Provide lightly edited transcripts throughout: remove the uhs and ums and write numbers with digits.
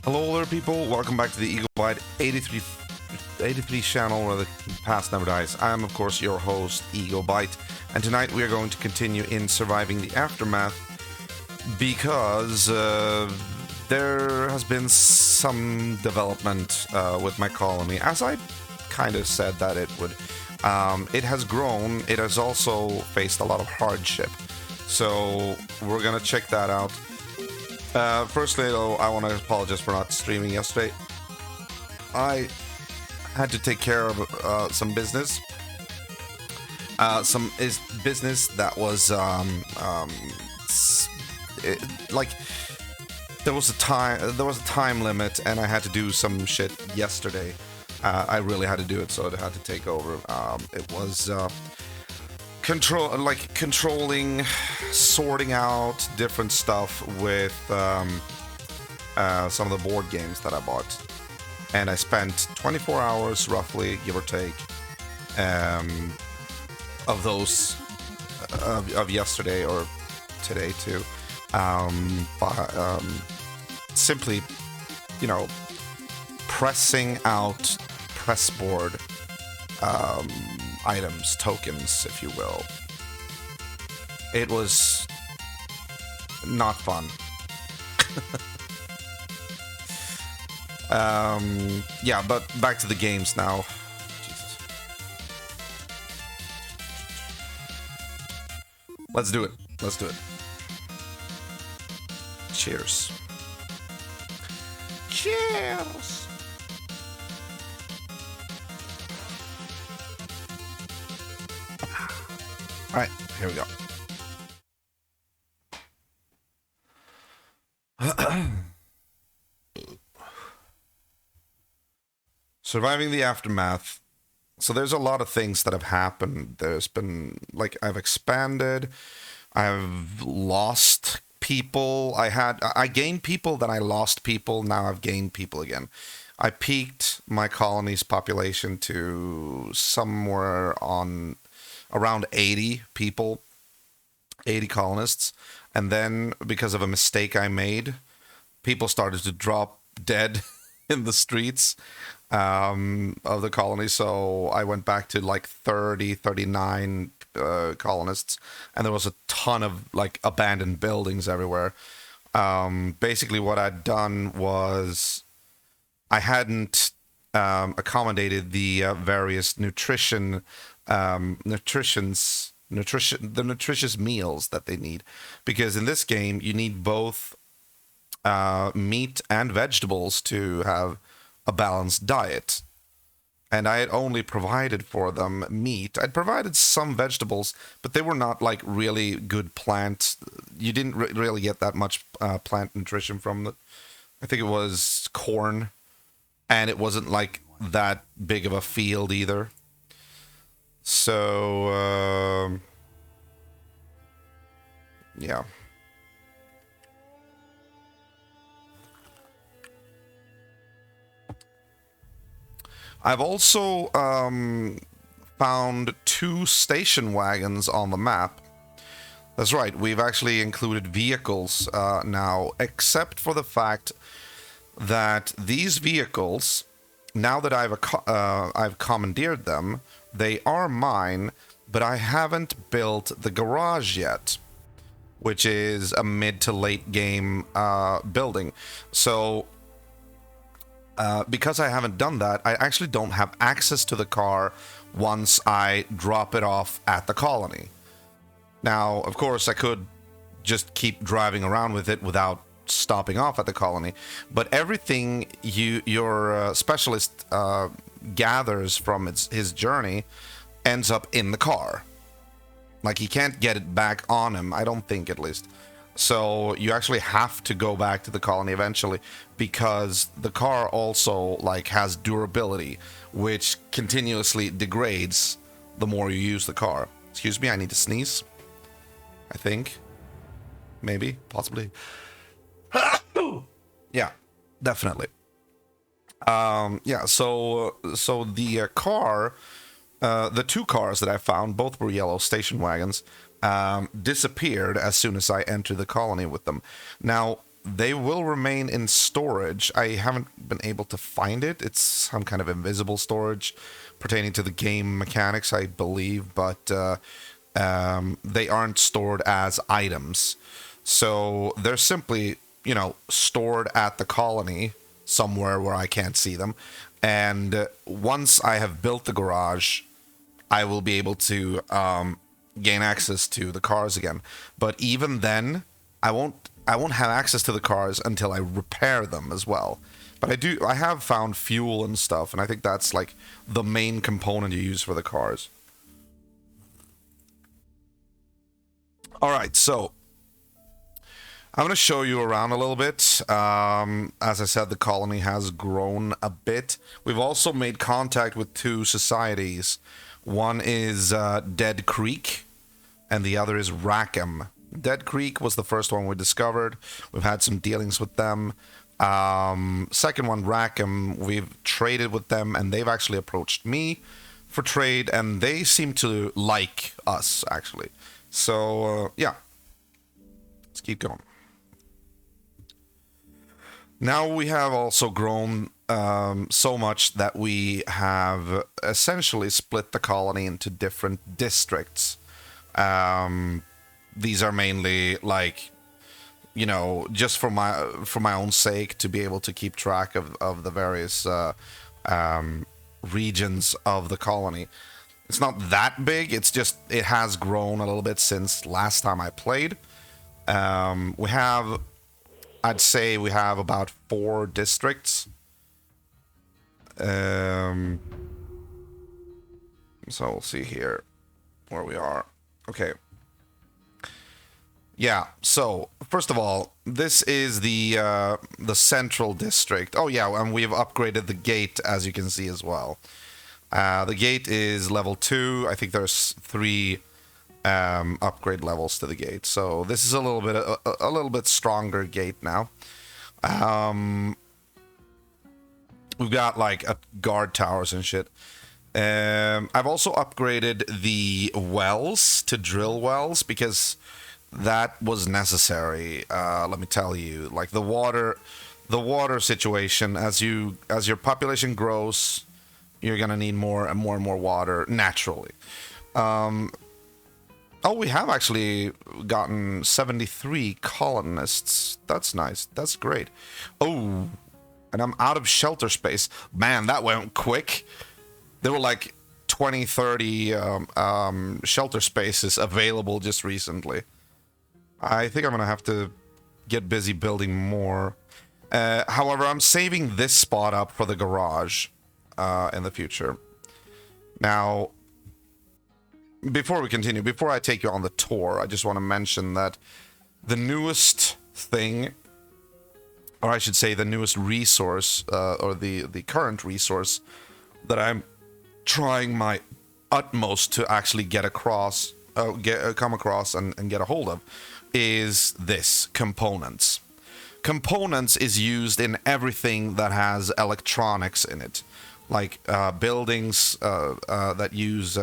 Hello there, people. Welcome back to the Eagle Bite 83 channel where the past never dies. I am, of course, your host, Eagle Bite, and tonight we are going to continue in surviving the aftermath because there has been some development with my colony, as I kind of said that it would. It has grown. It has also faced a lot of hardship, so we're gonna check that out. Firstly, though, I want to apologize for not streaming yesterday. I had to take care of some business. Business that was there was a time limit, and I had to do some shit yesterday. I really had to do it, so I had to take over. It was controlling, sorting out different stuff with some of the board games that I bought, and I spent 24 hours roughly, give or take, of those of yesterday or today too, simply, pressing out press board items, tokens, if you will. It was not fun. Yeah, but back to the games now. Jesus. Let's do it. Cheers. Cheers. All right, here we go. Surviving the aftermath. So there's a lot of things that have happened. There's been, I've expanded. I've lost people. I gained people, then I lost people. Now I've gained people again. I peaked my colony's population to somewhere on around 80 people, 80 colonists. And then, because of a mistake I made, people started to drop dead in the streets of the colony. So I went back to 39 colonists. And there was a ton of abandoned buildings everywhere. Basically, what I'd done was I hadn't accommodated the various the nutritious meals that they need, because in this game you need both meat and vegetables to have a balanced diet, and I had only provided for them meat. I'd provided some vegetables, but they were not really good plant. You didn't really get that much plant nutrition from them. I think it was corn, and it wasn't that big of a field either. So, yeah. I've also found 2 station wagons on the map. That's right, we've actually included vehicles now, except for the fact that these vehicles, now that I've commandeered them, they are mine, but I haven't built the garage yet, which is a mid to late game building. So, because I haven't done that, I actually don't have access to the car once I drop it off at the colony. Now, of course, I could just keep driving around with it without stopping off at the colony, but everything your specialist gathers from his journey ends up in the car. He can't get it back on him, I don't think, at least. So you actually have to go back to the colony eventually, because the car also has durability, which continuously degrades the more you use the car. Excuse me, I need to sneeze. I think. Maybe. Possibly. Yeah, definitely. Yeah, so the car, the 2 cars that I found, both were yellow station wagons, disappeared as soon as I entered the colony with them. Now, they will remain in storage. I haven't been able to find it. It's some kind of invisible storage pertaining to the game mechanics, I believe, but they aren't stored as items. So they're simply, stored at the colony somewhere where I can't see them. And once I have built the garage, I will be able to gain access to the cars again. But even then, I won't have access to the cars until I repair them as well. But I have found fuel and stuff, and I think that's like the main component you use for the cars. All right, so I'm going to show you around a little bit. As I said, the colony has grown a bit. We've also made contact with two societies. One is Dead Creek, and the other is Rackham. Dead Creek was the first one we discovered. We've had some dealings with them. Second one, Rackham, we've traded with them, and they've actually approached me for trade, and they seem to like us, actually. So, yeah. Let's keep going. Now we have also grown so much that we have essentially split the colony into different districts. These are mainly like, just for my own sake, to be able to keep track of the various regions of the colony. It's not that big. It's just it has grown a little bit since last time I played. I'd say we have about 4 districts. So we'll see here where we are. Okay. Yeah, so first of all, this is the central district. Oh yeah, and we've upgraded the gate, as you can see as well. The gate is level 2. I think there's 3 upgrade levels to the gate. So this is a little bit stronger gate now. We've got like guard towers and shit. I've also upgraded the wells to drill wells because that was necessary. Let me tell you, like the water situation, as your population grows, you're gonna need more and more water naturally. Oh, we have actually gotten 73 colonists. That's nice. That's great. Oh, and I'm out of shelter space. Man, that went quick. There were like 20, 30 shelter spaces available just recently. I think I'm going to have to get busy building more. However, I'm saving this spot up for the garage in the future. Now, before we continue, before I take you on the tour, I just want to mention that the newest thing, or I should say the newest resource, or the current resource that I'm trying my utmost to actually get across, come across and get a hold of, is this, components. Components is used in everything that has electronics in it, like buildings that use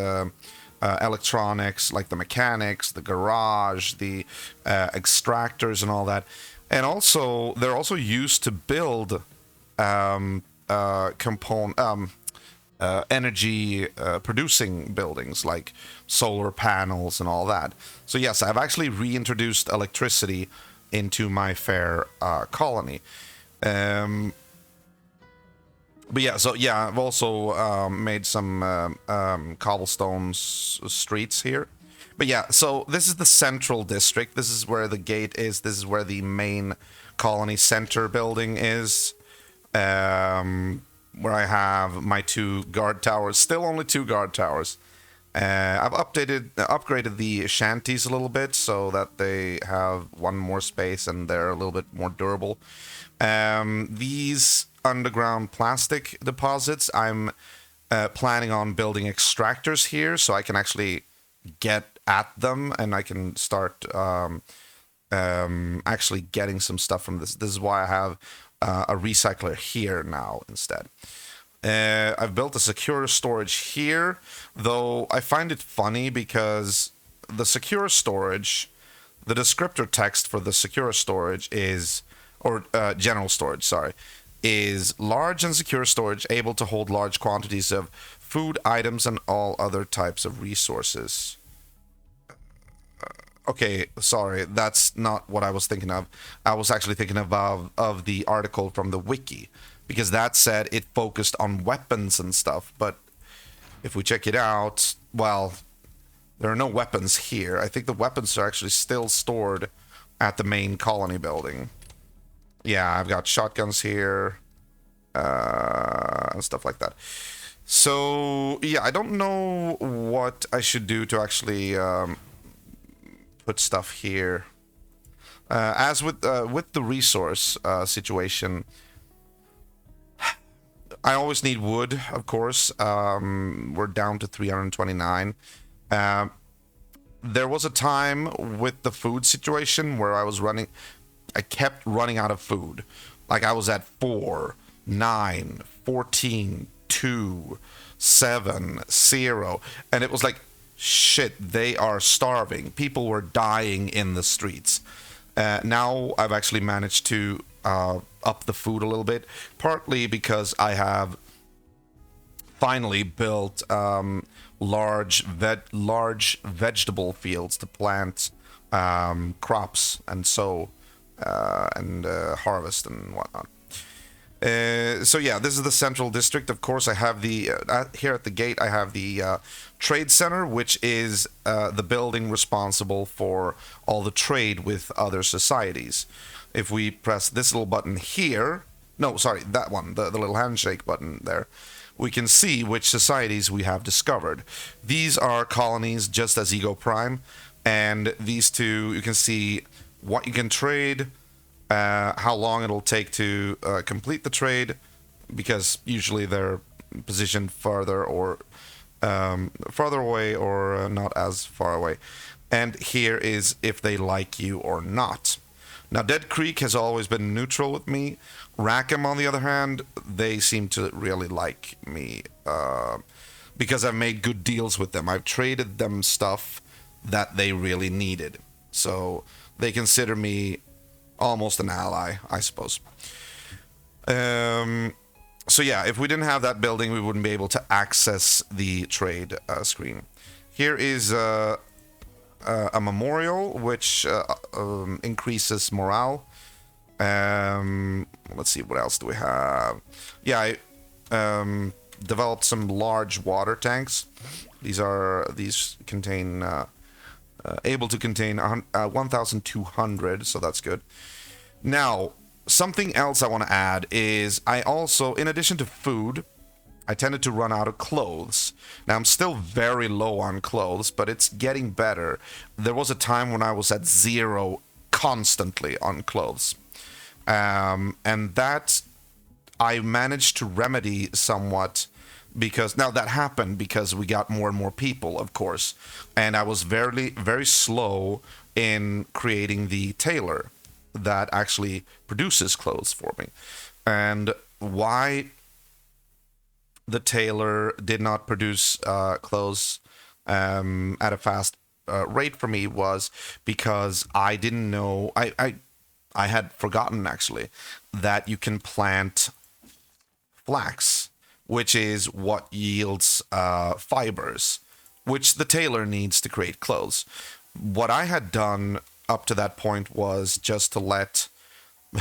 electronics, like the mechanics, the garage, the extractors and all that. And also, they're also used to build energy producing buildings like solar panels and all that. So yes, I've actually reintroduced electricity into my fair colony. But yeah, so yeah, I've also made some cobblestone streets here. But yeah, so this is the central district. This is where the gate is. This is where the main colony center building is. Where I have my 2 guard towers. Still only 2 guard towers. I've upgraded the shanties a little bit so that they have 1 more space and they're a little bit more durable. These underground plastic deposits, I'm planning on building extractors here so I can actually get at them and I can start actually getting some stuff from this. This is why I have a recycler here now instead. I've built a secure storage here, though I find it funny because the secure storage, the descriptor text for the secure storage is or general storage, sorry, is large and secure storage able to hold large quantities of food, items, and all other types of resources. Okay, sorry, that's not what I was thinking of. I was actually thinking of the article from the wiki, because that said it focused on weapons and stuff. But if we check it out, well, there are no weapons here. I think the weapons are actually still stored at the main colony building. Yeah, I've got shotguns here, and stuff like that. So, yeah, I don't know what I should do to actually put stuff here. As with the resource situation, I always need wood, of course. We're down to 329. There was a time with the food situation where I kept running out of food. Like I was at 4, 9, 14, 2, 7, 0. And it was like, shit, they are starving. People were dying in the streets. Now I've actually managed to up the food a little bit, partly because I have finally built large vegetable fields to plant crops and sow and harvest and whatnot. So yeah, this is the central district. Of course, I have the here at the gate. I have the trade center, which is the building responsible for all the trade with other societies. If we press this little button here, no, sorry, that one, the little handshake button there, we can see which societies we have discovered. These are colonies just as Ego Prime, and these two, you can see what you can trade, how long it'll take to complete the trade, because usually they're positioned farther or farther away or not as far away. And here is if they like you or not. Now, Dead Creek has always been neutral with me. Rackham, on the other hand, they seem to really like me because I've made good deals with them. I've traded them stuff that they really needed. So they consider me almost an ally, I suppose. So yeah, if we didn't have that building, we wouldn't be able to access the trade screen. Here is a memorial, which increases morale. Let's see, what else do we have? Yeah, I developed some large water tanks. These contain able to contain 1,200, so that's good. Now, something else I want to add is I also, in addition to food, I tended to run out of clothes. Now, I'm still very low on clothes, but it's getting better. There was a time when I was at 0 constantly on clothes. And that I managed to remedy somewhat, because now that happened because we got more and more people, of course. And I was very, very slow in creating the tailor that actually produces clothes for me. And why the tailor did not produce clothes at a fast rate for me was because I didn't know, I had forgotten actually that you can plant flax, which is what yields fibers, which the tailor needs to create clothes. What I had done up to that point was just to let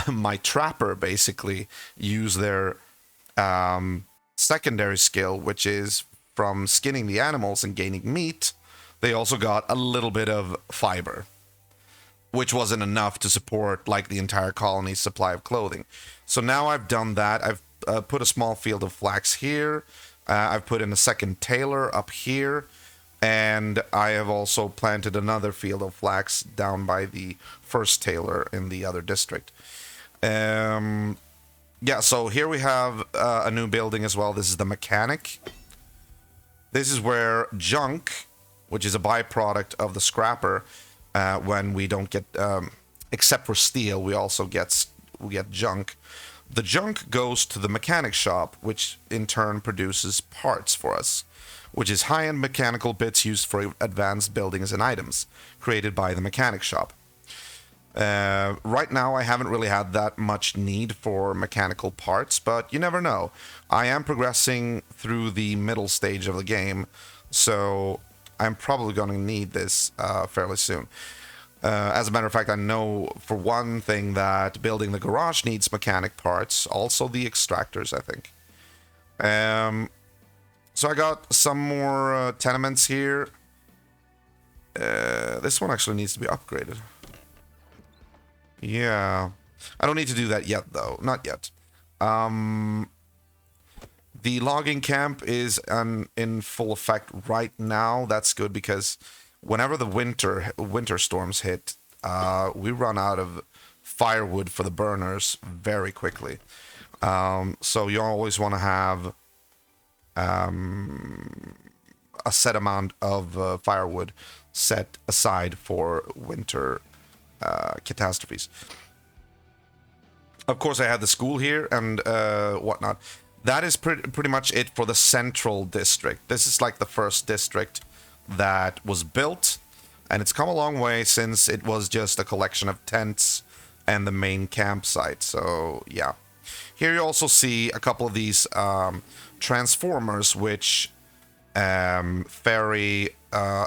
my trapper basically use their secondary skill, which is from skinning the animals and gaining meat. They also got a little bit of fiber, which wasn't enough to support like the entire colony's supply of clothing. So now I've done that. I've put a small field of flax here. I've put in a second tailor up here. And I have also planted another field of flax down by the first tailor in the other district. Yeah, so here we have a new building as well. This is the mechanic. This is where junk, which is a byproduct of the scrapper, when we don't get, except for steel, we also get junk. The junk goes to the mechanic shop, which in turn produces parts for us, which is high-end mechanical bits used for advanced buildings and items, created by the mechanic shop. Right now, I haven't really had that much need for mechanical parts, but you never know. I am progressing through the middle stage of the game, so I'm probably going to need this fairly soon. As a matter of fact, I know for one thing that building the garage needs mechanic parts, also the extractors, I think. So I got some more tenements here. This one actually needs to be upgraded. Yeah. I don't need to do that yet, though. Not yet. The logging camp is in full effect right now. That's good because whenever the winter storms hit, we run out of firewood for the burners very quickly. So you always want to have a set amount of firewood set aside for winter catastrophes. Of course, I had the school here and whatnot. That is pretty much it for the central district. This is like the first district that was built, and it's come a long way since it was just a collection of tents and the main campsite. So yeah, here you also see a couple of these transformers which ferry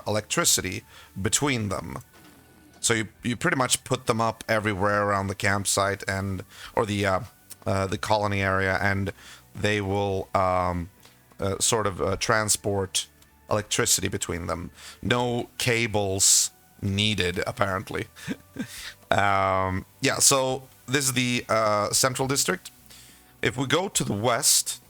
electricity between them. So you pretty much put them up everywhere around the campsite and or the colony area, and they will sort of transport electricity between them. No cables needed, apparently. Yeah, so this is the central district. If we go to the west,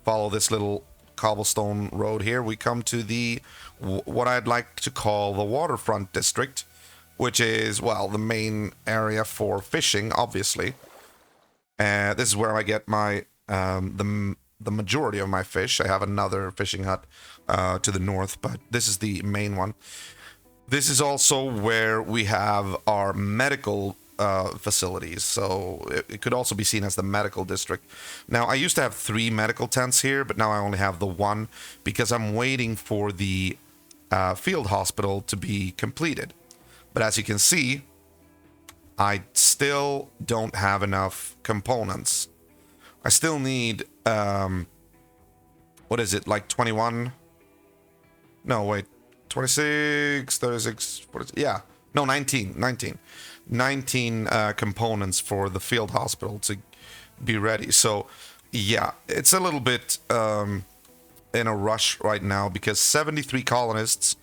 follow this little cobblestone road here, we come to the what I'd like to call the waterfront district, which is, well, the main area for fishing, obviously. This is where I get my the majority of my fish. I have another fishing hut to the north, but this is the main one. This is also where we have our medical facilities, so it could also be seen as the medical district. Now, I used to have 3 medical tents here, but now I only have the 1 because I'm waiting for the field hospital to be completed. But as you can see, I still don't have enough components. I still need, what is it, like 21? No, wait, 26, 36, what is it? Yeah, no, 19 components for the field hospital to be ready. So, yeah, it's a little bit in a rush right now because 73 colonists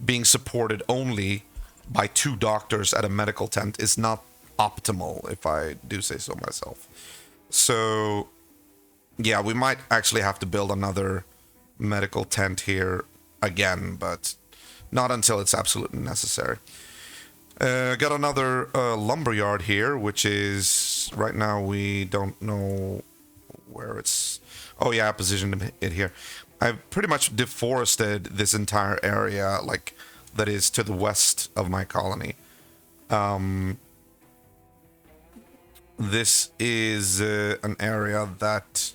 being supported only by 2 doctors at a medical tent is not optimal, if I do say so myself. So, yeah, we might actually have to build another medical tent here again, but not until it's absolutely necessary. Got another lumberyard here, which is, right now we don't know where it's... Oh yeah, I positioned it here. I've pretty much deforested this entire area, like, that is to the west of my colony. This is an area that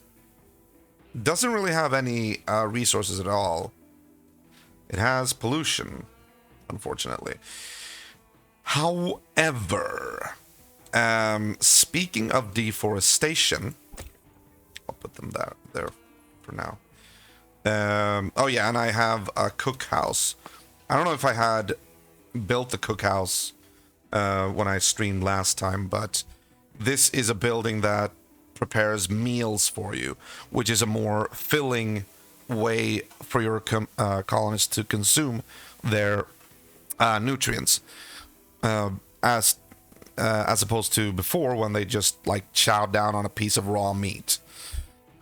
doesn't really have any resources at all. It has pollution, unfortunately. However, speaking of deforestation, I'll put them there for now. Oh yeah, and I have a cookhouse. I don't know if I had built the cookhouse when I streamed last time, but this is a building that prepares meals for you, which is a more filling way for your colonists to consume their nutrients, as opposed to before when they just like chowed down on a piece of raw meat.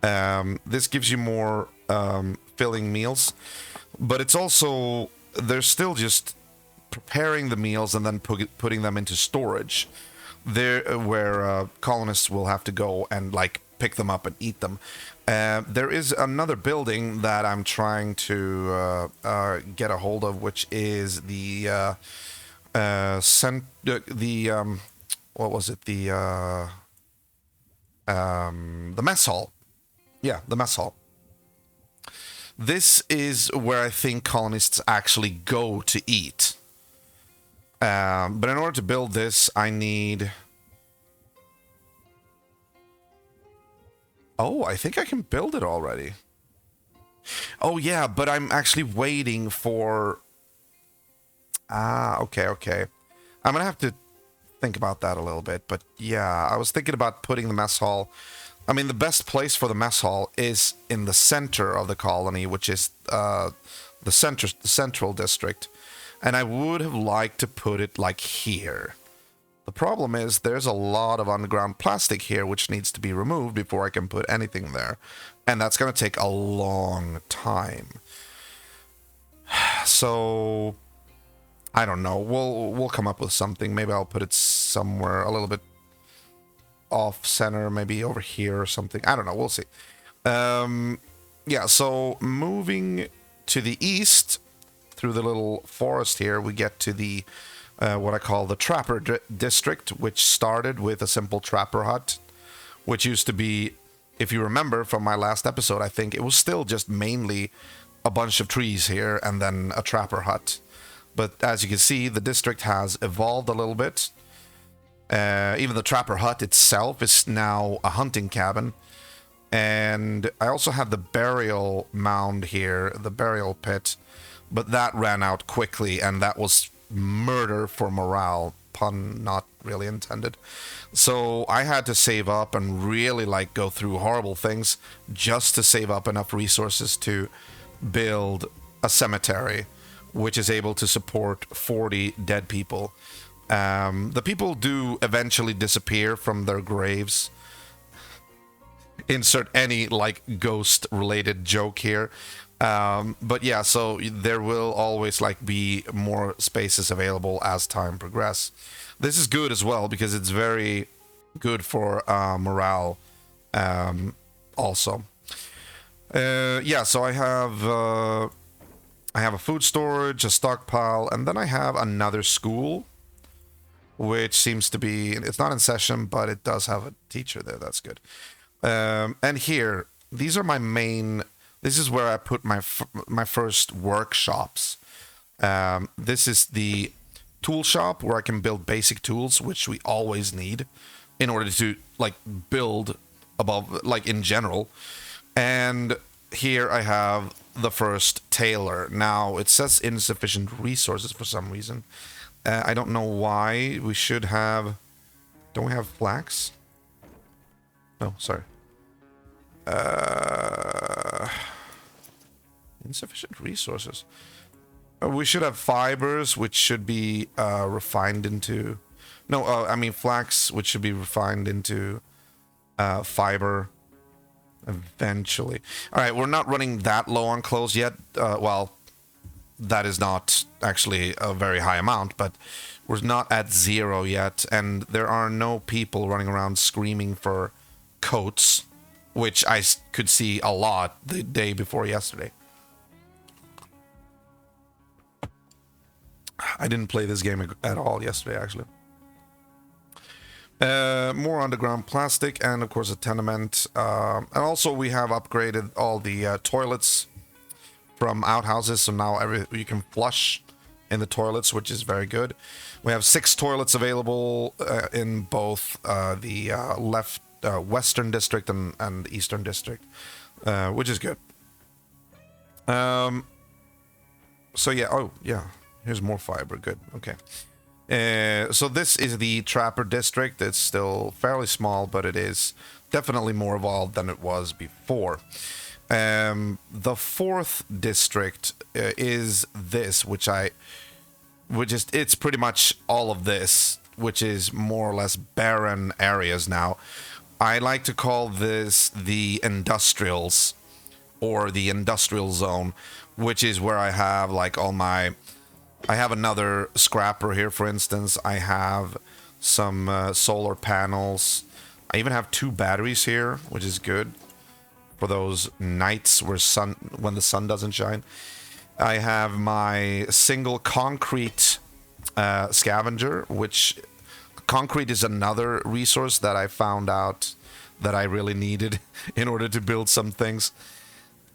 This gives you more filling meals, but it's also, they're still just preparing the meals and then putting them into storage there, where colonists will have to go and like pick them up and eat them. There is another building that I'm trying to get a hold of, which is the what was it, the mess hall. Yeah, the mess hall. This is where I think colonists actually go to eat. But in order to build this, I need... Oh, I think I can build it already. Oh, yeah, but I'm actually waiting for... Ah, okay, okay. I'm gonna have to think about that a little bit. But yeah, I was thinking about putting the mess hall... I mean, the best place for the mess hall is in the center of the colony, which is the central district. And I would have liked to put it like here. The problem is there's a lot of underground plastic here which needs to be removed before I can put anything there. And that's going to take a long time. So I don't know. We'll come up with something. Maybe I'll put it somewhere a little bit off center, maybe over here or something. I don't know. We'll see. Yeah, so moving to the east through the little forest here, we get to the what I call the Trapper District, which started with a simple trapper hut, which used to be, if you remember from my last episode, I think it was still just mainly a bunch of trees here and then a trapper hut. But as you can see, the district has evolved a little bit. Even the trapper hut itself is now a hunting cabin. And I also have the burial mound here, the burial pit, but that ran out quickly, and that was murder for morale, pun not really intended. So I had to save up and really like go through horrible things just to save up enough resources to build a cemetery, which is able to support 40 dead people. The people do eventually disappear from their graves. Insert any like ghost related joke here. But yeah, so there will always like be more spaces available as time progresses. This is good as well because it's very good for morale also. Yeah, so I have a food storage, a stockpile, and then I have another school, which seems to be, it's not in session, but it does have a teacher there. That's good. And here, these are my main, this is where I put my first workshops. This is the tool shop where I can build basic tools, which we always need in order to like build above, like in general. And here I have the first tailor. Now it says insufficient resources for some reason. I don't know why. We should have, don't we have flax? Oh, sorry. Insufficient resources. We should have fibers, which should be refined into... No, I mean flax, which should be refined into fiber eventually. All right, we're not running that low on clothes yet. Well, that is not actually a very high amount, but we're not at 0 yet, and there are no people running around screaming for coats, which I could see a lot the day before yesterday. I didn't play this game at all yesterday, actually. More underground plastic, and of course a tenement. And also we have upgraded all the toilets from outhouses, so now you can flush in the toilets, which is very good. We have 6 toilets available in both the western district and eastern district, which is good. So yeah, oh yeah, here's more fiber, good, okay. So this is the Trapper District. It's still fairly small, but it is definitely more evolved than it was before. The 4th district is this, it's pretty much all of this, which is more or less barren areas now. I like to call this the industrials, or the industrial zone, which is where I have like all my... I have another scrapper here, for instance. I have some solar panels. I even have 2 batteries here, which is good for those nights when the sun doesn't shine. I have my single concrete scavenger, which concrete is another resource that I found out that I really needed in order to build some things.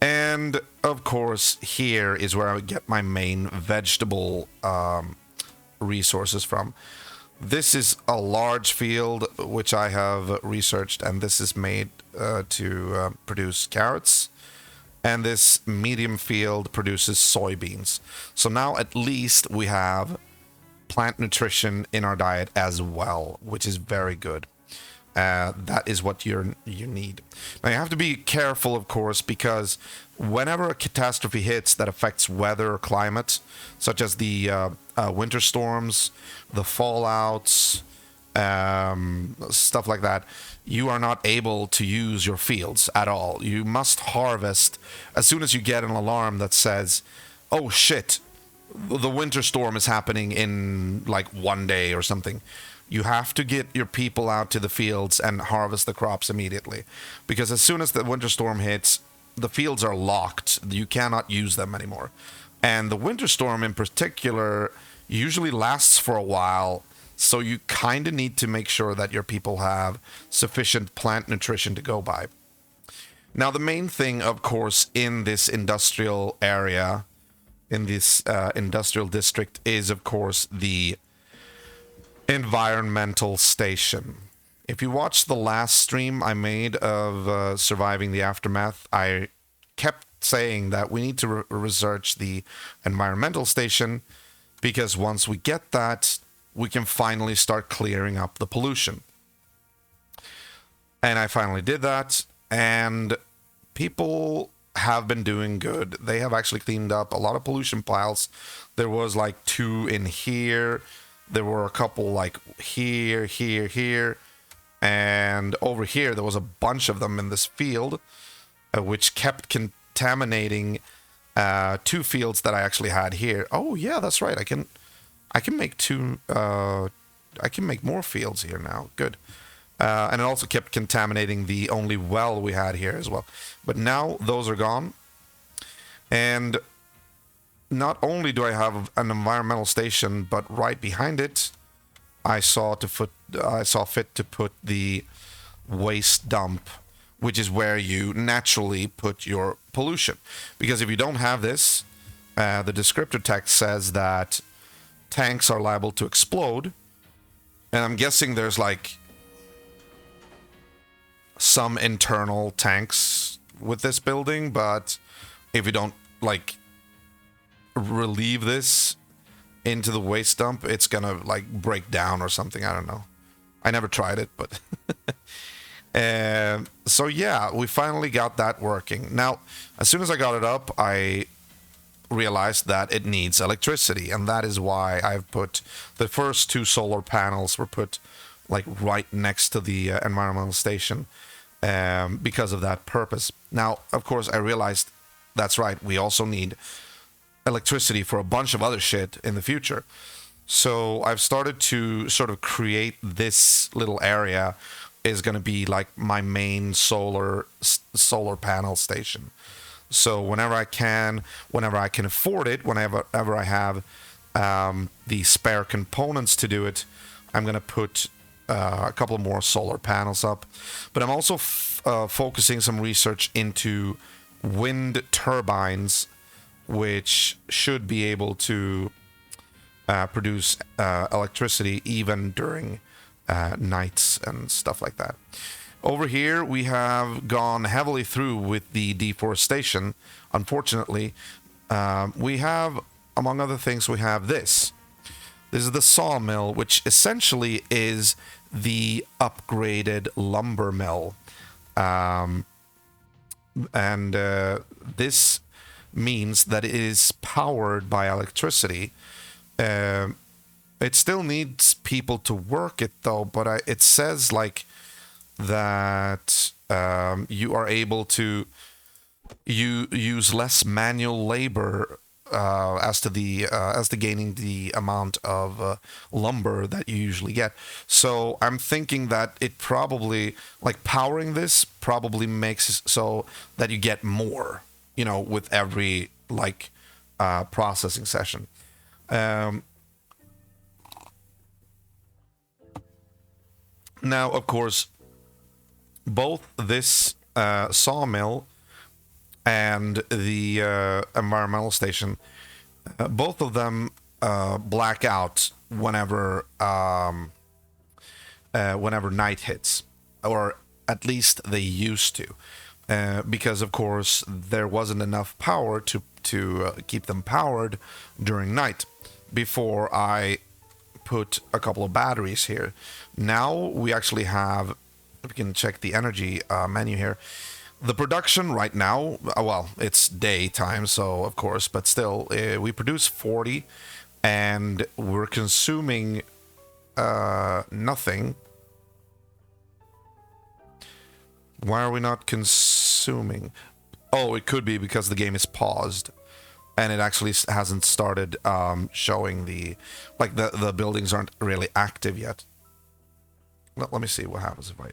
And of course, here is where I would get my main vegetable resources from. This is a large field which I have researched, and this is made to produce carrots. And this medium field produces soybeans. So now at least we have plant nutrition in our diet as well, which is very good. That is what you need. Now you have to be careful, of course, because whenever a catastrophe hits that affects weather or climate, such as the winter storms, the fallouts, stuff like that, you are not able to use your fields at all. You must harvest as soon as you get an alarm that says, oh shit, the winter storm is happening in like 1 day or something. You have to get your people out to the fields and harvest the crops immediately. Because as soon as the winter storm hits, the fields are locked. You cannot use them anymore. And the winter storm in particular usually lasts for a while. So you kind of need to make sure that your people have sufficient plant nutrition to go by. Now, the main thing, of course, in this industrial area, in this industrial district, is, of course, the environmental station. If you watched the last stream I made of surviving the aftermath, I kept saying that we need to research the environmental station, because once we get that, we can finally start clearing up the pollution. And I finally did that, and people have been doing good. They have actually cleaned up a lot of pollution piles. There was like 2 in here. There were a couple like here, and over here there was a bunch of them in this field, which kept contaminating 2 fields that I actually had here. Oh yeah, that's right. I can make 2. I can make more fields here now. Good. And it also kept contaminating the only well we had here as well. But now those are gone. And not only do I have an environmental station, but right behind it, I saw fit to put the waste dump, which is where you naturally put your pollution. Because if you don't have this, the descriptor text says that tanks are liable to explode. And I'm guessing there's like some internal tanks with this building, but if you don't like relieve this into the waste dump, it's gonna like break down or something. I don't know. I never tried it, but so yeah, we finally got that working. Now, as soon as I got it up, I realized that it needs electricity, and that is why I've put the first 2 solar panels were put like right next to the environmental station, because of that purpose. Now, of course, I realized that's right. We also need electricity for a bunch of other shit in the future. So I've started to sort of create this little area is going to be like my main solar panel station. So whenever I can afford it, whenever I have the spare components to do it, I'm going to put a couple more solar panels up. But I'm also focusing some research into wind turbines, which should be able to produce electricity even during nights and stuff like that. Over here, we have gone heavily through with the deforestation. Unfortunately, we have, among other things, we have this. This is the sawmill, which essentially is the upgraded lumber mill. And this means that it is powered by electricity. It still needs people to work it, though, but it says like that you are able to use less manual labor as to gaining the amount of lumber that you usually get. So I'm thinking that it probably, like, powering this probably makes it so that you get more, with every processing session. Now, of course, both this sawmill and the environmental station, both of them black out whenever night hits, or at least they used to, because of course there wasn't enough power to keep them powered during night. Before I put a couple of batteries here, now we actually have. We can check the energy menu here. The production right now, well, it's daytime, so of course, but still, we produce 40, and we're consuming nothing. Why are we not consuming? Oh, it could be because the game is paused, and it actually hasn't started showing the buildings aren't really active yet. Let me see what happens if I.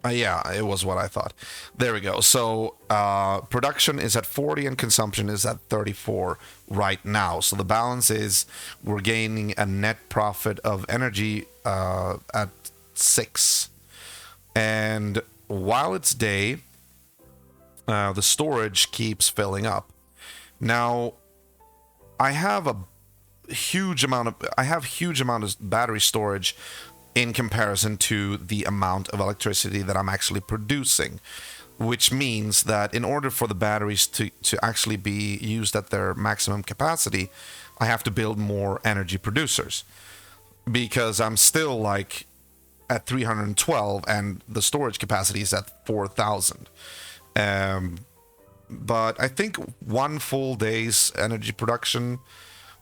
Yeah, it was what I thought. There we go. So production is at 40 and consumption is at 34 right now. So the balance is we're gaining a net profit of energy at 6. And while it's day, the storage keeps filling up. Now, I have huge amount of battery storage in comparison to the amount of electricity that I'm actually producing, which means that in order for the batteries to actually be used at their maximum capacity, I have to build more energy producers, because I'm still like at 312 and the storage capacity is at 4,000. But I think one full day's energy production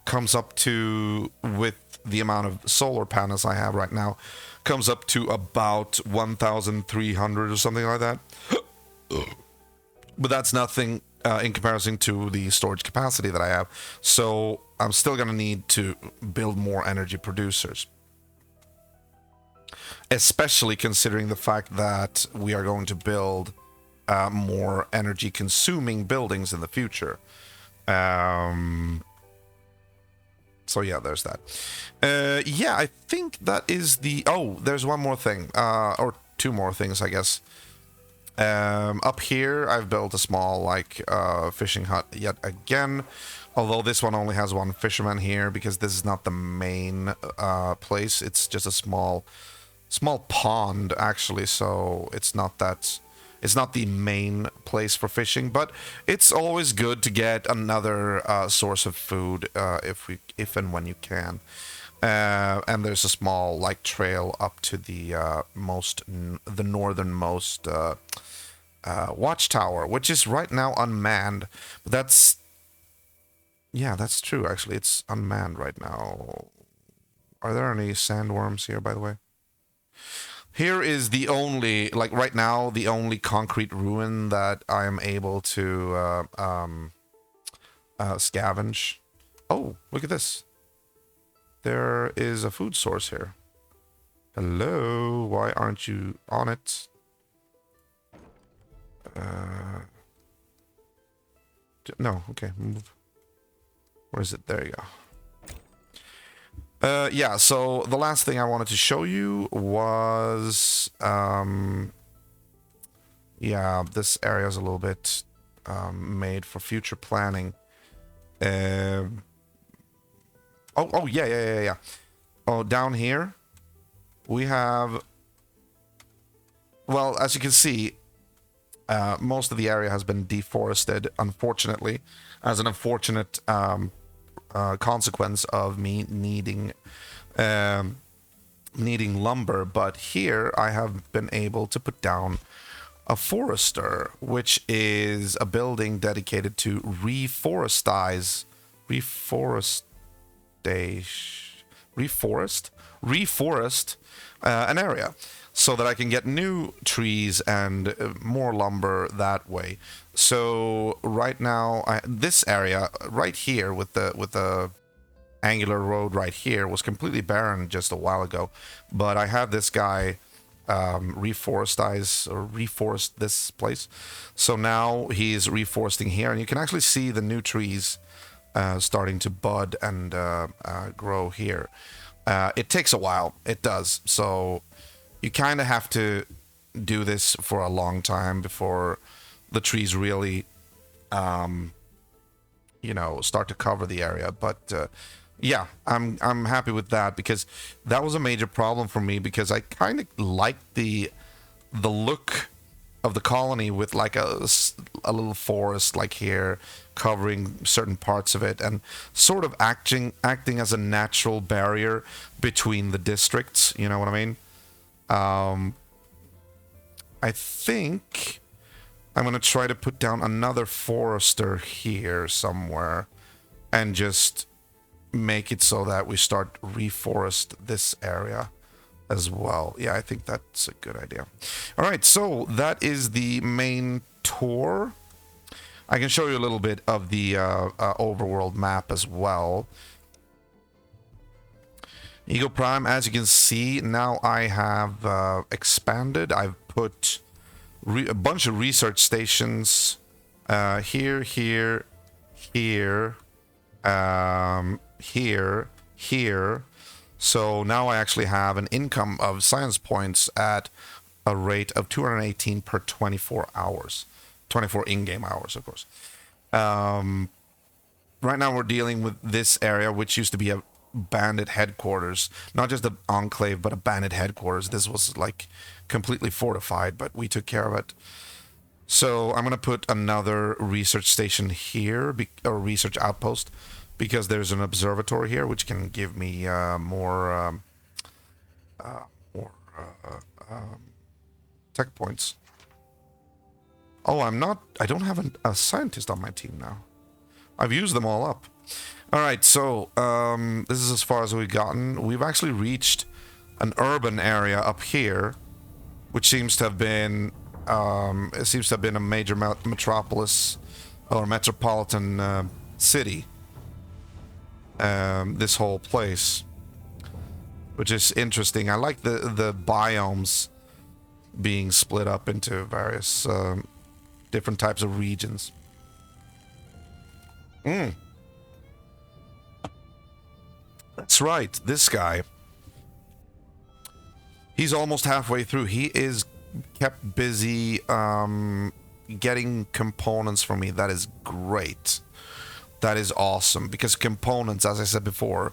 comes up to, with the amount of solar panels I have right now, comes up to about 1,300 or something like that. But that's nothing in comparison to the storage capacity that I have. So I'm still going to need to build more energy producers. Especially considering the fact that we are going to build more energy consuming buildings in the future. So yeah, there's that. Yeah, I think that is the... Oh, there's one more thing. Or two more things, I guess. Up here, I've built a small, fishing hut yet again. Although this one only has one fisherman here, because this is not the main place. It's just a small pond, actually. So it's not that... It's not the main place for fishing, but it's always good to get another source of food if and when you can. And there's a small trail up to the northernmost watchtower, which is right now unmanned. But that's true. Actually, it's unmanned right now. Are there any sandworms here, by the way? Here is the only, right now, the only concrete ruin that I am able to scavenge. Oh, look at this. There is a food source here. Hello, why aren't you on it? No, okay, move. Where is it? There you go. Yeah, so the last thing I wanted to show you was, yeah, this area is a little bit made for future planning. Yeah. Oh, down here, we have, well, as you can see, most of the area has been deforested, unfortunately, as an unfortunate consequence of me needing lumber. But here I have been able to put down a forester, which is a building dedicated to reforest an area, so that I can get new trees and more lumber that way. So right now, this area right here with the angular road right here was completely barren just a while ago. But I had this guy reforest this place. So now he's reforesting here, and you can actually see the new trees starting to bud and grow here. It takes a while. It does. So you kind of have to do this for a long time before the trees really start to cover the area. But yeah, I'm happy with that, because that was a major problem for me, because I kind of liked the look of the colony with like a little forest like here covering certain parts of it, and sort of acting as a natural barrier between the districts. You know what I mean? I think I'm gonna try to put down another forester here somewhere and just make it so that we start reforest this area as well. Yeah, I think that's a good idea. All right, so that is the main tour. I can show you a little bit of the overworld map as well. Eagle Prime, as you can see, now I have expanded. I've put a bunch of research stations here, here, here, here. So now I actually have an income of science points at a rate of 218 per 24 hours. 24 in-game hours, of course. Right now we're dealing with this area, which used to be a bandit headquarters. Not just an enclave, but a bandit headquarters. This was like completely fortified, but we took care of it. So I'm going to put another research station here, or research outpost, because there's an observatory here, which can give me more tech points. Oh, I don't have a scientist on my team now. I've used them all up. All right, so this is as far as we've gotten. We've actually reached an urban area up here, which seems to have been a major metropolis or metropolitan city. This whole place, which is interesting. I like the biomes being split up into various different types of regions. That's right, this guy. He's almost halfway through. He is kept busy getting components for me. That is great. That is awesome, because components, as I said before,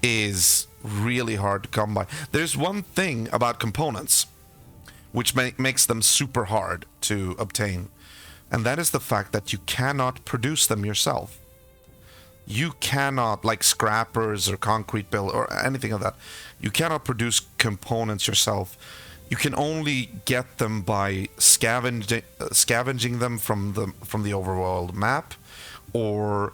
is really hard to come by. There's one thing about components which makes them super hard to obtain, and that is the fact that you cannot produce them yourself. You cannot, like scrappers or concrete build or anything of that, you cannot produce components yourself. You can only get them by scavenging them from the overworld map, or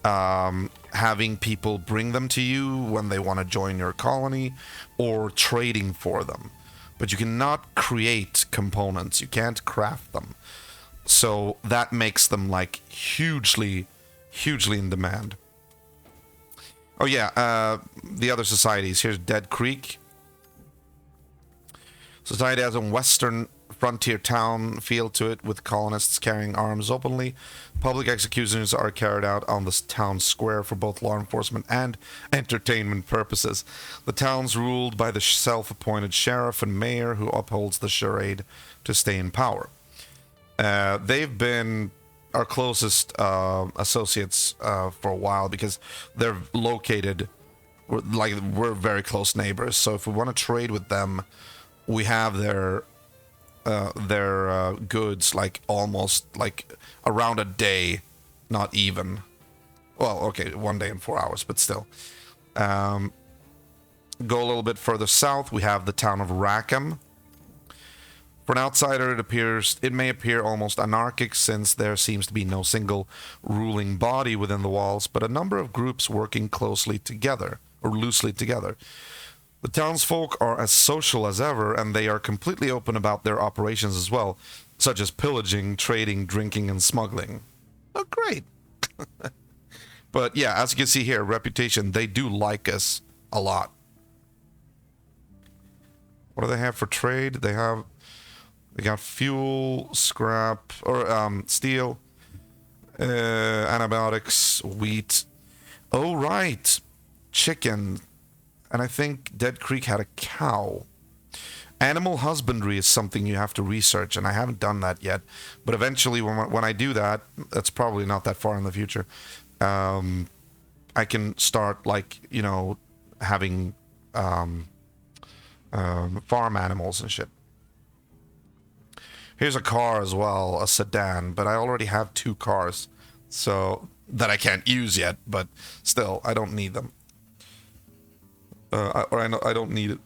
having people bring them to you when they want to join your colony, or trading for them. But you cannot create components. You can't craft them. So that makes them like hugely in demand. Oh yeah, the other societies. Here's Dead Creek. Society has a western frontier town feel to it, with colonists carrying arms openly. Public executions are carried out on the town square for both law enforcement and entertainment purposes. The town's ruled by the self-appointed sheriff and mayor, who upholds the charade to stay in power. They've been our closest associates for a while, because they're located, we're very close neighbors. So if we want to trade with them, we have their goods like almost like around a day, not even. Well, okay, 1 day and 4 hours, but still. Go a little bit further south, we have the town of Rackham. For an outsider, it may appear almost anarchic, since there seems to be no single ruling body within the walls, but a number of groups working closely together, or loosely together. The townsfolk are as social as ever, and they are completely open about their operations as well, such as pillaging, trading, drinking, and smuggling. Oh, great. But yeah, as you can see here, reputation, they do like us a lot. What do they have for trade? They got fuel, scrap, or steel, antibiotics, wheat. Oh, right. Chicken. And I think Dead Creek had a cow. Animal husbandry is something you have to research, and I haven't done that yet. But eventually, when I do that, that's probably not that far in the future. I can start like having farm animals and shit. Here's a car as well, a sedan, but I already have 2 cars, so that I can't use yet. But still, I don't need them, I don't need it.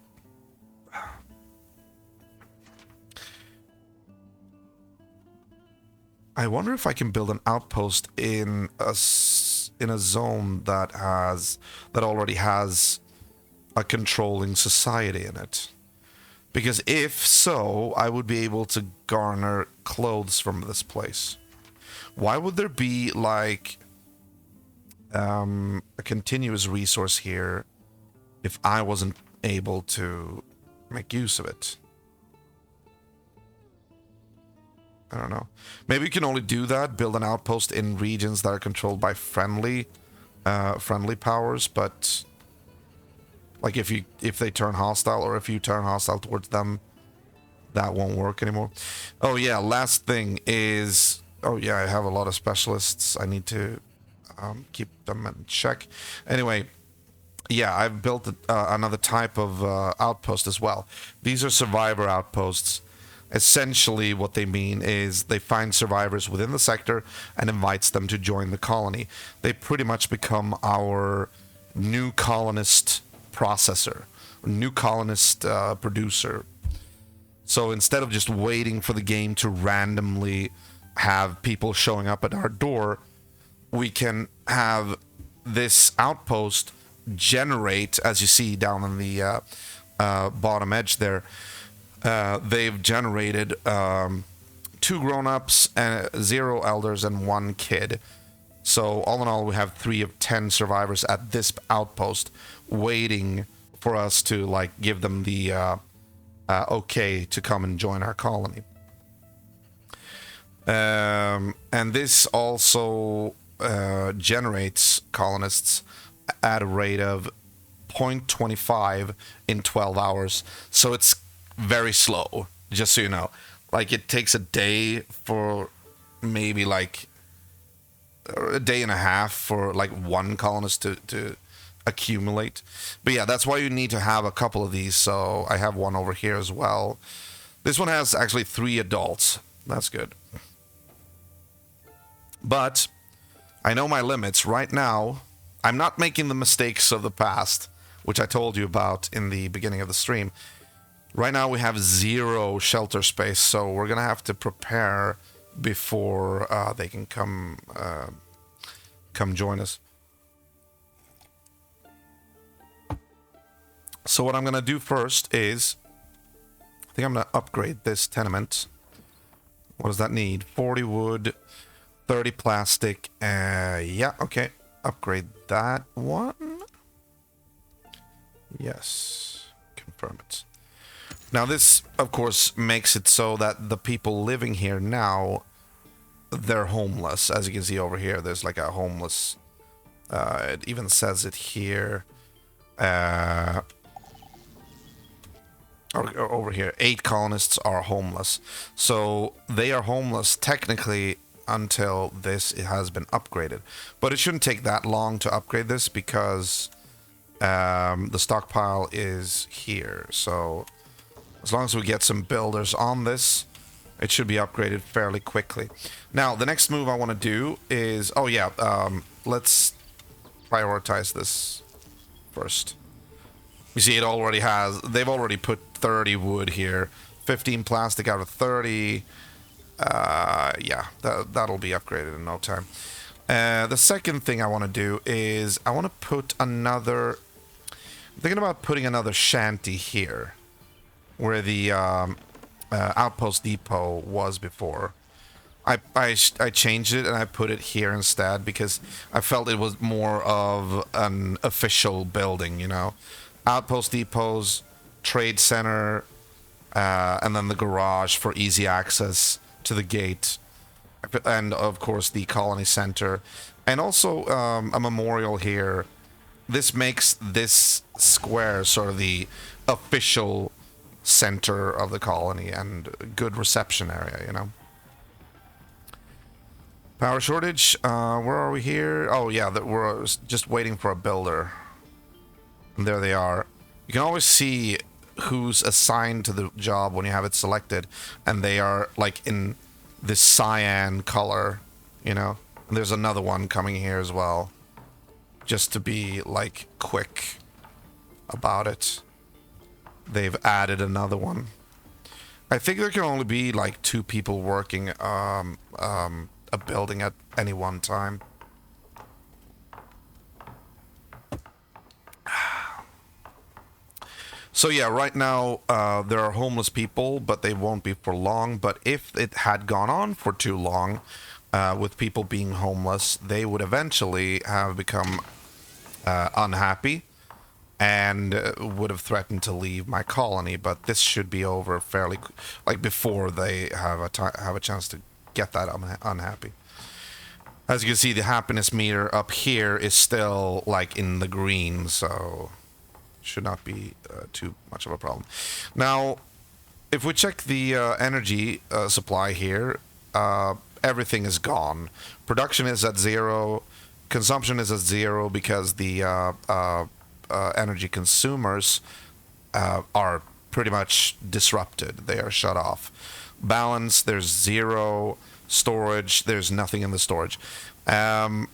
I wonder if I can build an outpost in a zone that already has a controlling society in it. Because if so, I would be able to garner clothes from this place. Why would there be like a continuous resource here if I wasn't able to make use of it? I don't know. Maybe you can only do that, build an outpost in regions that are controlled by friendly powers, but like if they turn hostile, or if you turn hostile towards them, that won't work anymore. Oh yeah, last thing is, oh yeah, I have a lot of specialists. I need to keep them in check. Anyway, yeah, I've built another type of outpost as well. These are survivor outposts. Essentially, what they mean is they find survivors within the sector and invites them to join the colony. They pretty much become our new colonist processor, new colonist producer. So instead of just waiting for the game to randomly have people showing up at our door, we can have this outpost generate, as you see down in the bottom edge there. They've generated 2 grown-ups, and 0 elders, and 1 kid. So all in all, we have 3 of 10 survivors at this outpost, waiting for us to like give them the okay to come and join our colony. And this also generates colonists at a rate of 0.25 in 12 hours. So it's very slow, just so you know. Like, it takes a day for maybe like a day and a half for like 1 colonist to accumulate. But yeah, that's why you need to have a couple of these. So I have 1 over here as well. This one has actually 3 adults. That's good. But I know my limits. Right now, I'm not making the mistakes of the past, which I told you about in the beginning of the stream. Right now we have 0 shelter space, so we're gonna have to prepare before they can come join us. So what I'm gonna do first is, I think I'm gonna upgrade this tenement. What does that need? 40 wood, 30 plastic. Yeah, okay. Upgrade that one. Yes, confirm it. Now this, of course, makes it so that the people living here now, they're homeless. As you can see over here, there's like a homeless, it even says it here. Over here, 8 colonists are homeless. So they are homeless technically until this has been upgraded. But it shouldn't take that long to upgrade this because the stockpile is here. So as long as we get some builders on this, it should be upgraded fairly quickly. Now, the next move I want to do is... Oh, yeah. Let's prioritize this first. You see, it already has... They've already put 30 wood here. 15 plastic out of 30. Yeah, that'll be upgraded in no time. The second thing I want to do is... I want to put another... I'm thinking about putting another shanty here, where the outpost depot was before. I changed it and I put it here instead because I felt it was more of an official building, you know. Outpost depots, trade center, and then the garage for easy access to the gate, and of course the colony center, and also a memorial here. This makes this square sort of the official center of the colony and good reception area, you know. Power shortage. Where are we here? Oh yeah, we're just waiting for a builder. And there they are. You can always see who's assigned to the job when you have it selected, and they are like in this cyan color, you know. And there's another one coming here as well, just to be like quick about it. They've added another one. I think there can only be like 2 people working a building at any one time. So yeah, right now there are homeless people, but they won't be for long. But if it had gone on for too long, with people being homeless, they would eventually have become unhappy and would have threatened to leave my colony. But this should be over fairly, like before they have a chance to get that unhappy. As you can see, the happiness meter up here is still like in the green, so should not be too much of a problem. Now, if we check the energy supply here, everything is gone. Production is at 0. Consumption is at 0 because the energy consumers are pretty much disrupted. They are shut off. Balance, there's 0. Storage, there's nothing in the storage. So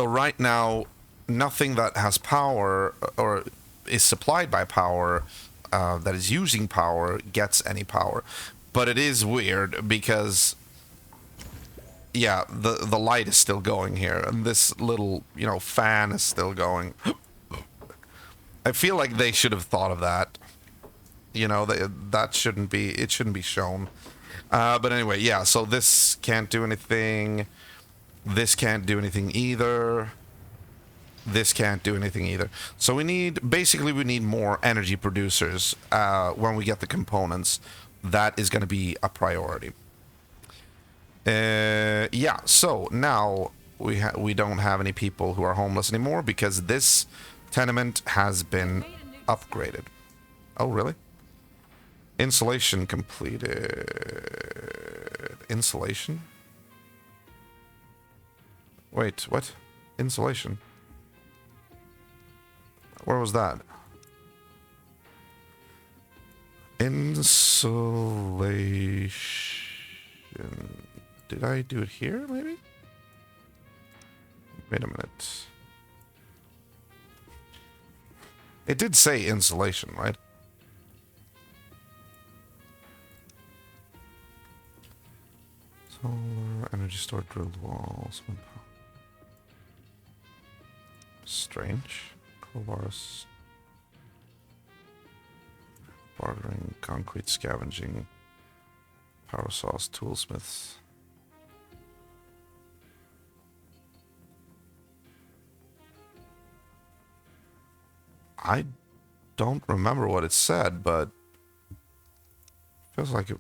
right now, nothing that has power or is supplied by power that is using power gets any power. But it is weird because, yeah, the light is still going here, and this little, you know, fan is still going. I feel like they should have thought of that. You know, that shouldn't be, it shouldn't be shown. But anyway, yeah, so this can't do anything. This can't do anything either. This can't do anything either. So we need, basically we need more energy producers when we get the components. That is going to be a priority. Yeah, so now we don't have any people who are homeless anymore because this tenement has been upgraded. Oh, really? Insulation completed. Insulation? Wait, what? Insulation? Where was that? Insulation. Did I do it here, maybe? Wait a minute. It did say insulation, right? Solar energy storage drilled walls. Strange. Crowbars. Bartering, concrete scavenging. Power saws, toolsmiths. I don't remember what it said, but feels like it.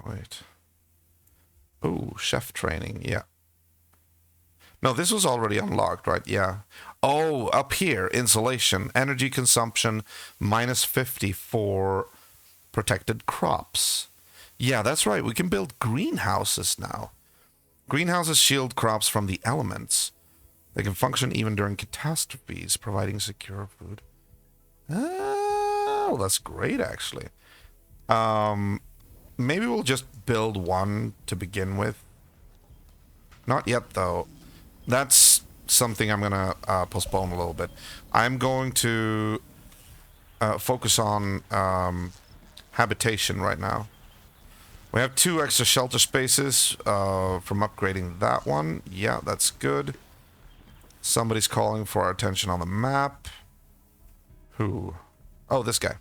Wait. Oh, chef training. Yeah. No, this was already unlocked, right? Yeah. Oh, up here, insulation, energy consumption, -50 for protected crops. Yeah, that's right. We can build greenhouses now. Greenhouses shield crops from the elements. They can function even during catastrophes, providing secure food. Oh, that's great, actually. Maybe we'll just build one to begin with. Not yet, though. That's something I'm going to postpone a little bit. I'm going to focus on habitation right now. We have 2 extra shelter spaces from upgrading that one. Yeah, that's good. Somebody's calling for our attention on the map. Who? Oh, this guy.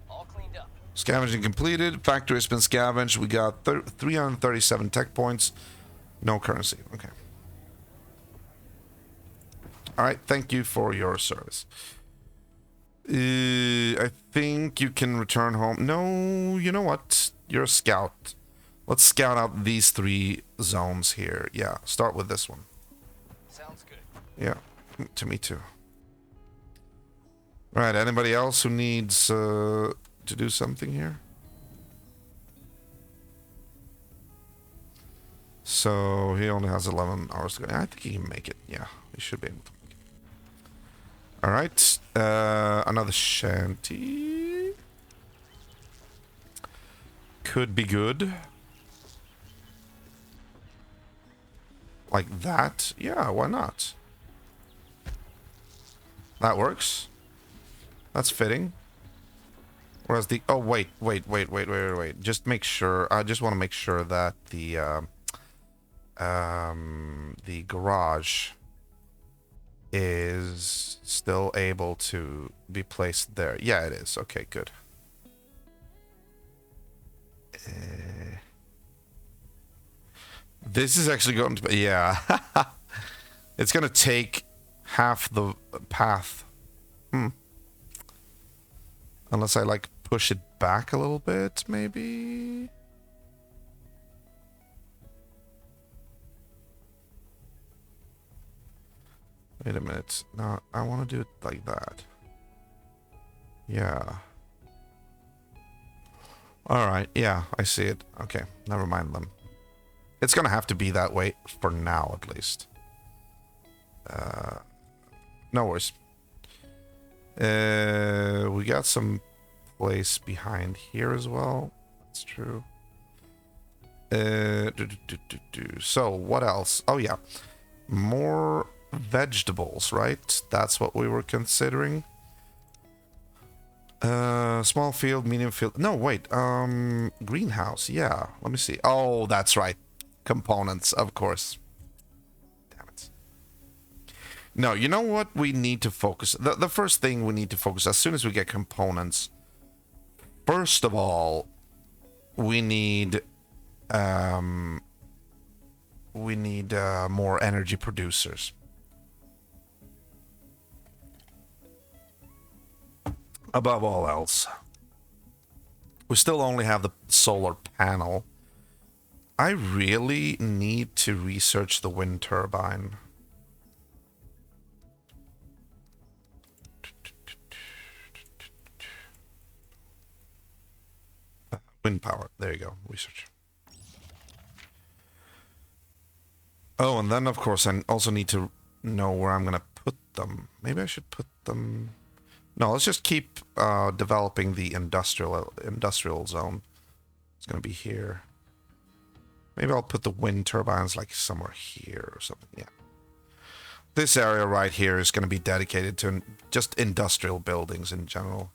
All cleaned up. Scavenging completed. Factory has been scavenged. We got 337 tech points. No currency. Okay. All right. Thank you for your service. I think you can return home. No, you know what? You're a scout. Let's scout out these 3 zones here. Yeah, start with this one. Sounds good. Yeah, to me too. Right, anybody else who needs to do something here? So he only has 11 hours to go. I think he can make it. Yeah, he should be able to make it. Alright, another shanty. Could be good. Like that? Yeah, why not? That works. That's fitting. Whereas the... Oh, wait. Just make sure... I just want to make sure that the garage is still able to be placed there. Yeah, it is. Okay, good. This is actually going to be... Yeah. It's going to take half the path. Unless I, like, push it back a little bit, maybe? Wait a minute. No, I want to do it like that. Yeah. Alright, yeah, I see it. Okay, never mind them. It's gonna have to be that way for now, at least. No worries. We got some place behind here as well. That's true. So, what else? Oh, yeah. More vegetables, right? That's what we were considering. Small field, medium field. No, wait. Greenhouse. Yeah. Let me see. Oh, that's right. Components, of course. Damn it. No, you know what we need to focus? The first thing we need to focus as soon as we get components. First of all, we need more energy producers. Above all else. We still only have the solar panel. I really need to research the wind turbine. Wind power. There you go. Research. Oh, and then, of course, I also need to know where I'm going to put them. Maybe I should put them... No, let's just keep developing the industrial zone. It's going to be here. Maybe I'll put the wind turbines like somewhere here or something. Yeah. This area right here is going to be dedicated to just industrial buildings in general.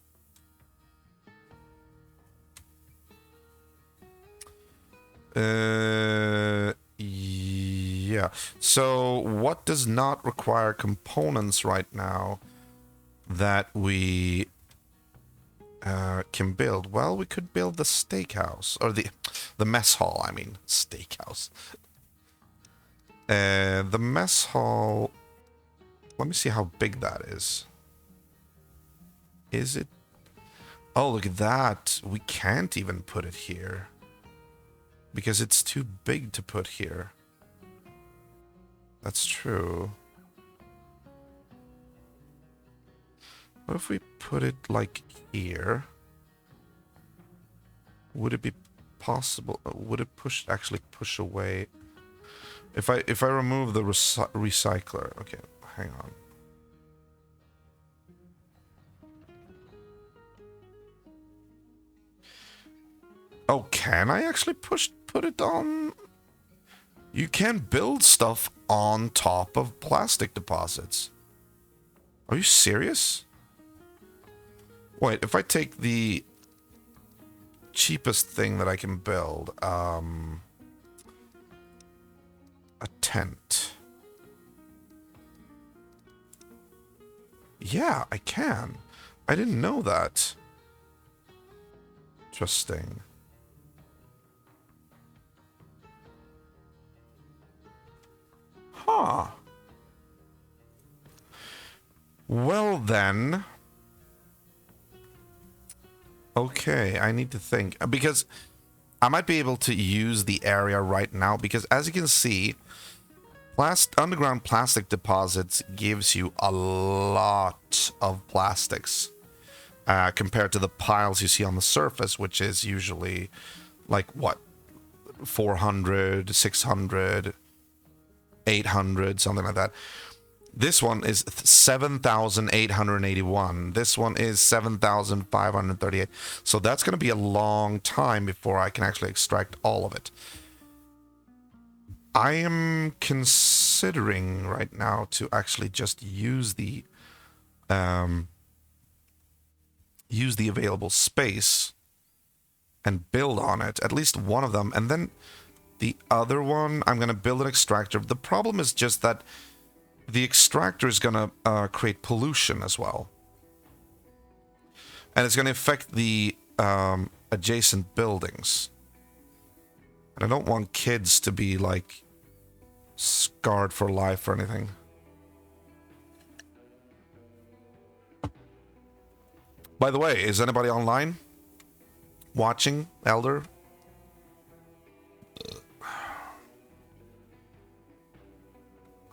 Yeah. So what does not require components right now that we can build? Well, we could build the steakhouse, or the mess hall. I mean, steakhouse. The mess hall. Let me see how big that is. Is it? Oh, look at that. We can't even put it here because it's too big to put here. That's true. What if we put it like here? Would it be possible? Would it actually push away? If I remove the recycler. Okay, hang on. Oh, can I actually put it on? You can build stuff on top of plastic deposits. Are you serious? Wait, if I take the cheapest thing that I can build, a tent. Yeah, I can. I didn't know that. Interesting. Huh. Well then. Okay, I need to think. Because I might be able to use the area right now. Because as you can see, Underground plastic deposits gives you a lot of plastics compared to the piles you see on the surface, which is usually like what, 400, 600, 800, something like that. This one is 7,881. This one is 7,538. So that's going to be a long time before I can actually extract all of it. I am considering right now to actually just use the available space and build on it, at least one of them, and then the other one I'm going to build an extractor. The problem is just that the extractor is going to create pollution as well, and it's going to affect the adjacent buildings. And I don't want kids to be, like, scarred for life or anything. By the way, is anybody online? Watching, Elder?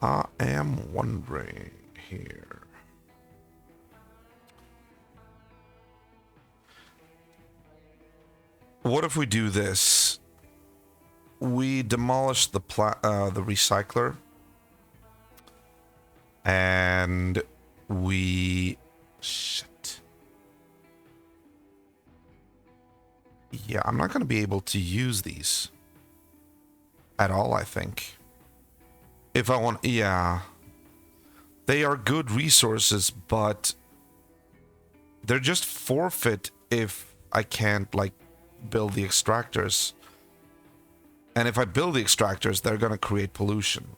I am wondering here. What if we do this? We demolish the recycler, and we shit. Yeah, I'm not going to be able to use these at all, I think. If I want, yeah. They are good resources, but they're just forfeit if I can't, like, build the extractors. And if I build the extractors, they're going to create pollution,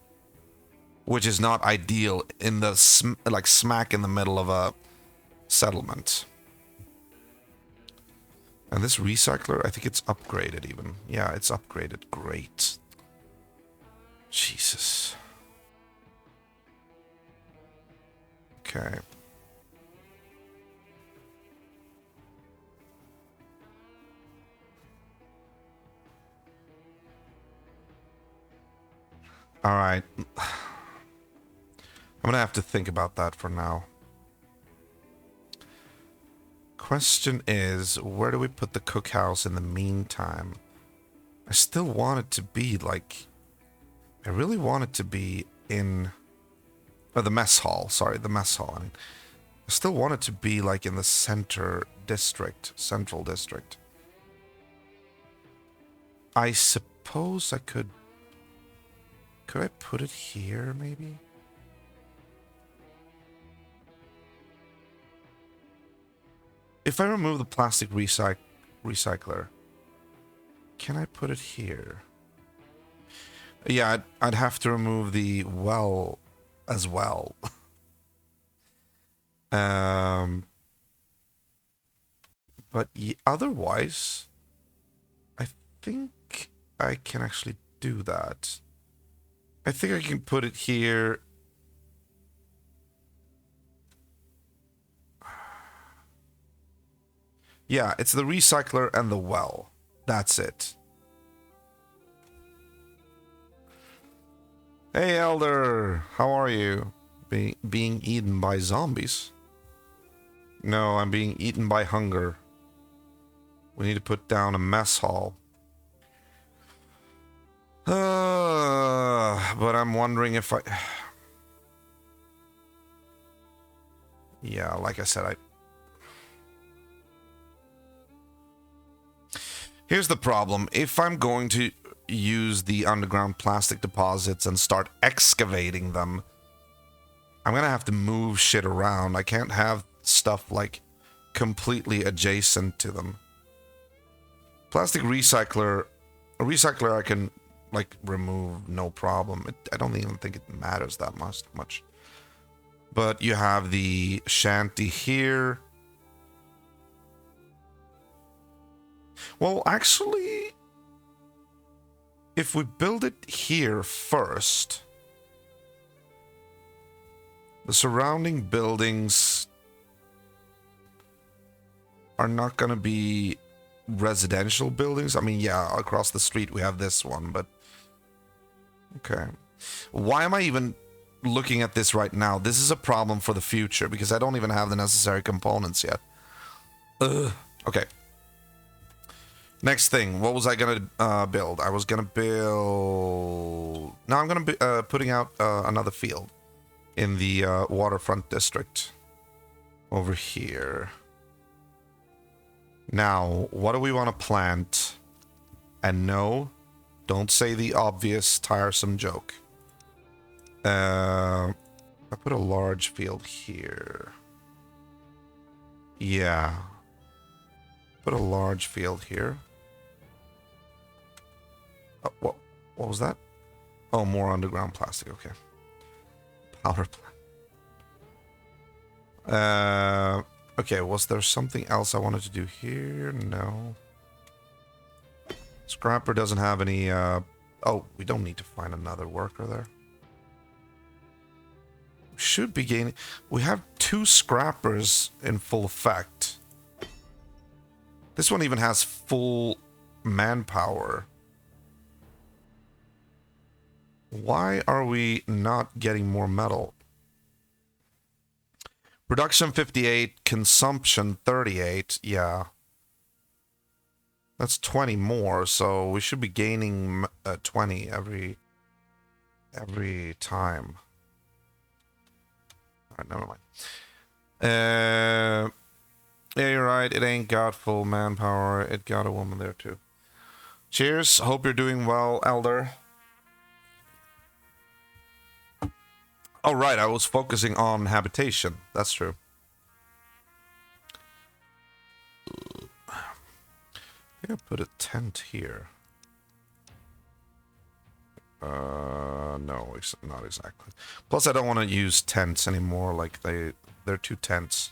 which is not ideal in the smack in the middle of a settlement. And this recycler, I think it's upgraded even. Yeah, it's upgraded. Great. Jesus. Okay. All right. I'm gonna have to think about that for now. Question is, where do we put the cookhouse in the meantime? I still want it to be like... I really want it to be in... the mess hall. Sorry, the mess hall. I still want it to be like in the central district. I suppose I could... Could I put it here, maybe? If I remove the plastic recycler, can I put it here? Yeah, I'd have to remove the well as well. But otherwise, I think I can actually do that. I think I can put it here. Yeah, it's the recycler and the well. That's it. Hey, Elder. How are you? Being eaten by zombies? No, I'm being eaten by hunger. We need to put down a mess hall. But I'm wondering if I... Yeah, like I said, Here's the problem. If I'm going to use the underground plastic deposits and start excavating them, I'm gonna have to move shit around. I can't have stuff, like, completely adjacent to them. Plastic recycler... A recycler I can... like, remove no problem. I don't even think it matters that much. But you have the shanty here. Well, actually, if we build it here first, the surrounding buildings are not going to be residential buildings. I mean, yeah, across the street we have this one, but... Okay. Why am I even looking at this right now? This is a problem for the future because I don't even have the necessary components yet. Ugh. Okay. Next thing, what was I gonna build? I was gonna build... No, I'm gonna be putting out another field in the waterfront district over here. Now, what do we want to plant? And no, don't say the obvious tiresome joke. I put a large field here. Yeah. Put a large field here. Oh, what was that? Oh, more underground plastic. Okay. Power plant. Okay, was there something else I wanted to do here? No. Scrapper doesn't have any... Oh, we don't need to find another worker there. Should be gaining... We have 2 scrappers in full effect. This one even has full manpower. Why are we not getting more metal? Production 58, consumption 38. Yeah. That's 20 more, so we should be gaining 20 every time. Alright, never mind. Yeah, you're right. It ain't got full manpower. It got a woman there too. Cheers. Hope you're doing well, Elder. Oh, right. I was focusing on habitation. That's true. I think I put a tent here. No, not exactly. Plus, I don't want to use tents anymore. Like, they're 2 tents.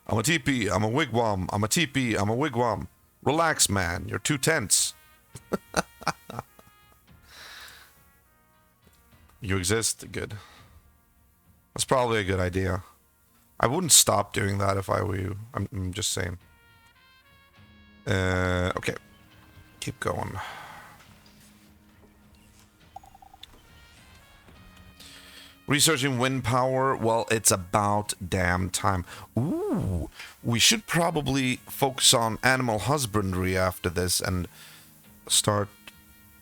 I'm a teepee. I'm a wigwam. I'm a teepee. I'm a wigwam. Relax, man. You're 2 tents. You exist? Good. That's probably a good idea. I wouldn't stop doing that if I were you. I'm just saying. Okay. Keep going. Researching wind power. Well, it's about damn time. Ooh. We should probably focus on animal husbandry after this and start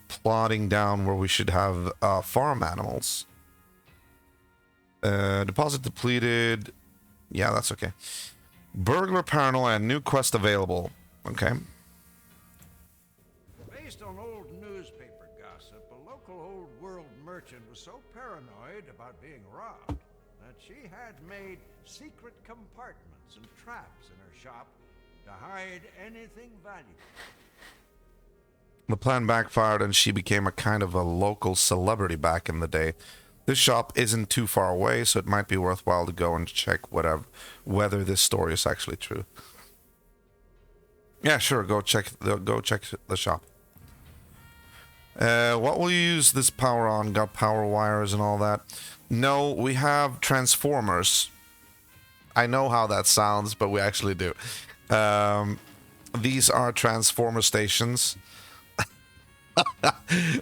plotting down where we should have farm animals. Deposit depleted. Yeah, that's okay. Burglar paranoia. New quest available. Okay. Based on old newspaper gossip, a local old world merchant was so paranoid about being robbed that she had made secret compartments and traps in her shop to hide anything valuable. The plan backfired and she became a kind of a local celebrity back in the day. This shop isn't too far away, so it might be worthwhile to go and check whether this story is actually true. Yeah, sure, go check the shop. What will you use this power on? Got power wires and all that? No, we have transformers. I know how that sounds, but we actually do. These are transformer stations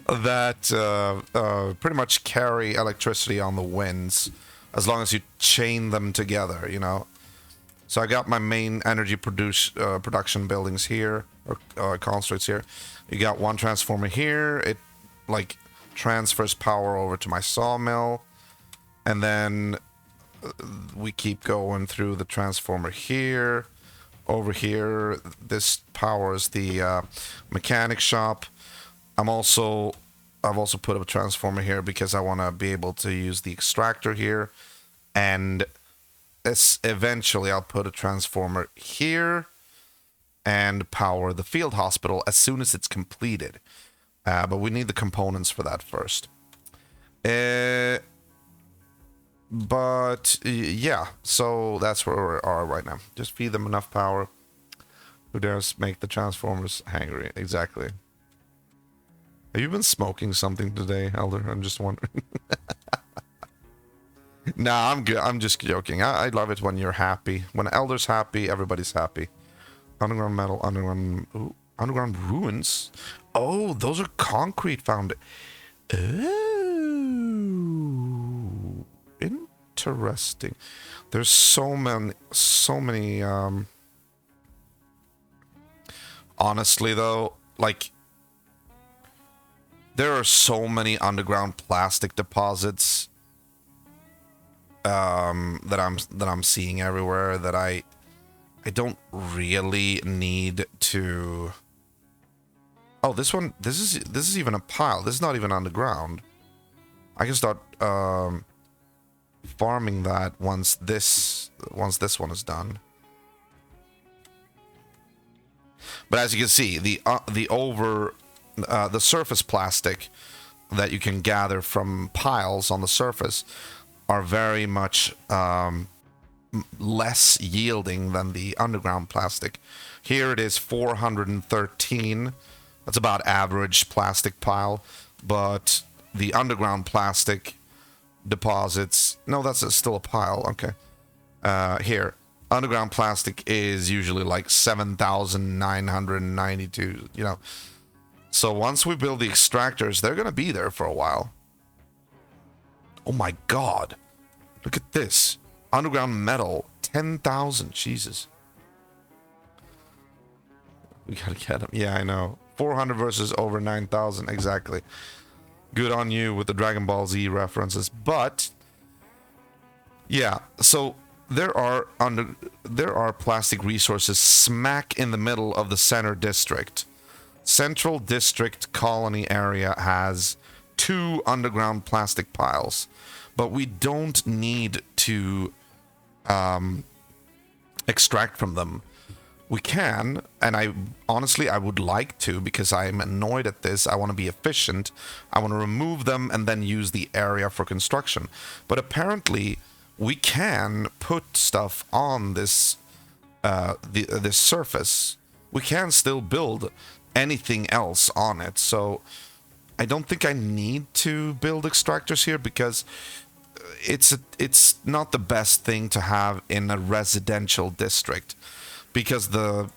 that pretty much carry electricity on the winds as long as you chain them together, you know. So I got my main energy production buildings here, or constructs here. You got one transformer here. It like transfers power over to my sawmill, and then we keep going through the transformer here. Over here, this powers the mechanic shop. I've also put up a transformer here because I want to be able to use the extractor here, and eventually I'll put a transformer here and power the field hospital as soon as it's completed. But we need the components for that first. But yeah, so that's where we are right now. Just feed them enough power. Who dares make the transformers hangry? Exactly. Have you been smoking something today, Elder? I'm just wondering. Nah, I'm good. I'm just joking. I love it when you're happy. When Elder's happy, everybody's happy. Underground metal, underground ruins. Oh, those are concrete found. Oh, interesting. There's so many. Honestly, though, like there are so many underground plastic deposits that I'm seeing everywhere that I don't really need to. Oh, this is even a pile. This is not even underground. I can start farming that once this one is done. But as you can see, the surface plastic that you can gather from piles on the surface are very much less yielding than the underground plastic. Here it is 413. That's about average plastic pile, but the underground plastic deposits. No, that's still a pile. Okay. Here, underground plastic is usually like 7,992. You know. So once we build the extractors, they're gonna be there for a while. Oh my God! Look at this underground metal, 10,000. Jesus. We gotta get them. Yeah, I know. 400 versus over 9,000. Exactly. Good on you with the Dragon Ball Z references. But yeah, so there are plastic resources smack in the middle of the center district. Central District Colony area has 2 underground plastic piles, but we don't need to extract from them. We can, and I would like to, because I'm annoyed at this. I want to be efficient. I want to remove them and then use the area for construction. But apparently, we can put stuff on this this surface. We can still build anything else on it. So I don't think I need to build extractors here because it's not the best thing to have in a residential district. Because the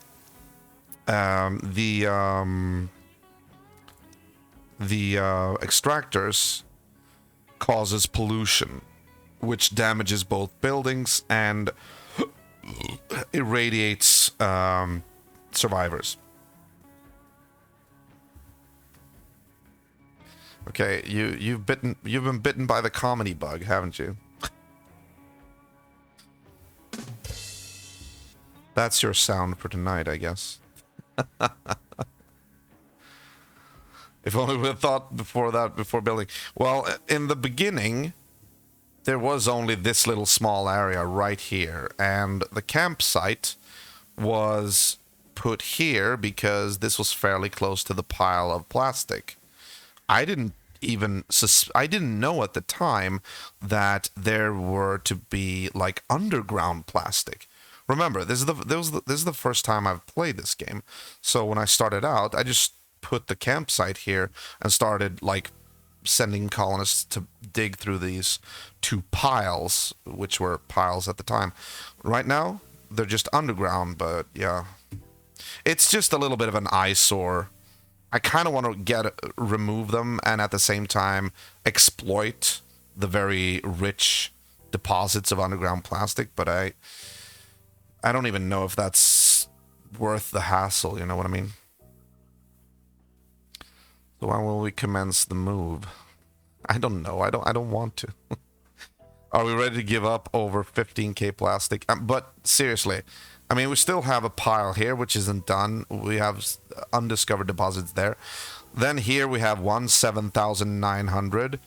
extractors causes pollution, which damages both buildings and irradiates survivors. Okay, you've been bitten by the comedy bug, haven't you? That's your sound for tonight, I guess. If only we had thought before building. Well, in the beginning, there was only this little small area right here, and the campsite was put here because this was fairly close to the pile of plastic. I didn't know at the time that there were to be like underground plastic. Remember, this is the first time I've played this game. So when I started out, I just put the campsite here and started like sending colonists to dig through these 2 piles, which were piles at the time. Right now, they're just underground, but yeah. It's just a little bit of an eyesore. I kind of want to remove them and at the same time exploit the very rich deposits of underground plastic, but I don't even know if that's worth the hassle, you know what I mean? So when will we commence the move? I don't know. I don't want to. Are we ready to give up over 15k plastic? But seriously, I mean, we still have a pile here, which isn't done. We have undiscovered deposits there. Then here we have 7,900.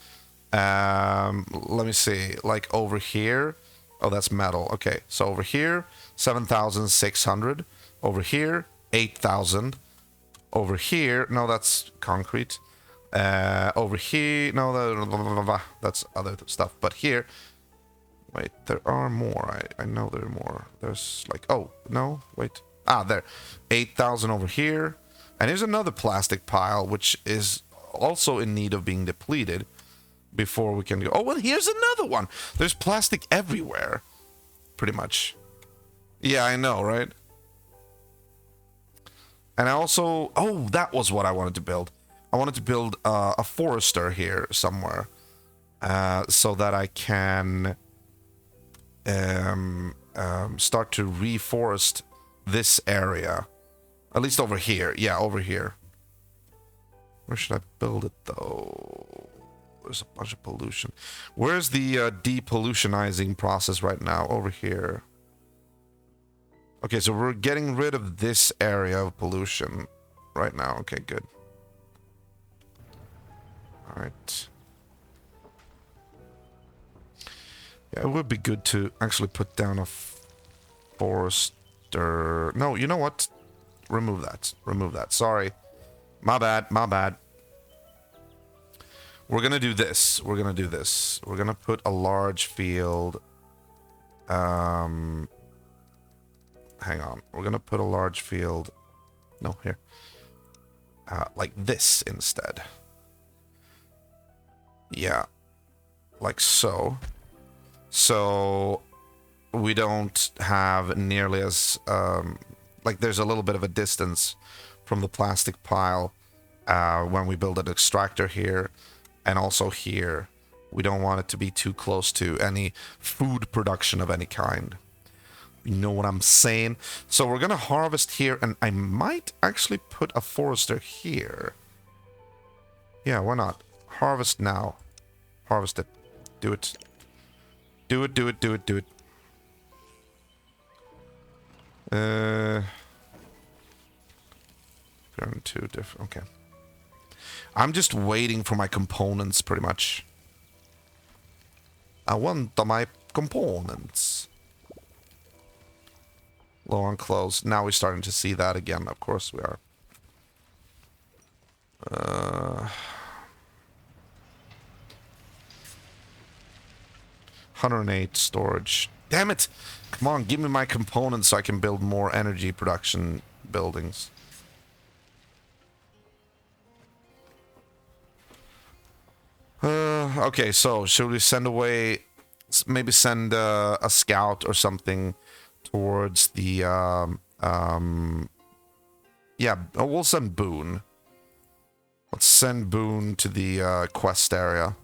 Let me see. Like over here. Oh, that's metal. Okay, so over here, 7,600. Over here, 8,000. Over here, no, that's concrete. Over here, no, that's other stuff. But here, wait, there are more. I know there are more. There's like, oh, no, wait. There. 8,000 over here. And here's another plastic pile, which is also in need of being depleted before we can go. Oh, well, here's another one. There's plastic everywhere, pretty much. Yeah, I know, right? And I also... Oh, that was what I wanted to build. I wanted to build a forester here somewhere, so that I can start to reforest this area. At least over here. Yeah, over here. Where should I build it, though? There's a bunch of pollution. Where's the depollutionizing process right now? Over here. Okay, so we're getting rid of this area of pollution right now. Okay, good. Alright. Yeah, it would be good to actually put down a forester. No, you know what? Remove that. Remove that. Sorry. My bad. My bad. We're gonna do this. We're gonna do this. We're gonna put a large field. Hang on. We're gonna put a large field. No, here. Like this instead. Yeah. Like so. So we don't have nearly as like there's a little bit of a distance from the plastic pile when we build an extractor here, and also here. We don't want it to be too close to any food production of any kind. You know what I'm saying? So we're gonna harvest here, and I might actually put a forester here. Yeah, why not? Harvest now. Harvest it. Do it. Do it, do it, do it, do it. Two different. Okay. I'm just waiting for my components, pretty much. I want my components. Low on clothes. Now we're starting to see that again. Of course we are. 108 storage. Damn it! Come on, give me my components so I can build more energy production buildings. Okay, so should we send away... Maybe send a scout or something towards the... yeah, we'll send Boone. Let's send Boone to the quest area.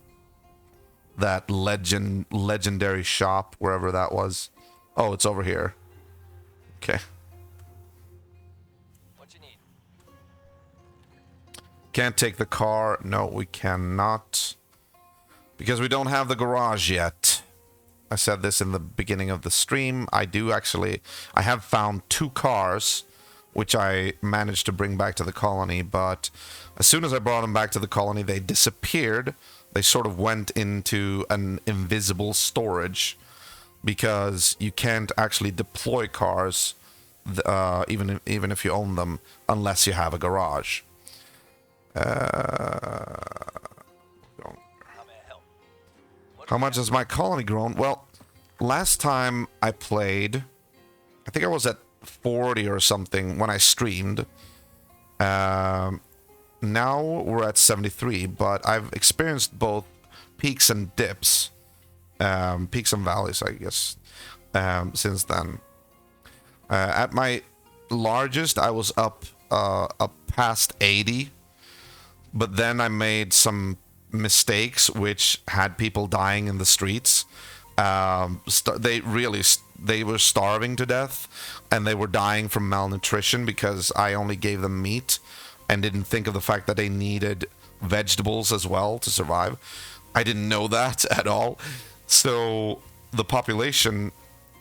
That legendary shop, wherever that was. Oh, it's over here. Okay. What you need? Can't take the car. No, we cannot. Because we don't have the garage yet. I said this in the beginning of the stream. I have found 2 cars, which I managed to bring back to the colony, but as soon as I brought them back to the colony, they disappeared. They sort of went into an invisible storage because you can't actually deploy cars, even if you own them, unless you have a garage. How may I help? How much has my colony grown? Well, last time I played, I think I was at 40 or something when I streamed. Now we're at 73, but I've experienced both peaks and dips. Peaks and valleys, I guess, since then. At my largest, I was up past 80, but then I made some mistakes which had people dying in the streets. They were starving to death, and they were dying from malnutrition because I only gave them meat and didn't think of the fact that they needed vegetables as well to survive. I didn't know that at all. So the population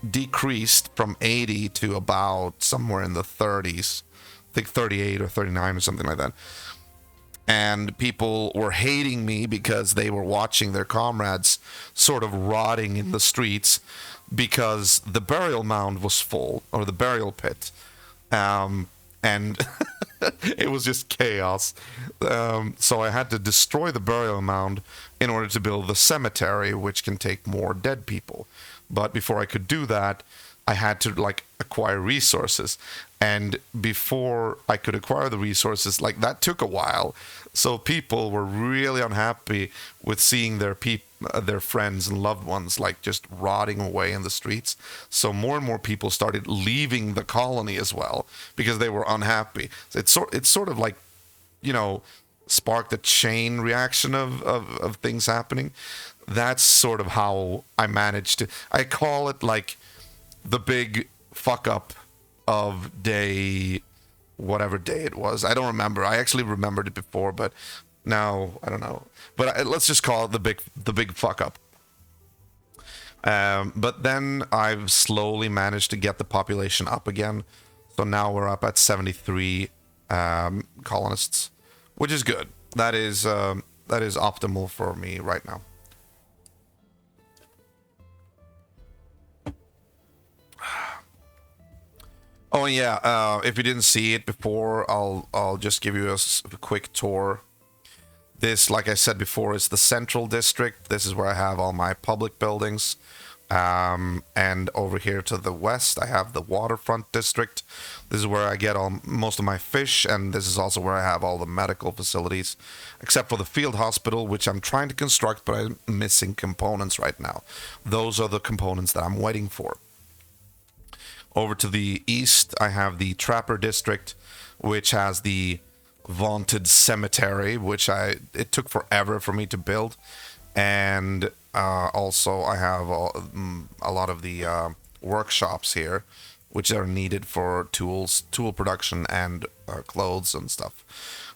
decreased from 80 to about somewhere in the 30s. I think 38 or 39 or something like that. And people were hating me because they were watching their comrades sort of rotting in the streets because the burial mound was full, or the burial pit. And it was just chaos. So I had to destroy the burial mound in order to build the cemetery, which can take more dead people. But before I could do that, I had to acquire resources. And before I could acquire the resources, that took a while. So people were really unhappy with seeing their friends and loved ones just rotting away in the streets. So more and more people started leaving the colony as well because they were unhappy. It's sort of like, sparked a chain reaction of things happening. That's sort of how I managed to. I call it like the big fuck up of day, whatever day it was. I don't remember. I actually remembered it before, but now I don't know. But let's just call it the big fuck up. But then I've slowly managed to get the population up again. So now we're up at 73 colonists, which is good. That is optimal for me right now. Oh yeah, if you didn't see it before, I'll just give you a quick tour. This, like I said before, is the central district. This is where I have all my public buildings. And over here to the west, I have the waterfront district. This is where I get most of my fish, and this is also where I have all the medical facilities, except for the field hospital, which I'm trying to construct, but I'm missing components right now. Those are the components that I'm waiting for. Over to the east, I have the Trapper district, which has the vaunted cemetery, which it took forever for me to build. And also I have a lot of the workshops here, which are needed for tool production and clothes and stuff.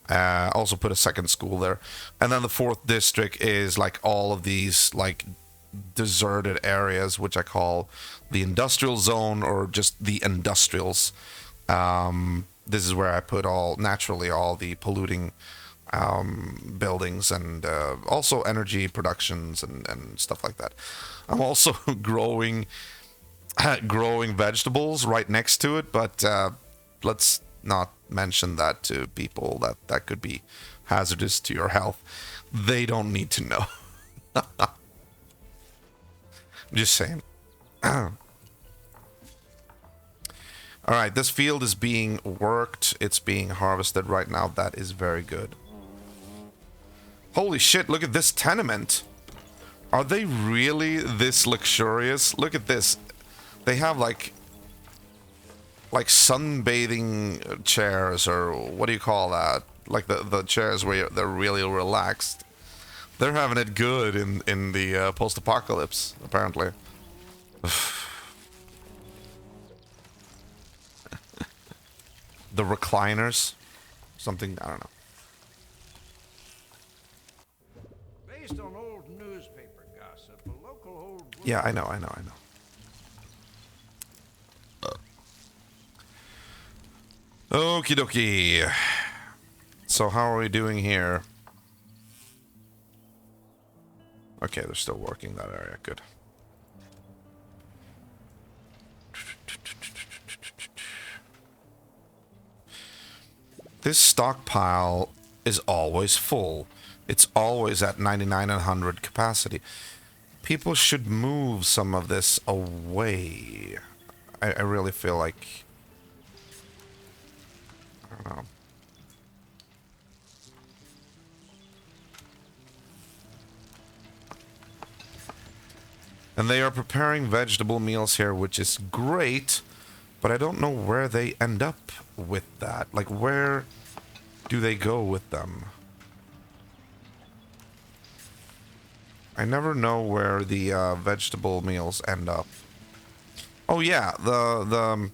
Also put a second school there. And then the fourth district is like all of these like deserted areas, which I call the industrial zone, or just the industrials. This is where I put all the polluting buildings and also energy productions and stuff like that. I'm also growing vegetables right next to it, but let's not mention that to people. That could be hazardous to your health. They don't need to know. I'm just saying. All right, this field is being worked. It's being harvested right now. That is very good. Holy shit, look at this tenement. Are they really this luxurious? Look at this. They have like sunbathing chairs, or what do you call that? Like the chairs where they're really relaxed. They're having it good in the post-apocalypse, apparently. The recliners, something, I don't know. Based on old newspaper gossip, a local old... Yeah, I know. Okie dokie. So how are we doing here? Okay, they're still working that area. Good. This stockpile is always full. It's always at 99 and 100 capacity. People should move some of this away. I really feel like... I don't know. And they are preparing vegetable meals here, which is great, but I don't know where they end up with that. Like, where do they go with them? I never know where the vegetable meals end up. Oh yeah, the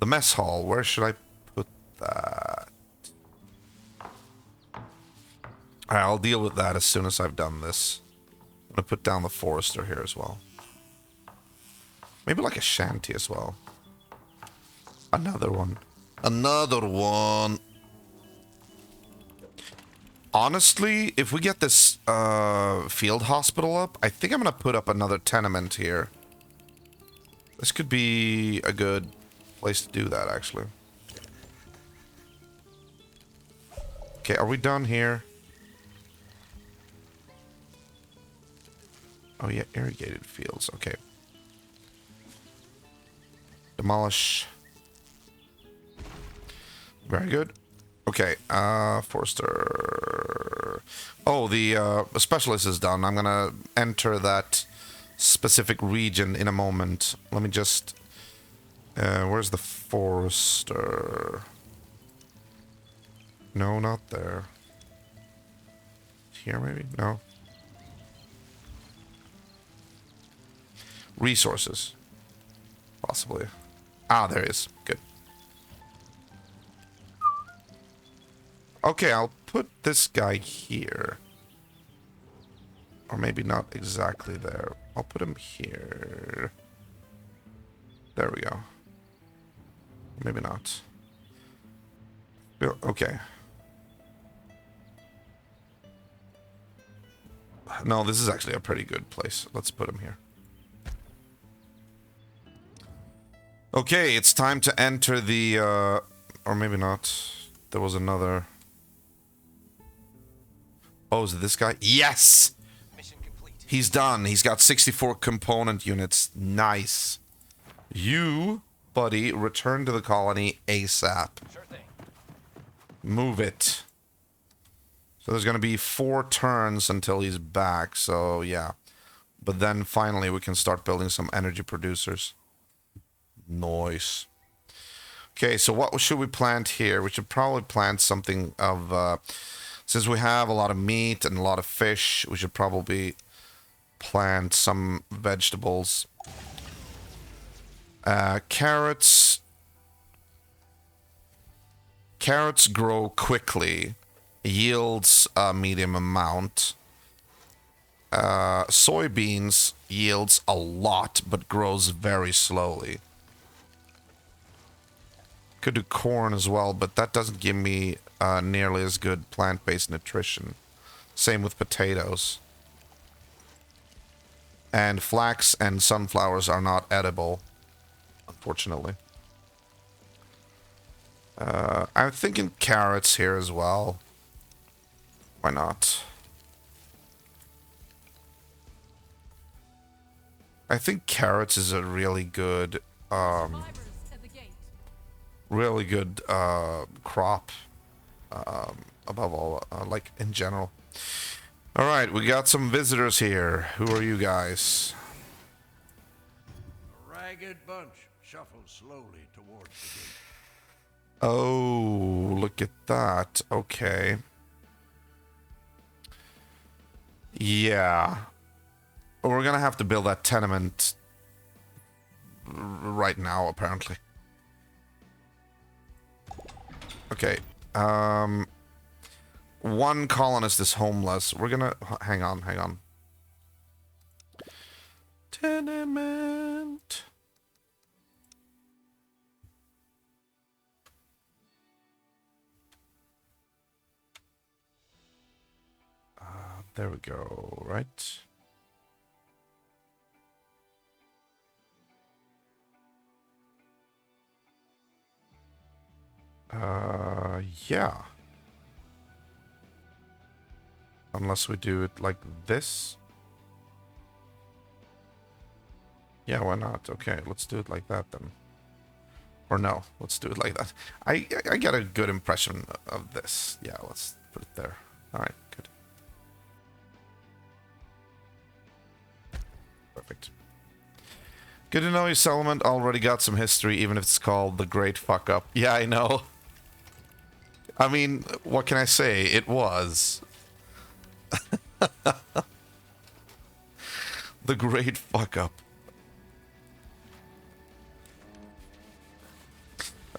mess hall. Where should I put that? Alright, I'll deal with that as soon as I've done this. I'm gonna put down the forester here as well. Maybe like a shanty as well. Another one. Another one. Honestly, if we get this field hospital up, I think I'm gonna put up another tenement here. This could be a good place to do that, actually. Okay, are we done here? Oh yeah, irrigated fields. Okay. Demolish. Very good. Okay, Forester. Oh, the specialist is done. I'm gonna enter that specific region in a moment. Let me just... where's the Forester? No, not there. here, maybe? No. Resources. Possibly. Ah, there it is. Good. Okay, I'll put this guy here. Or maybe not exactly there. I'll put him here. There we go. Maybe not. Okay. No, this is actually a pretty good place. Let's put him here. Okay, it's time to enter the, or maybe not. There was another. Oh, is it this guy? Yes! Mission complete. He's done. He's got 64 component units. Nice. You, buddy, return to the colony ASAP. Sure thing. Move it. So there's going to be 4 turns until he's back, so yeah. But then finally we can start building some energy producers. Nice. Okay, so what should we plant here? We should probably plant something of... since we have a lot of meat and a lot of fish, we should probably plant some vegetables. Carrots. Carrots grow quickly. Yields a medium amount. Soybeans yields a lot, but grows very slowly. Could do corn as well, but that doesn't give me nearly as good plant-based nutrition. Same with potatoes. And flax and sunflowers are not edible, unfortunately. I'm thinking carrots here as well. Why not? I think carrots is a really good, really good crop. Above all, like in general. All right, we got some visitors here. Who are you guys? A ragged bunch shuffled slowly towards the gate. Oh, look at that. Okay. Yeah. We're gonna have to build that tenement right now, apparently. Okay. One colonist is homeless. We're gonna... Hang on, hang on. Tenement. There we go, right? Yeah. Unless we do it like this. Yeah, why not? Okay, let's do it like that then. Or no, let's do it like that. I get a good impression of this. Yeah, let's put it there. Alright, good. Perfect. Good to know your settlement already got some history, even if it's called the Great Fuck Up. Yeah, I know. I mean, what can I say? It was. The Great Fuck Up.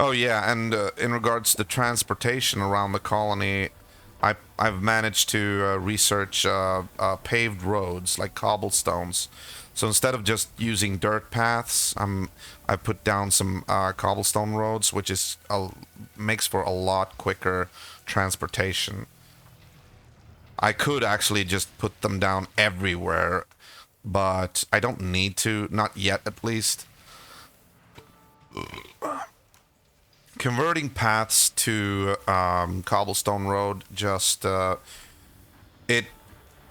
Oh yeah, and in regards to transportation around the colony, I've managed to research paved roads, like cobblestones. So instead of just using dirt paths, I put down some cobblestone roads, which is makes for a lot quicker transportation. I could actually just put them down everywhere, but I don't need to, not yet at least. Converting paths to cobblestone road just it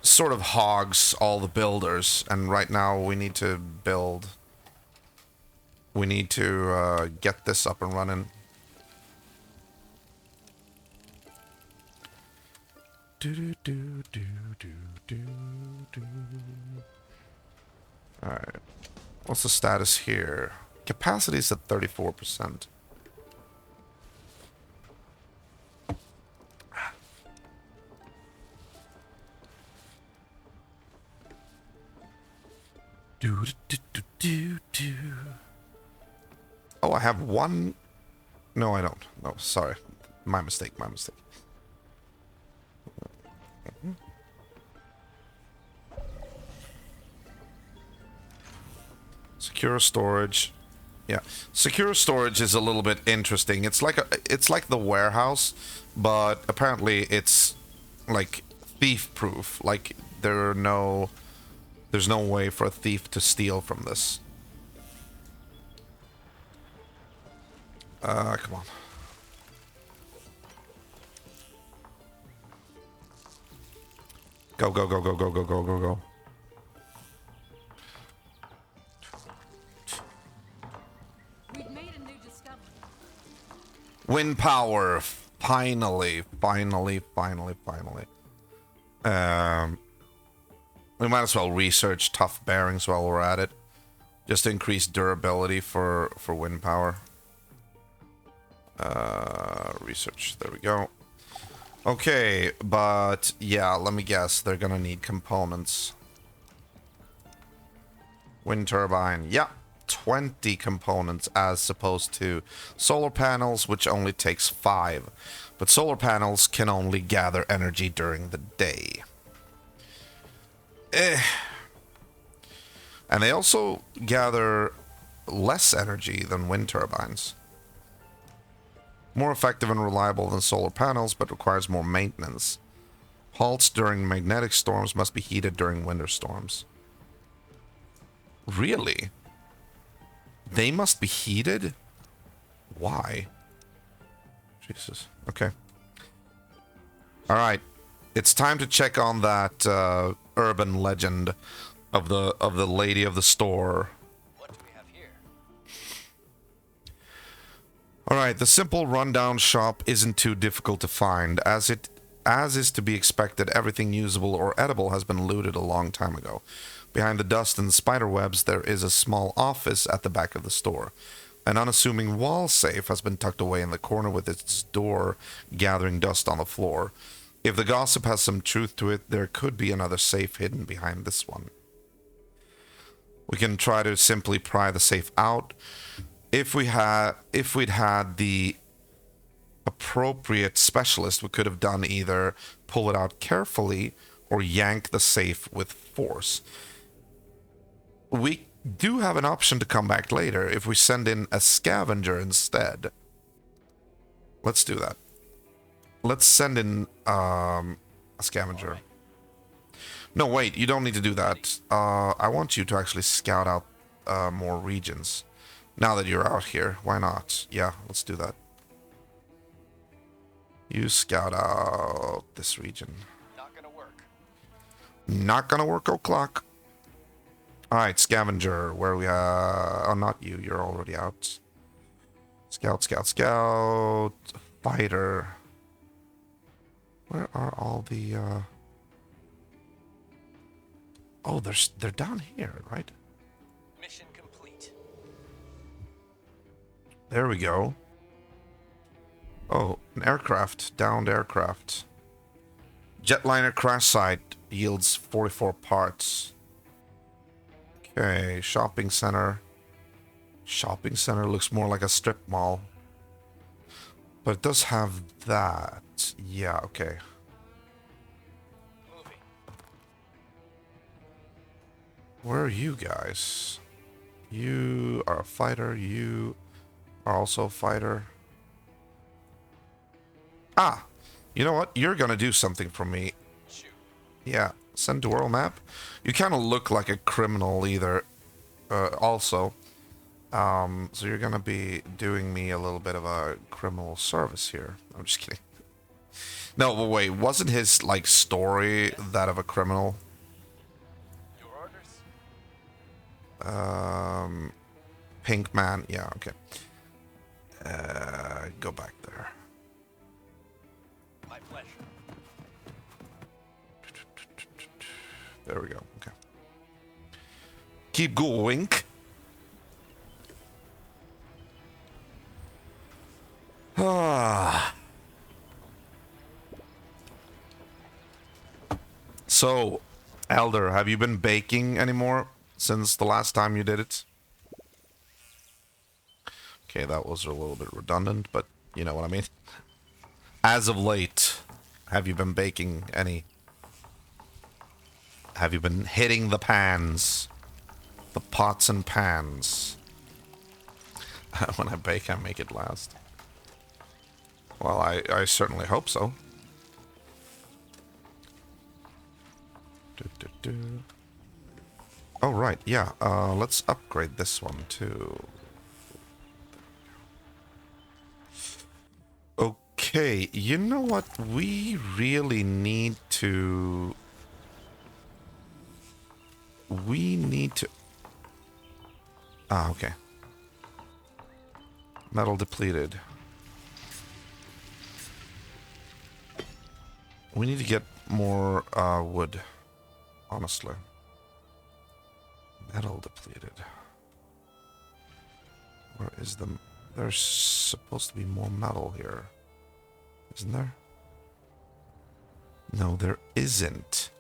sort of hogs all the builders, and right now we need to build. We need to get this up and running. All right. What's the status here? Capacity is at 34%. Do, do, do, do, do. Oh, I have one. No, I don't. No, sorry. My mistake, my mistake. Secure storage. Yeah. Secure storage is a little bit interesting. It's like the warehouse, but apparently it's like thief proof. Like there's no way for a thief to steal from this. Come on. Go, go, go, go, go, go, go, go, go. We've made a new discovery. Wind power. Finally, finally, finally, finally. We might as well research tough bearings while we're at it. Just to increase durability for wind power. Research. There we go. Okay, but yeah, let me guess. They're gonna need components. Wind turbine. Yeah, 20 components as opposed to solar panels, which only takes 5. But solar panels can only gather energy during the day. And they also gather less energy than wind turbines. More effective and reliable than solar panels, but requires more maintenance. Halts during magnetic storms must be heated during winter storms. Really? They must be heated? Why? Jesus. Okay. Alright. It's time to check on that urban legend of the lady of the store. What do we have here? Alright, the simple rundown shop isn't too difficult to find. As is to be expected, everything usable or edible has been looted a long time ago. Behind the dust and spider webs, there is a small office at the back of the store. An unassuming wall safe has been tucked away in the corner with its door gathering dust on the floor. If the gossip has some truth to it, there could be another safe hidden behind this one. We can try to simply pry the safe out. If we'd had the appropriate specialist, we could have done either pull it out carefully or yank the safe with force. We do have an option to come back later if we send in a scavenger instead. Let's do that. Let's send in a scavenger. No, wait, you don't need to do that. I want you to actually scout out more regions. Now that you're out here, why not? Yeah, let's do that. You scout out this region. Not gonna work. Not gonna work, o'clock. Alright, scavenger, where we oh, not you, you're already out. Scout, scout, scout. Fighter. Where are all the, Oh, they're down here, right? Mission complete. There we go. Oh, an aircraft. Downed aircraft. Jetliner crash site yields 44 parts. Okay, shopping center. Shopping center looks more like a strip mall. But it does have that. Yeah, okay. Moving. Where are you guys? You are a fighter. You are also a fighter. Ah, you know what? You're gonna do something for me. Shoot. Yeah, send to world map. You kind of look like a criminal either. Also. So you're gonna be doing me a little bit of a criminal service here. I'm just kidding. No, but wait, wasn't his, like, story that of a criminal? Your orders? Pink man, yeah, okay. Go back there. My pleasure. There we go, okay. Keep going. Ah. So, Elder, have you been baking anymore since the last time you did it? Okay, that was a little bit redundant, but you know what I mean. As of late, have you been baking any? Have you been hitting the pans? The pots and pans? When I bake, I make it last. Well, I certainly hope so. Oh, right, yeah. Let's upgrade this one, too. Okay, you know what? We really need to... We need to... Ah, okay. Metal depleted. We need to get more wood, honestly. Metal depleted. Where is the... There's supposed to be more metal here. Isn't there? No, there isn't.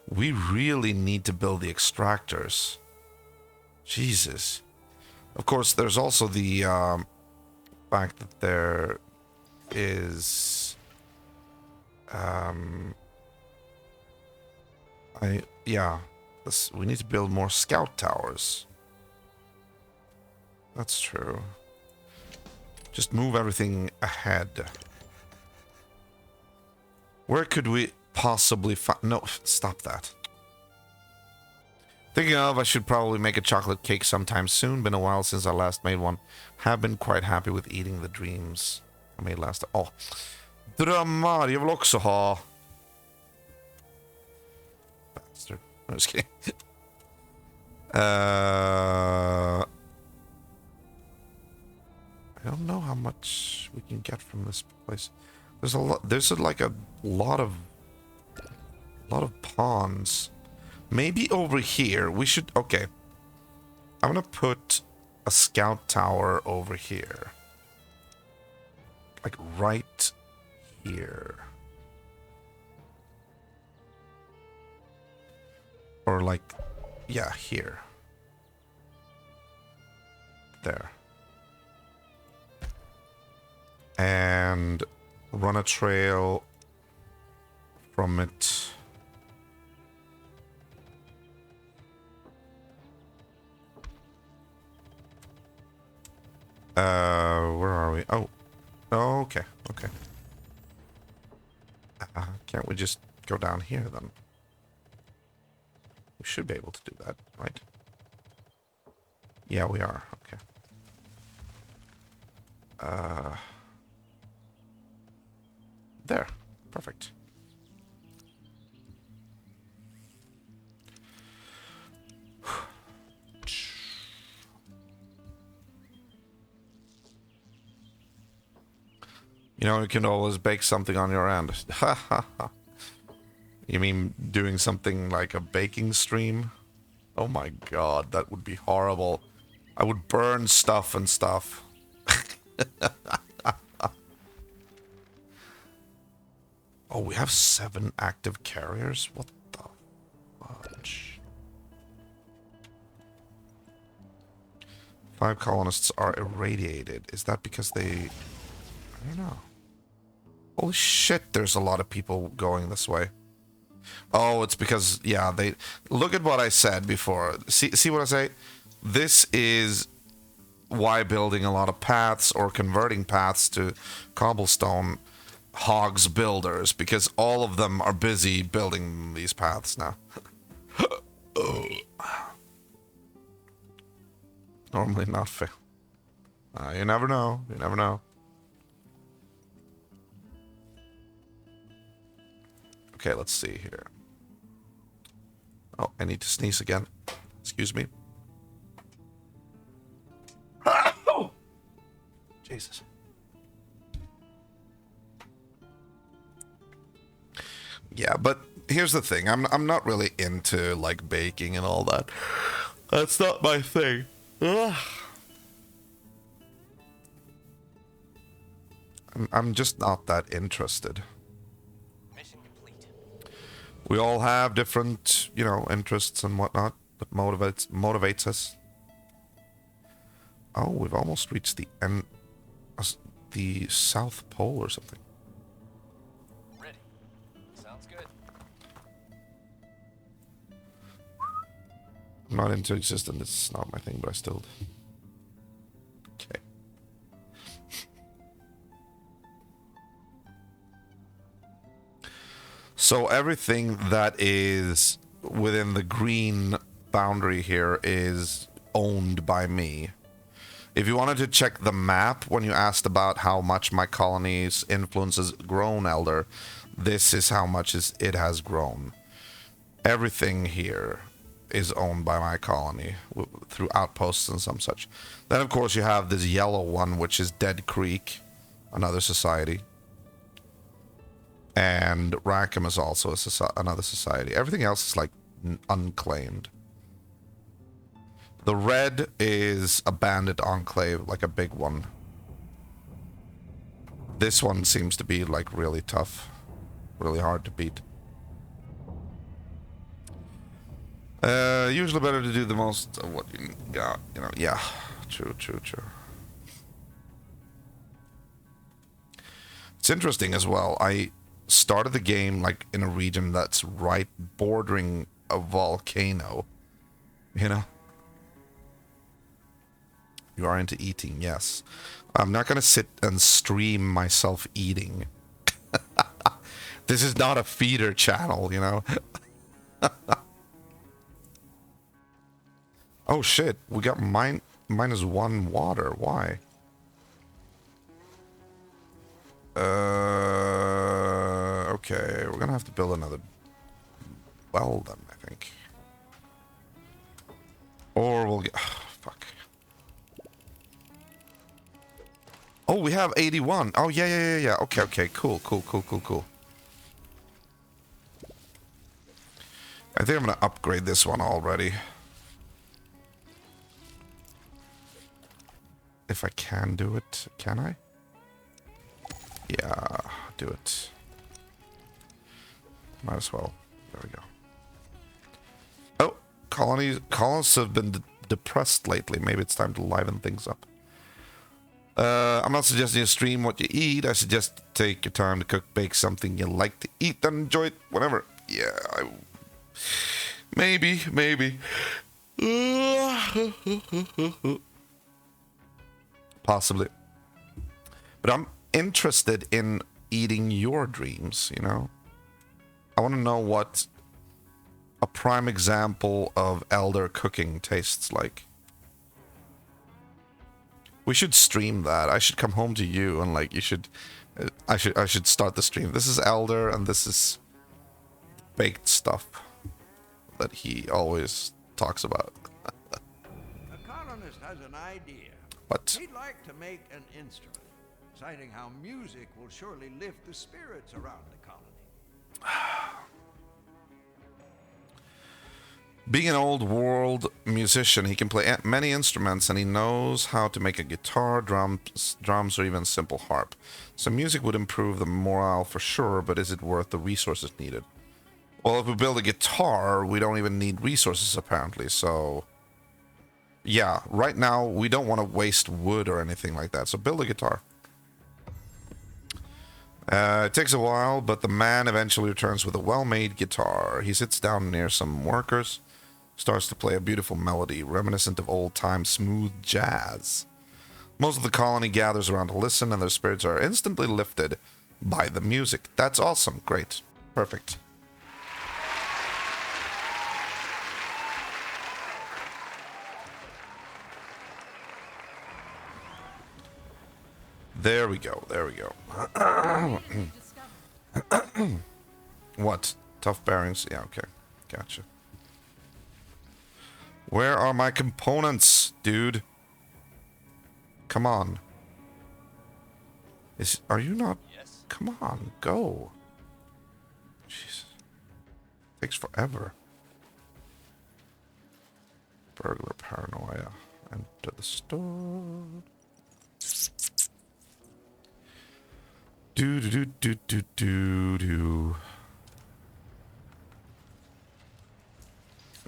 We really need to build the extractors. Jesus. Of course, there's also the fact that there is... we need to build more scout towers. That's true. Just move everything ahead. Where could we possibly find... No, stop that. Thinking of, I should probably make a chocolate cake sometime soon. Been a while since I last made one. Have been quite happy with eating the dreams I made last... Oh. Drömmar, jag vill också ha... Bastard. I'm just kidding. I don't know how much we can get from this place. There's a lot. There's like a lot of ponds. Maybe over here we should. Okay, I'm gonna put a scout tower over here, like right here, or like, yeah, here, there. And run a trail from it. Where are we? Oh, okay, okay. Can't we just go down here then? We should be able to do that, right? Yeah, we are. Okay. There. Perfect. You know, you can always bake something on your end. Ha ha ha. You mean doing something like a baking stream? Oh my god, that would be horrible. I would burn stuff and stuff. Oh, we have 7 active carriers? What the fudge? 5 colonists are irradiated. Is that because they... I don't know. Holy shit, there's a lot of people going this way. Oh, it's because, yeah, they... Look at what I said before. See what I say? This is why building a lot of paths or converting paths to cobblestone hogs builders, because all of them are busy building these paths now. Oh. Normally not fair. You never know. You never know. Okay, let's see here. Oh, I need to sneeze again. Excuse me. Oh! Jesus. Yeah, but here's the thing. I'm not really into like baking and all that. That's not my thing. Ugh. I'm just not that interested. Mission complete. We all have different, you know, interests and whatnot. that motivates us. Oh, we've almost reached the end, the South Pole or something. Ready. Sounds good. I'm not into existence. It's not my thing, but I still. Okay. So everything that is within the green boundary here is owned by me. If you wanted to check the map when you asked about how much my colony's influence has grown, Elder, this is how much it has grown. Everything here is owned by my colony through outposts and some such. Then, of course, you have this yellow one, which is Dead Creek, another society. And Rackham is also another society. Everything else is like unclaimed. The red is a bandit enclave, like a big one. This one seems to be like really tough, really hard to beat. Usually better to do the most of what you got, you know. Yeah, true. It's interesting as well. I started the game like in a region that's right bordering a volcano, you know. You are into eating, yes. I'm not gonna sit and stream myself eating. This is not a feeder channel, you know. Oh shit, we got -1 water. Why? Okay, we're gonna have to build another well then, I think. Or we'll get... fuck. Oh, we have 81. Oh, yeah. Okay, cool. I think I'm gonna upgrade this one already. If I can do it, can I? Yeah, do it. Might as well. There we go. Oh, colonists have been depressed lately. Maybe it's time to liven things up. I'm not suggesting you stream what you eat. I suggest take your time to cook, bake something you like to eat, and enjoy it whenever. Yeah, maybe. Possibly. But I'm interested in eating your dreams, you know? I want to know what a prime example of elder cooking tastes like. We should stream that. I should come home to you and like you should I should start the stream. This is elder and this is baked stuff that he always talks about. A colonist has an idea. What? He'd like to make an instrument, citing how music will surely lift the spirits around the colony. Being an old world musician, he can play many instruments and he knows how to make a guitar, drums, or even simple harp. So music would improve the morale for sure, but is it worth the resources needed? Well, if we build a guitar, we don't even need resources apparently, so... yeah, right now, we don't want to waste wood or anything like that, so build a guitar. It takes a while, but the man eventually returns with a well-made guitar. He sits down near some workers, starts to play a beautiful melody, reminiscent of old-time smooth jazz. Most of the colony gathers around to listen, and their spirits are instantly lifted by the music. That's awesome. Great. Perfect. There we go. What? Tough bearings? Yeah, okay. Gotcha. Where are my components, dude? Come on. Are you not? Yes. Come on, go. Jeez. Takes forever. Burglar paranoia. Enter the store. Do.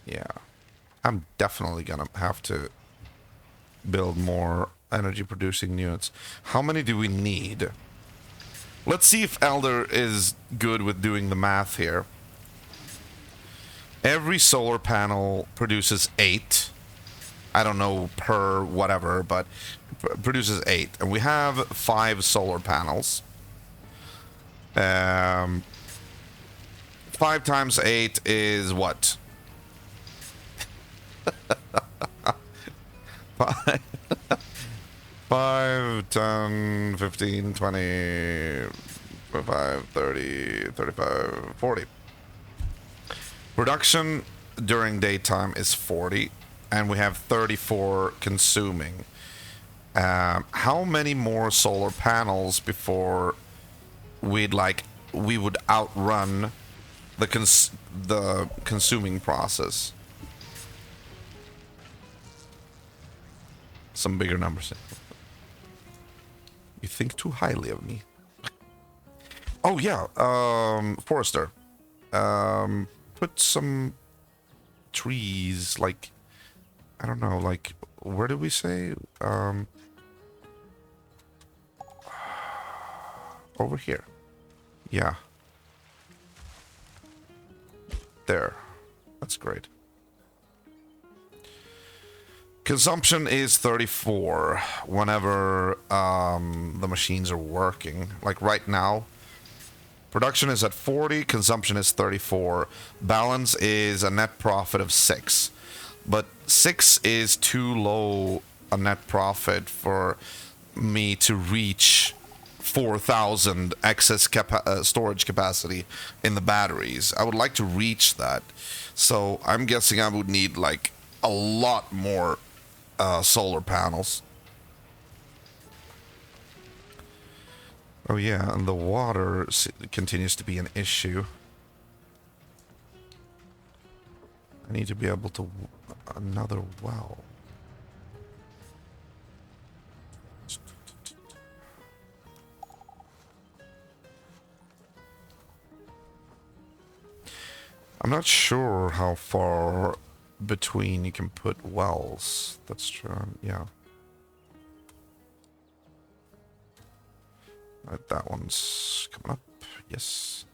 Yeah. I'm definitely gonna have to build more energy producing units. How many do we need? Let's see if Elder is good with doing the math here. Every solar panel produces 8. I don't know per whatever, but produces 8. And we have 5 solar panels. 5 times 8 is what? 5, 10, 15, 20, 25, 30, 35, 40. Production during daytime is 40, and we have 34 consuming. How many more solar panels before we would outrun the consuming process? Some bigger numbers. You think too highly of me. Oh yeah, Forrester. Put some trees, like, I don't know, like, where did we say? Over here. Yeah. There. That's great. Consumption is 34 whenever the machines are working. Like right now, production is at 40, consumption is 34. Balance is a net profit of 6. But 6 is too low a net profit for me to reach 4,000 excess storage capacity in the batteries. I would like to reach that. So I'm guessing I would need like a lot more solar panels. Oh yeah, and the water continues to be an issue. I need to be able to another well. I'm not sure how far between you can put wells. That's true. Yeah. Right, that one's coming up. Yes.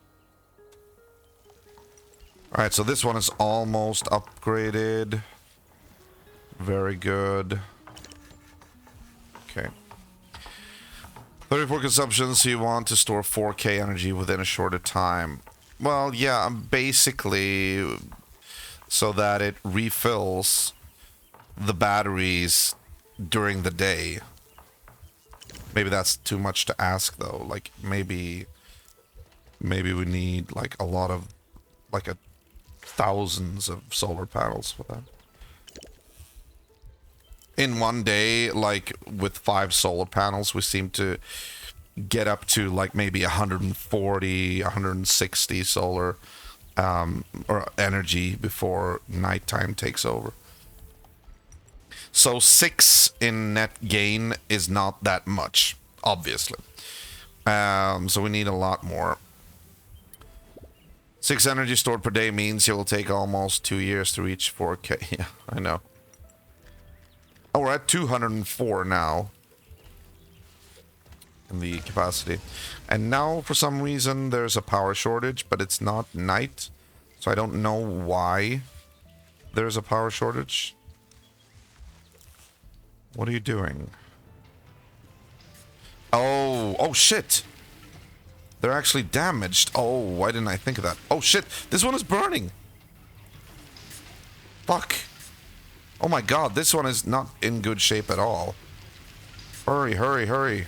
Alright, so this one is almost upgraded. Very good. Okay. 34 consumptions, so you want to store 4K energy within a shorter time. Well, yeah, basically so that it refills the batteries during the day. Maybe that's too much to ask, though. Like, maybe we need, like, a lot of, like, thousands of solar panels for that. In one day, like, with 5 solar panels, we seem to get up to, like, maybe 140, 160 solar or energy before nighttime takes over. So 6 in net gain is not that much, obviously. So we need a lot more. 6 energy stored per day means it will take almost 2 years to reach 4K. Yeah, I know. Oh, we're at 204 now in the capacity. And now, for some reason, there's a power shortage, but it's not night. So I don't know why there's a power shortage. What are you doing? Oh shit! They're actually damaged. Oh, why didn't I think of that? Oh shit, this one is burning! Fuck. Oh my god, this one is not in good shape at all. Hurry, hurry, hurry.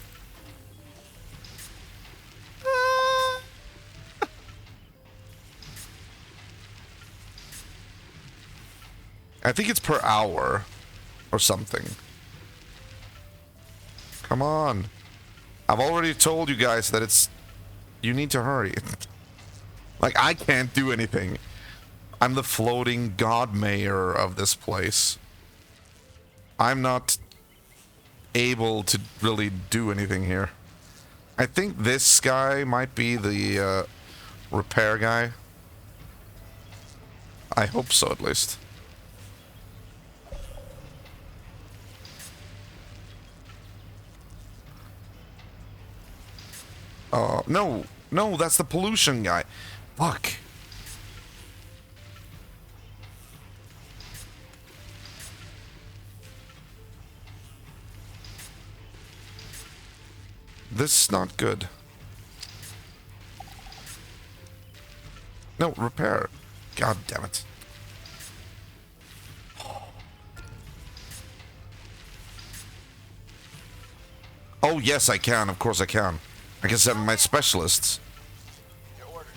I think it's per hour or something. Come on. I've already told you guys that it's... You need to hurry. Like, I can't do anything. I'm the floating god mayor of this place. I'm not able to really do anything here. I think this guy might be the repair guy. I hope so, at least. No. No, that's the pollution guy. Fuck. This is not good. No, repair. God damn it. Oh, yes, I can. Of course I can. I can send my specialists. Your orders.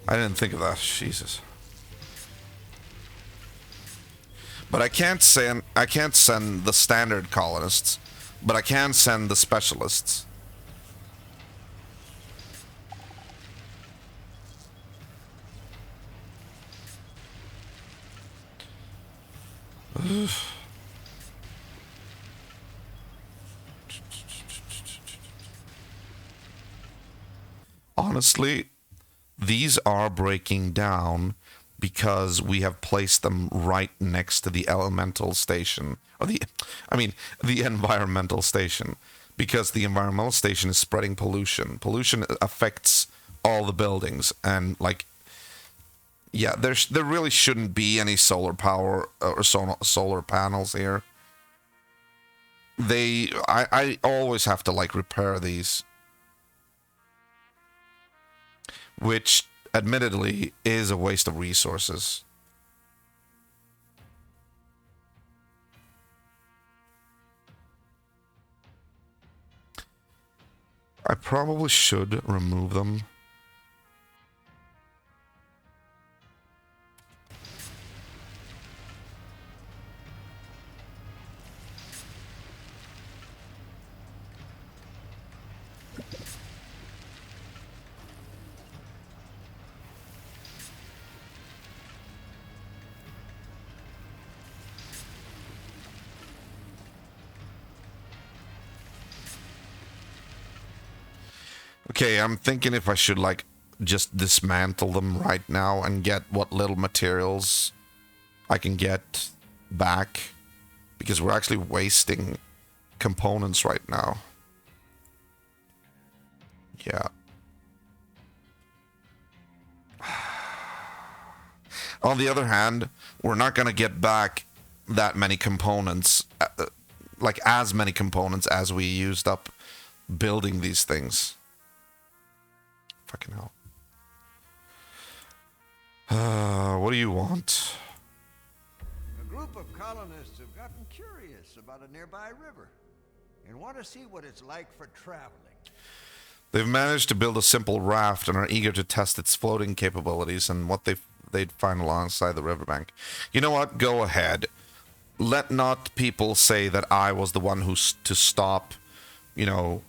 I didn't think of that. Jesus. But I can't send the standard colonists, but I can send the specialists. Honestly, these are breaking down because we have placed them right next to the elemental station, or the environmental station, because the environmental station is spreading pollution. Pollution affects all the buildings, and like, yeah, there really shouldn't be any solar power or solar panels here. I always have to like repair these, which admittedly is a waste of resources. I probably should remove them. Okay, I'm thinking if I should like just dismantle them right now and get what little materials I can get back, because we're actually wasting components right now. Yeah. On the other hand, we're not going to get back that many components, like as many components as we used up building these things. Fucking hell. What do you want? A group of colonists have gotten curious about a nearby river and want to see what it's like for traveling. They've managed to build a simple raft and are eager to test its floating capabilities and what they'd find alongside the riverbank. You know what? Go ahead. Let not people say that I was the one who's to stop, you know,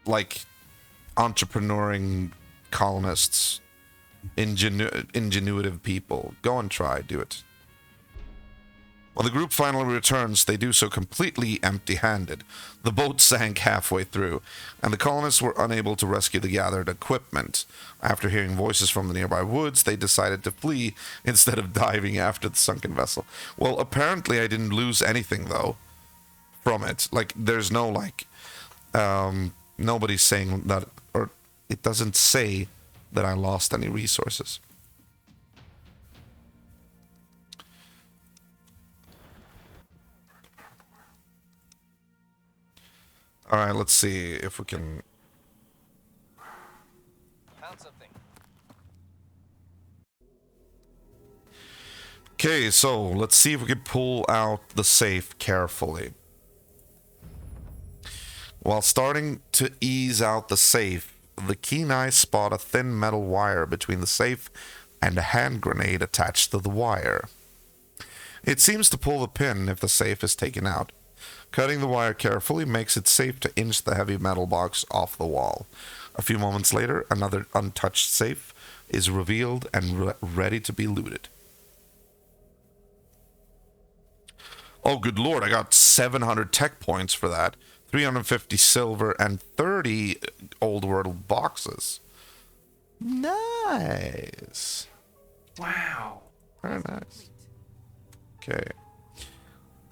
like entrepreneuring colonists, ingenuitive people. Go and try, do it. When the group finally returns, they do so completely empty-handed. The boat sank halfway through, and the colonists were unable to rescue the gathered equipment. After hearing voices from the nearby woods, they decided to flee instead of diving after the sunken vessel. Well, apparently I didn't lose anything, though, from it. Like, there's no, like, nobody's saying that, or it doesn't say that I lost any resources. All right, let's see if we can. Found something. Okay, so let's see if we can pull out the safe carefully. While starting to ease out the safe, the keen eyes spot a thin metal wire between the safe and a hand grenade attached to the wire. It seems to pull the pin if the safe is taken out. Cutting the wire carefully makes it safe to inch the heavy metal box off the wall. A few moments later, another untouched safe is revealed and ready to be looted. Oh, good lord, I got 700 tech points for that. 350 silver and 30 old world boxes. Nice. Wow. Very nice. Okay.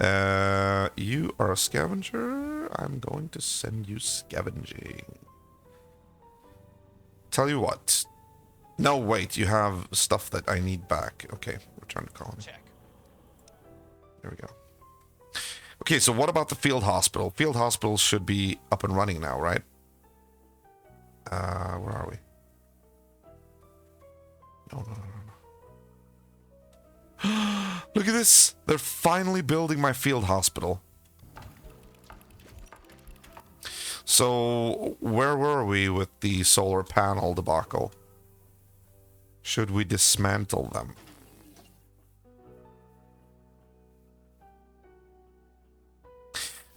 You are a scavenger. I'm going to send you scavenging. Tell you what. No, wait. You have stuff that I need back. Okay, return to colony. Check. There we go. Okay, so what about the field hospital? Field hospital should be up and running now, right? Where are we? No. Look at this! They're finally building my field hospital. So, where were we with the solar panel debacle? Should we dismantle them?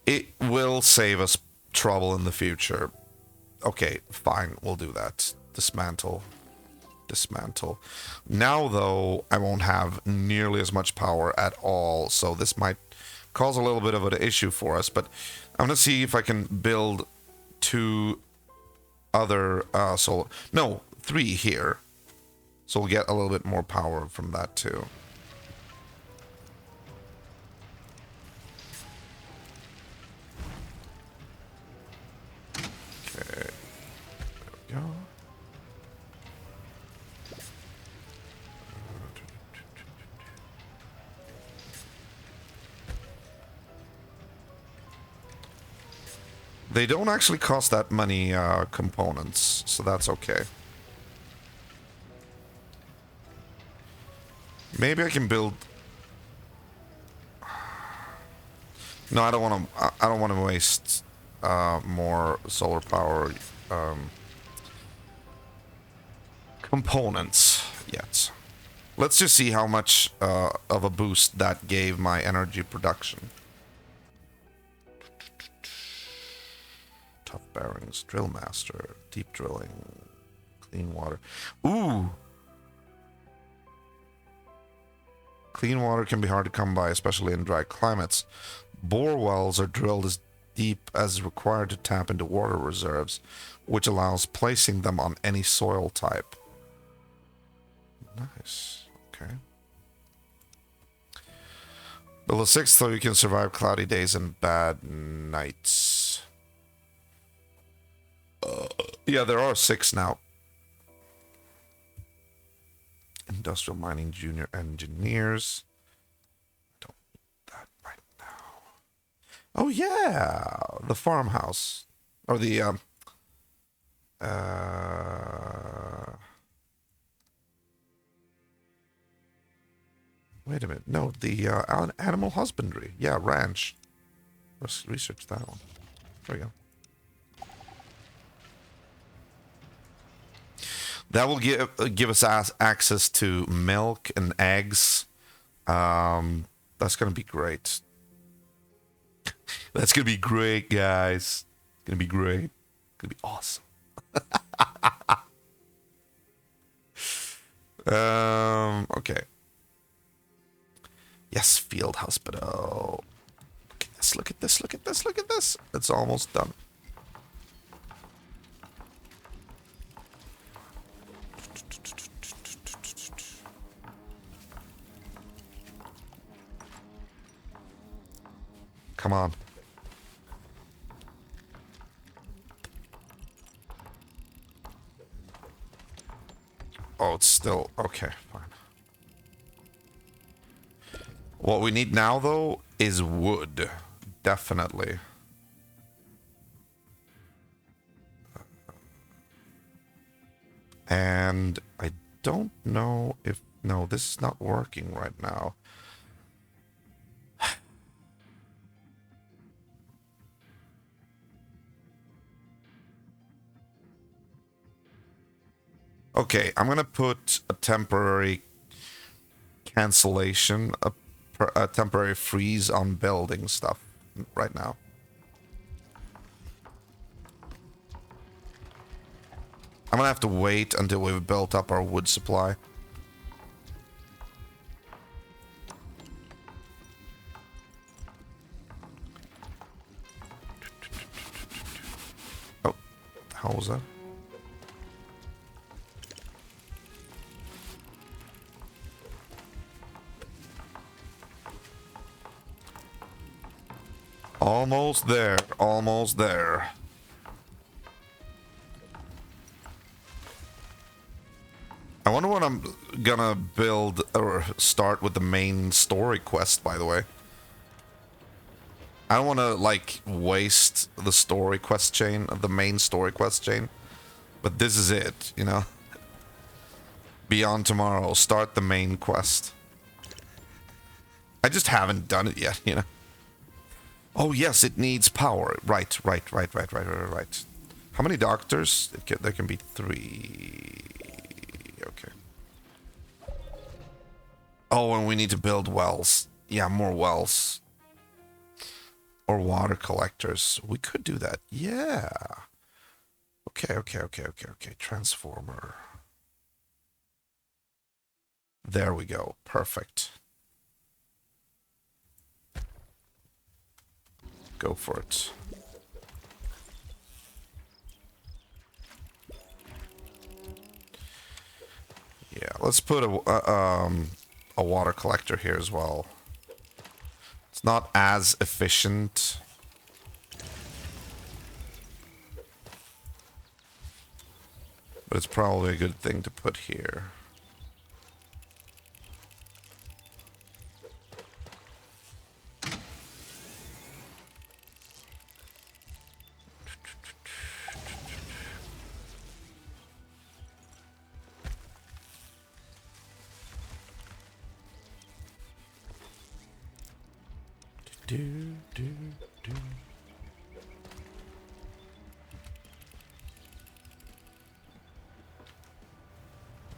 It will save us trouble in the future. Okay, fine, we'll do that. Dismantle. Dismantle. Now, though, I won't have nearly as much power at all, so this might cause a little bit of an issue for us, but I'm gonna see if I can build 2 other solar... No, 3 here. So we'll get a little bit more power from that, too. Okay. There we go. They don't actually cost that many components, so that's okay. Maybe I can build... No, I don't want to. I don't want to waste more solar power components yet. Let's just see how much of a boost that gave my energy production. Tough bearings, drill master, deep drilling, clean water. Ooh! Clean water can be hard to come by, especially in dry climates. Bore wells are drilled as deep as required to tap into water reserves, which allows placing them on any soil type. Nice. Okay. Build a 6th so you can survive cloudy days and bad nights. Yeah, there are 6 now. Industrial mining junior engineers. Don't need that right now. Oh yeah, the farmhouse or the wait a minute. No, the animal husbandry. Yeah, ranch. Let's research that one. There we go. That will give us access to milk and eggs. That's gonna be great. That's gonna be great, guys. It's gonna be great. It's gonna be awesome. Okay. Yes, field hospital. Look at this, look at this, look at this, look at this. It's almost done. Come on. Oh, it's still... Okay, fine. What we need now, though, is wood. Definitely. And I don't know if... No, this is not working right now. Okay, I'm gonna put a temporary cancellation, a temporary freeze on building stuff right now. I'm gonna have to wait until we've built up our wood supply. Oh, how was that? Almost there. Almost there. I wonder what I'm gonna build or start with the main story quest, by the way. I don't want to, like, waste the story quest chain, the main story quest chain. But this is it, you know? Beyond Tomorrow, start the main quest. I just haven't done it yet, you know? Oh, yes, it needs power. Right. How many doctors? There can be 3. Okay. Oh, and we need to build wells. Yeah, more wells. Or water collectors. We could do that. Yeah. Okay. Transformer. There we go. Perfect. Go for it. Yeah, let's put a water collector here as well. It's not as efficient. But it's probably a good thing to put here.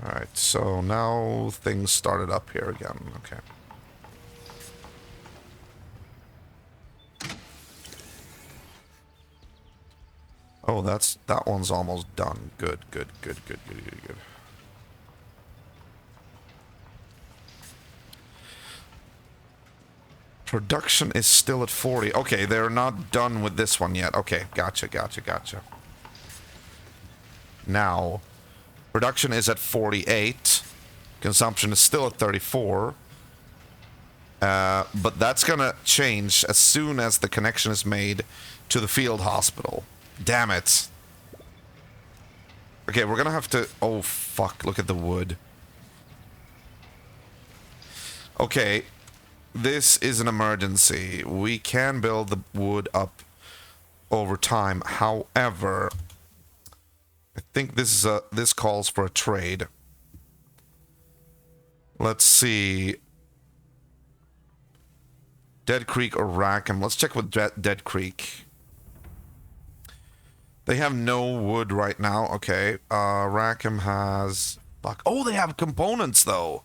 Alright, so now things started up here again. Okay. Oh, that one's almost done. Good. Production is still at 40. Okay, they're not done with this one yet. Okay, gotcha. Now, production is at 48. Consumption is still at 34. But that's gonna change as soon as the connection is made to the field hospital. Damn it. Okay, we're gonna have to... Oh, fuck, look at the wood. Okay. This is an emergency. We can build the wood up over time. However, I think this calls for a trade. Let's see. Dead Creek or Rackham. Let's check with Dead Creek. They have no wood right now. Okay. Rackham has... Fuck. Oh, they have components, though.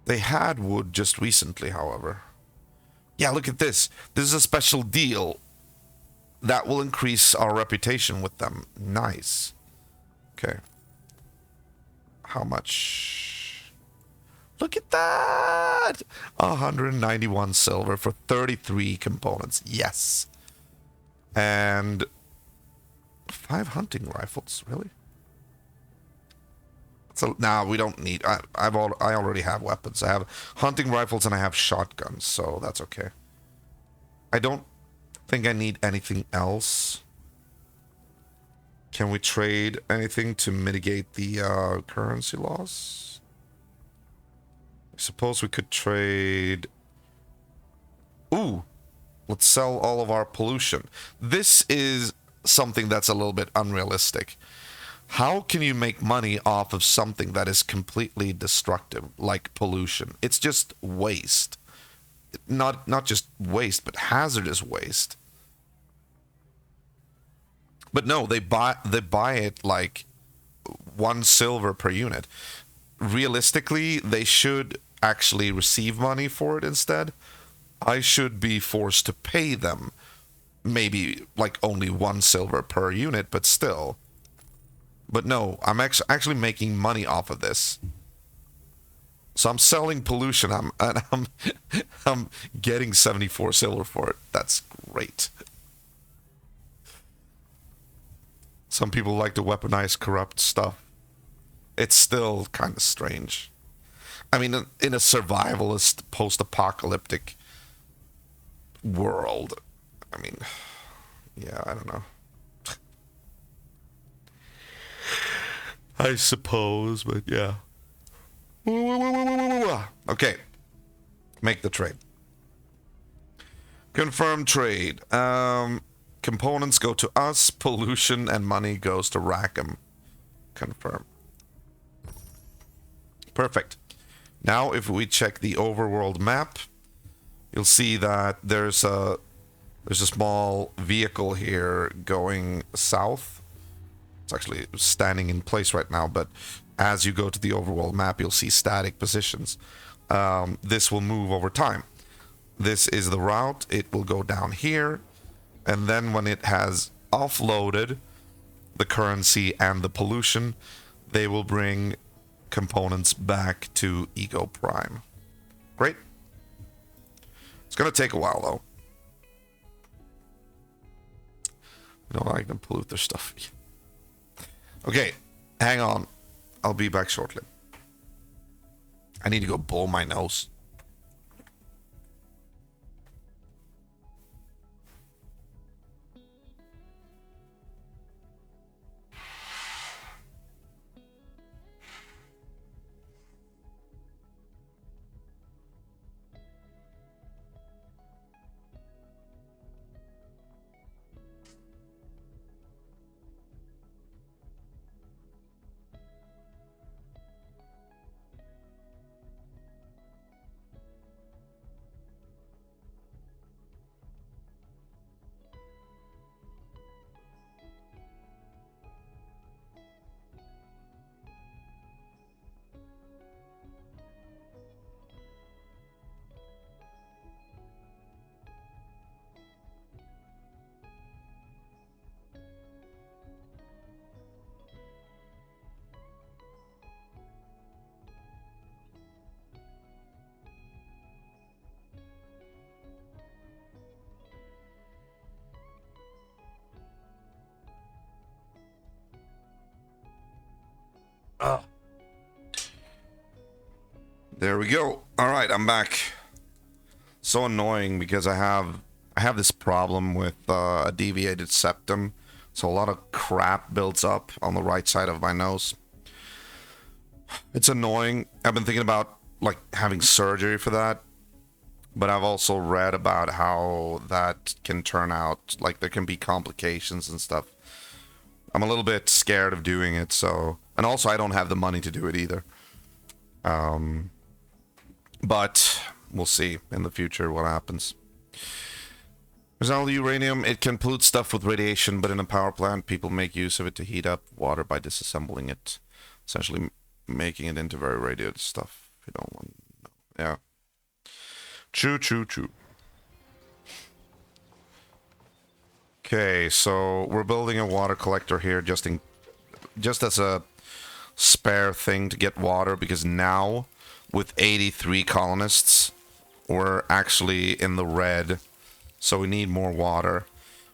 They had wood just recently, however. Yeah, look at this. This is a special deal that will increase our reputation with them. Nice. Okay. How much? Look at that! 191 silver for 33 components. Yes. And 5 hunting rifles, really? So now we don't need. I already have weapons. I have hunting rifles and I have shotguns, so that's okay. I don't think I need anything else. Can we trade anything to mitigate the currency loss? I suppose we could trade. Ooh, let's sell all of our pollution. This is something that's a little bit unrealistic. How can you make money off of something that is completely destructive, like pollution? It's just waste. Not just waste, but hazardous waste. But no, they buy it like 1 silver per unit. Realistically, they should actually receive money for it instead. I should be forced to pay them maybe like only 1 silver per unit, but still. But no, I'm actually making money off of this. So I'm selling pollution. I'm getting 74 silver for it. That's great. Some people like to weaponize corrupt stuff. It's still kind of strange. I mean, in a survivalist, post-apocalyptic world, I mean, yeah, I don't know. I suppose, but yeah. Okay. Make the trade. Confirm trade. Components go to us, pollution and money goes to Rackham. Confirm. Perfect. Now, if we check the overworld map, you'll see that there's a small vehicle here going south. It's actually standing in place right now, but as you go to the overworld map, you'll see static positions. This will move over time. This is the route. It will go down here, and then when it has offloaded the currency and the pollution, they will bring components back to Ego Prime. Great. It's going to take a while, though. I don't like them pollute their stuff. Okay, hang on. I'll be back shortly. I need to go blow my nose. There we go. All right, I'm back. So annoying because I have this problem with a deviated septum, so a lot of crap builds up on the right side of my nose. It's annoying. I've been thinking about like having surgery for that, but I've also read about how that can turn out, like there can be complications and stuff. I'm a little bit scared of doing it, so, and also I don't have the money to do it either. But we'll see in the future what happens. There's all the uranium. It can pollute stuff with radiation, but in a power plant, people make use of it to heat up water by disassembling it, essentially making it into very radioactive stuff. If you don't want to know. Yeah. True, true, true. Okay, so we're building a water collector here just as a spare thing to get water, because now with 83 colonists, we're actually in the red, so we need more water.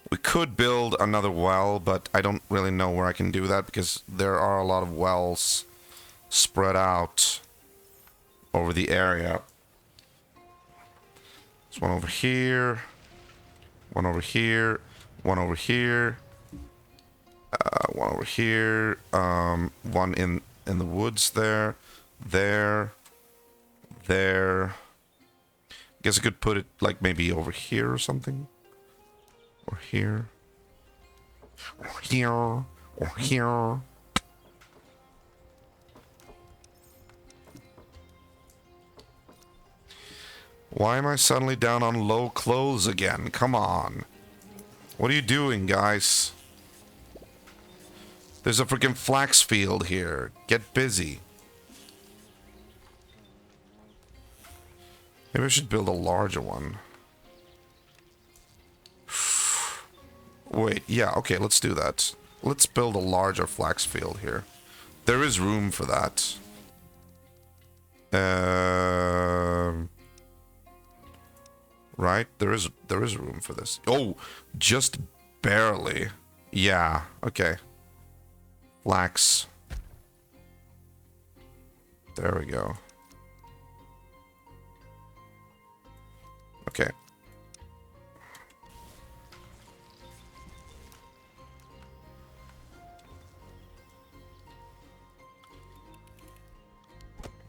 We could build another well, but I don't really know where I can do that because there are a lot of wells spread out over the area. There's one over here, one over here, one over here, one over here, one in the woods there. Guess I could put it like maybe over here or something. Or here. Or here. Or here. Why am I suddenly down on low clothes again? Come on. What are you doing, guys? There's a freaking flax field here. Get busy. Maybe I should build a larger one. Wait, yeah, okay, let's do that. Let's build a larger flax field here. There is room for that. Right? There is room for this. Oh, just barely. Yeah, okay. Flax. There we go. Okay.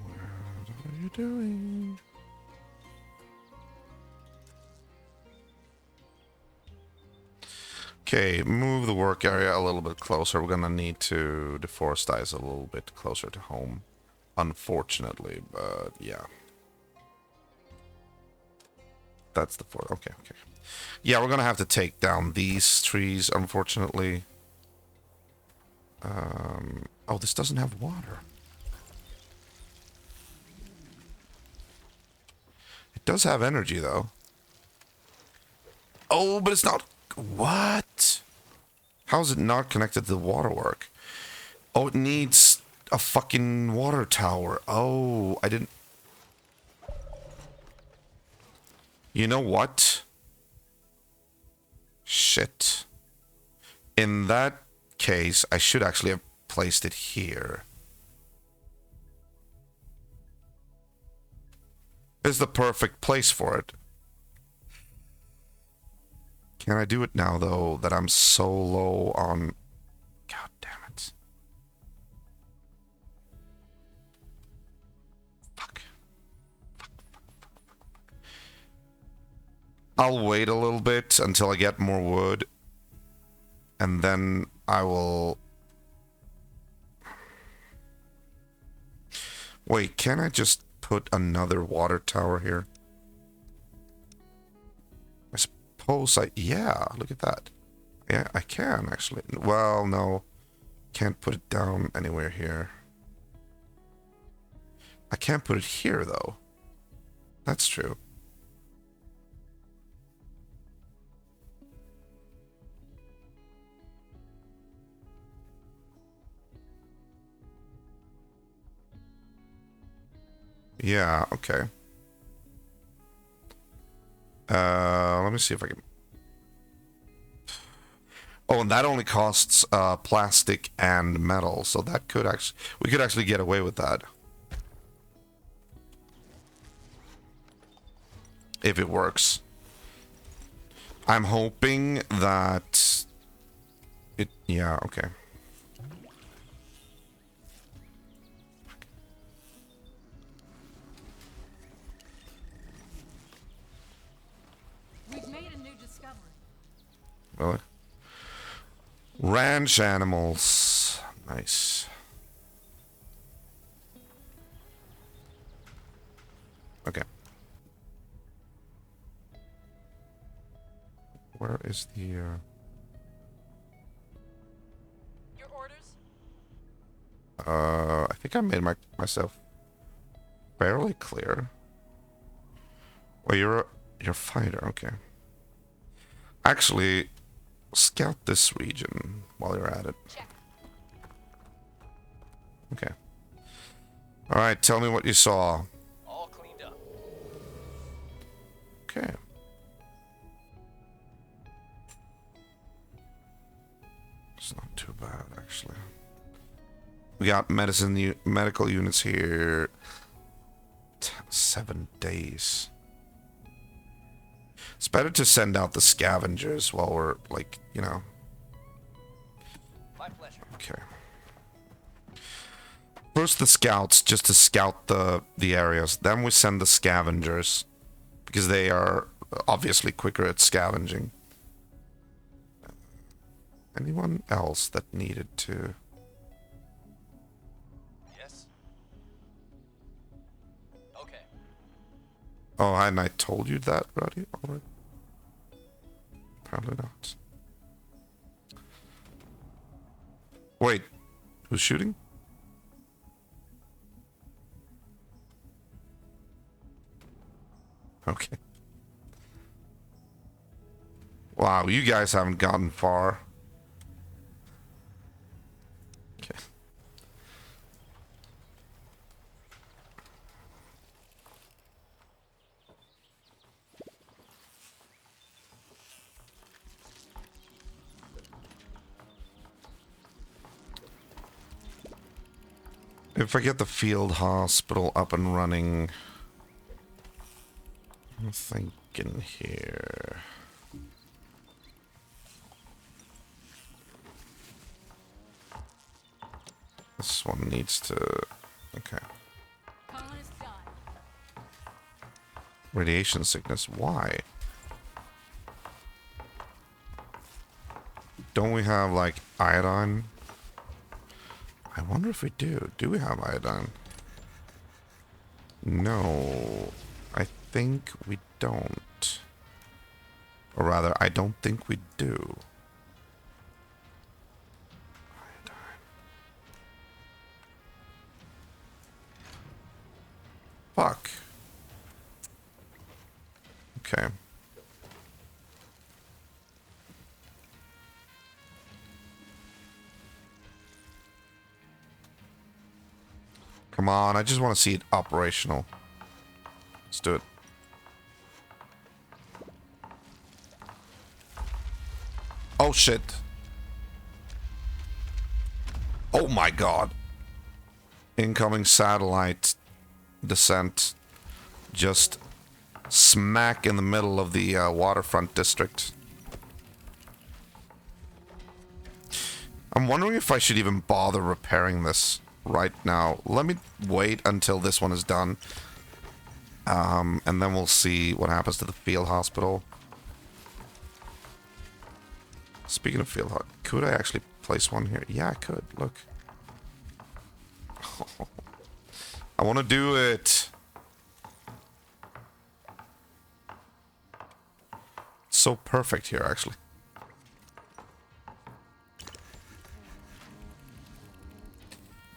What are you doing? Okay, move the work area a little bit closer. We're gonna need to deforestize a little bit closer to home. Unfortunately, but yeah. That's the fort. Okay, okay. Yeah, we're gonna have to take down these trees, unfortunately. Oh, this doesn't have water. It does have energy, though. Oh, but it's not... What? How is it not connected to the waterwork? Oh, it needs a fucking water tower. Oh, I didn't... You know what? Shit. In that case, I should actually have placed it here. It's the perfect place for it. Can I do it now, though, that I'm so low on... God damn it. Fuck. I'll wait a little bit until I get more wood. And then I will... Wait, can I just put another water tower here? I suppose I... Yeah, look at that. Yeah, I can, actually. Well, no. Can't put it down anywhere here. I can't put it here, though. That's true. Yeah, okay. Let me see if I can... Oh, and that only costs plastic and metal, so that could actually... We could actually get away with that. If it works. I'm hoping that... It... Yeah, okay. We've made a new discovery. Really? Ranch animals. Nice. Okay. Where is the... Your orders? I think I made myself fairly clear. Well, you're a fighter, okay. Actually, scout this region while you're at it. Check. Okay. All right, tell me what you saw. All cleaned up. Okay. It's not too bad, actually. We got medical units here. 7 days. It's better to send out the scavengers while we're, like, you know. My pleasure. Okay. First the scouts, just to scout the areas. Then we send the scavengers, because they are obviously quicker at scavenging. Anyone else that needed to... Yes. Okay. Oh, hadn't I told you that, Roddy, already? Probably not. Wait, who's shooting? Okay. Wow, you guys haven't gotten far. Okay. If I get the field hospital up and running... thinking here. This one needs to... Okay. Colonist done. Radiation sickness. Why? Don't we have, like, iodine? I wonder if we do. Do we have iodine? No. I think we don't. Or rather, I don't think we do. Iodine. Fuck. Okay. Come on, I just want to see it operational. Let's do it. Oh shit. Oh my god. Incoming satellite descent. Just smack in the middle of the waterfront district. I'm wondering if I should even bother repairing this right now. Let me wait until this one is done. And then we'll see what happens to the field hospital. Speaking of field hospital, could I actually place one here? Yeah, I could. Look. I want to do it. It's so perfect here, actually.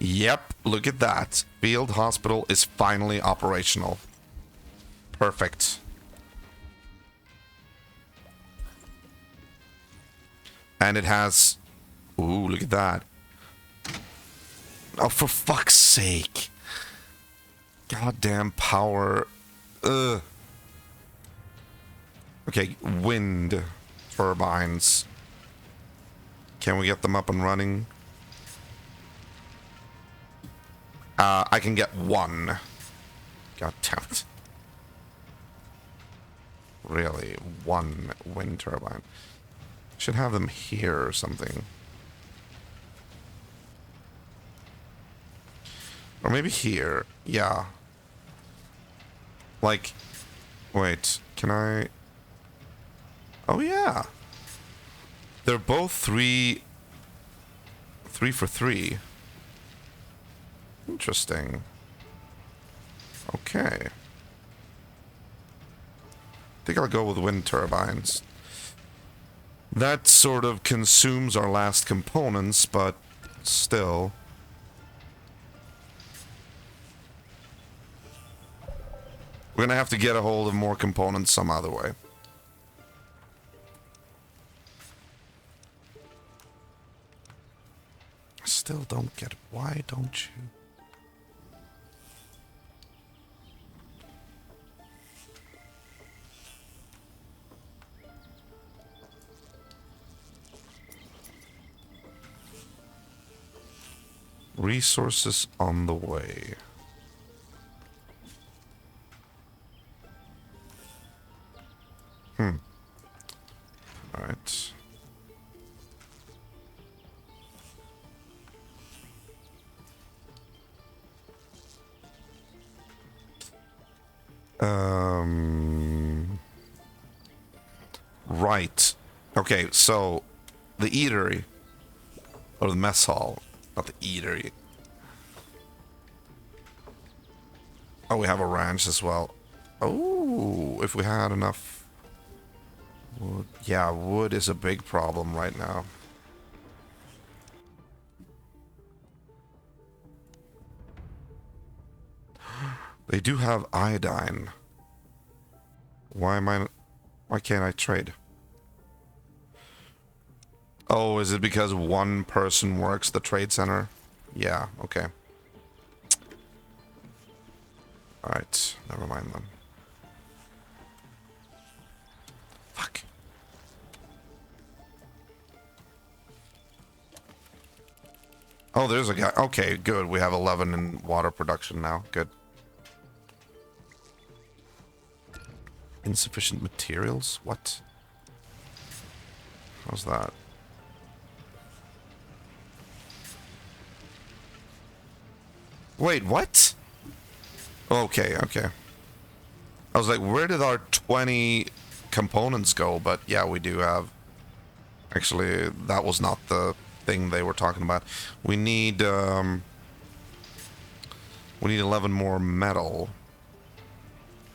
Yep, look at that. Field hospital is finally operational. Perfect. And it has... Ooh, look at that. Oh, for fuck's sake. Goddamn power. Ugh. Okay, wind turbines. Can we get them up and running? I can get one. God damn it. Really, one wind turbine. Should have them here or something. Or maybe here. Yeah. Like, wait, can I... Oh yeah. They're both 3 for 3. Interesting. Okay. I think I'll go with wind turbines. That sort of consumes our last components, but still. We're gonna have to get a hold of more components some other way. I still don't get it. Why don't you? Resources on the way. All right. Right. Okay, so the eatery or the mess hall, not the eatery. Oh, we have a ranch as well. Oh, if we had enough wood. Yeah, wood is a big problem right now. They do have iodine. Why can't I trade? Oh, is it because one person works the trade center? Yeah, okay. Alright, never mind then. Fuck. Oh, there's a guy. Okay, good. We have 11 in water production now. Good. insufficient materials? What? How's that? Wait, what? Okay, okay. I was like, where did our 20 components go? But yeah, we do have... Actually, that was not the thing they were talking about. We need 11 more metal.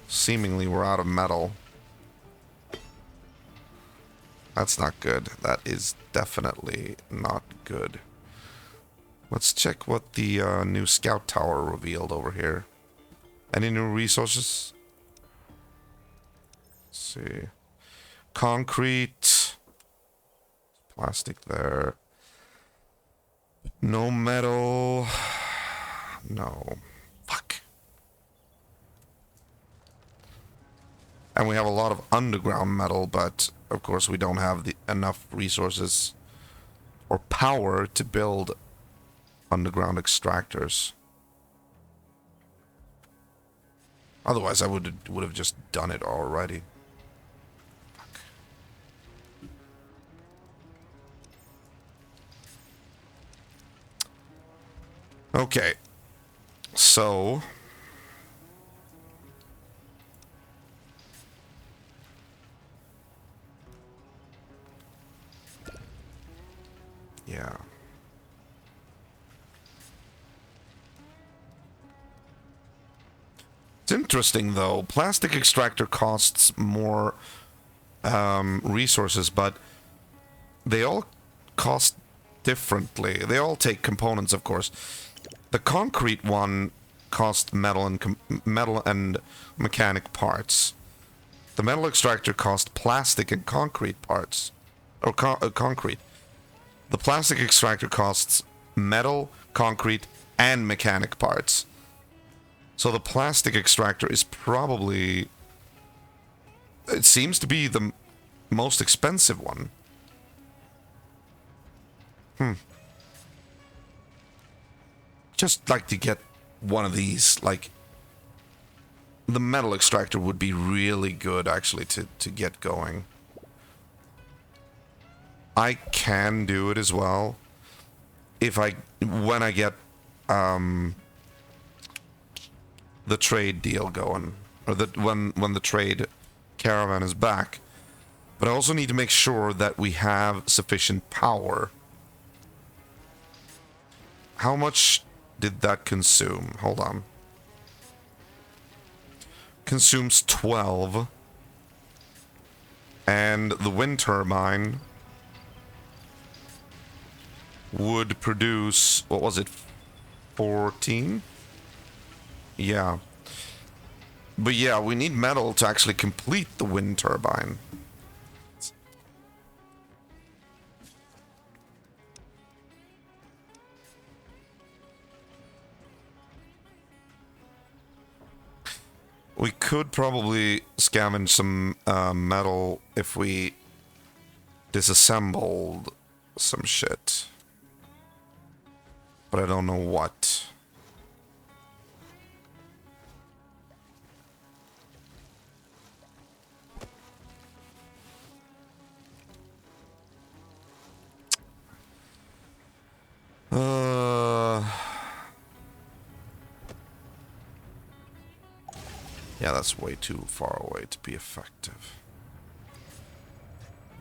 Seemingly, we're out of metal. That's not good. That is definitely not good. Let's check what the new scout tower revealed over here. Any new resources? Let's see. Concrete. Plastic there. No metal. No. Fuck. And we have a lot of underground metal, but of course we don't have enough resources or power to build underground extractors. Otherwise, I would have just done it already. Fuck. Okay. So... yeah. It's interesting, though. Plastic extractor costs more resources, but they all cost differently. They all take components, of course. The concrete one costs metal and mechanic parts. The metal extractor costs plastic and concrete parts, or concrete. The plastic extractor costs metal, concrete, and mechanic parts. So the plastic extractor is probably... it seems to be the most expensive one. Just like to get one of these, like... the metal extractor would be really good, actually, to get going. I can do it as well. When I get, the trade deal going, or when the trade caravan is back. But I also need to make sure that we have sufficient power. How much did that consume? Hold on. Consumes 12. And the wind turbine would produce, what was it, 14? Yeah. But yeah, we need metal to actually complete the wind turbine. We could probably scavenge some metal if we disassembled some shit. But I don't know what. Yeah, that's way too far away to be effective.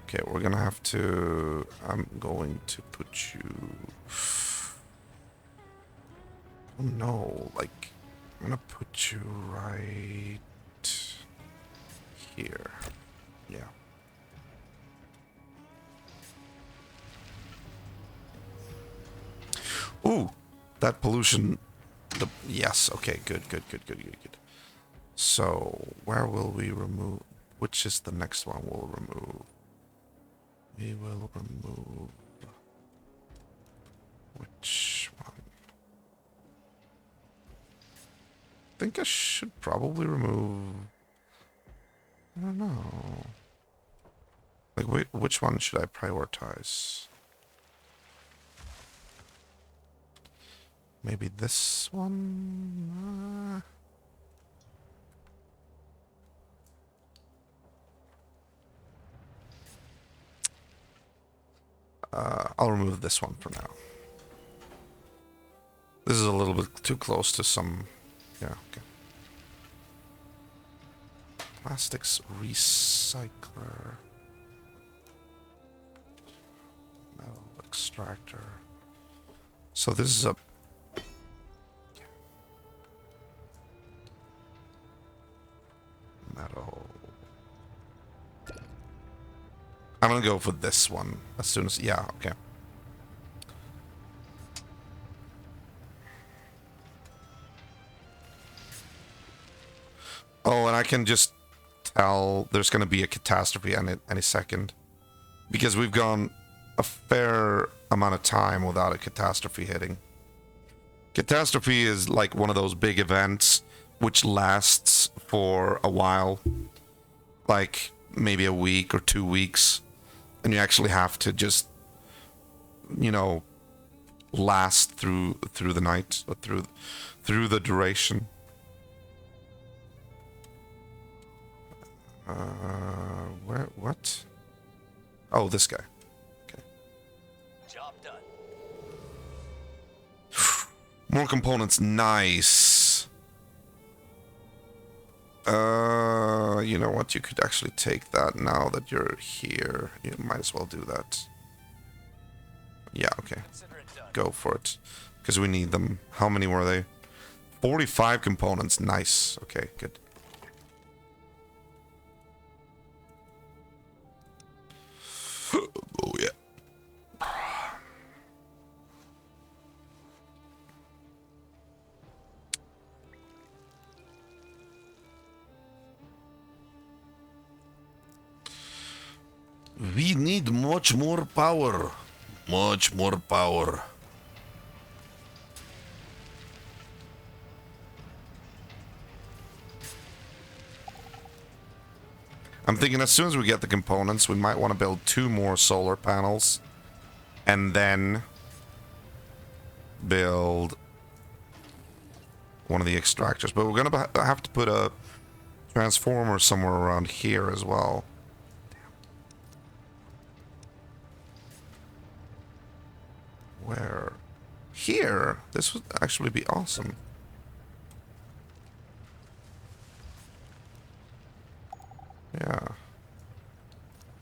Okay, we're gonna have to... I'm going to put you... oh no, like... I'm gonna put you right... here. Yeah. Ooh! That pollution... yes, okay, good. So, where will we remove... which is the next one we'll remove? We will remove... which one? I think I should probably remove... I don't know. Like, wait, which one should I prioritize? Maybe this one? I'll remove this one for now. This is a little bit too close to some... Yeah, okay. Plastics recycler. Metal extractor. So this is a... Metal... I'm gonna go for this one as soon as... Yeah, okay. Oh, and I can just tell there's gonna be a catastrophe any second. Because we've gone a fair amount of time without a catastrophe hitting. Catastrophe is like one of those big events which lasts for a while. Like maybe a week or 2 weeks. And you actually have to just, you know, last through the night or through the duration. What? Oh, this guy. Okay. Job done. More components, nice. You know what? You could actually take that now that you're here. You might as well do that. Yeah, okay. Consider it done. Go for it. Because we need them. How many were they? 45 components. Nice. Okay, good. Oh, yeah. We need much more power. Much more power. I'm thinking as soon as we get the components, we might want to build 2 more solar panels. And then build one of the extractors. But we're going to have to put a transformer somewhere around here as well. Where? Here? This would actually be awesome. Yeah.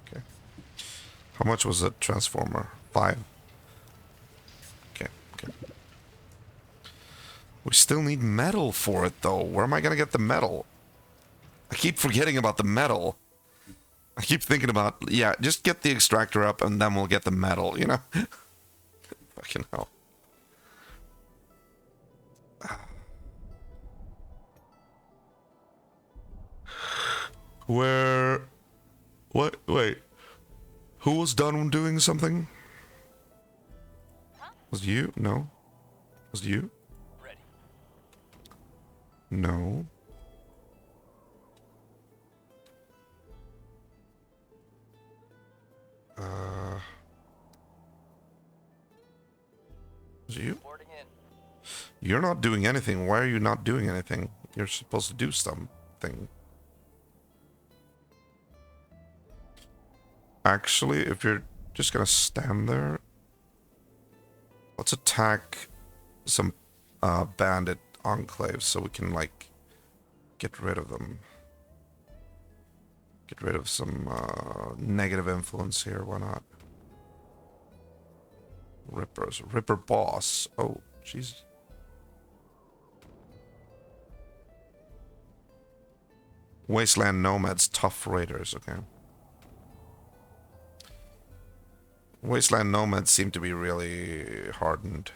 Okay. How much was a transformer? 5. Okay, okay. We still need metal for it, though. Where am I gonna get the metal? I keep forgetting about the metal. I keep thinking about, yeah, just get the extractor up and then we'll get the metal, you know? Fucking hell. Where... What? Wait. Who was done doing something? Was you? No. Was you? Ready. No. Was you? Reporting in. You're not doing anything. Why are you not doing anything? You're supposed to do something. Actually, if you're just gonna stand there, let's attack some bandit enclaves so we can, like, get rid of them. Get rid of some negative influence here. Why not? Rippers. Ripper boss. Oh, jeez. Wasteland nomads. Tough raiders. Okay. Wasteland nomads seem to be really hardened.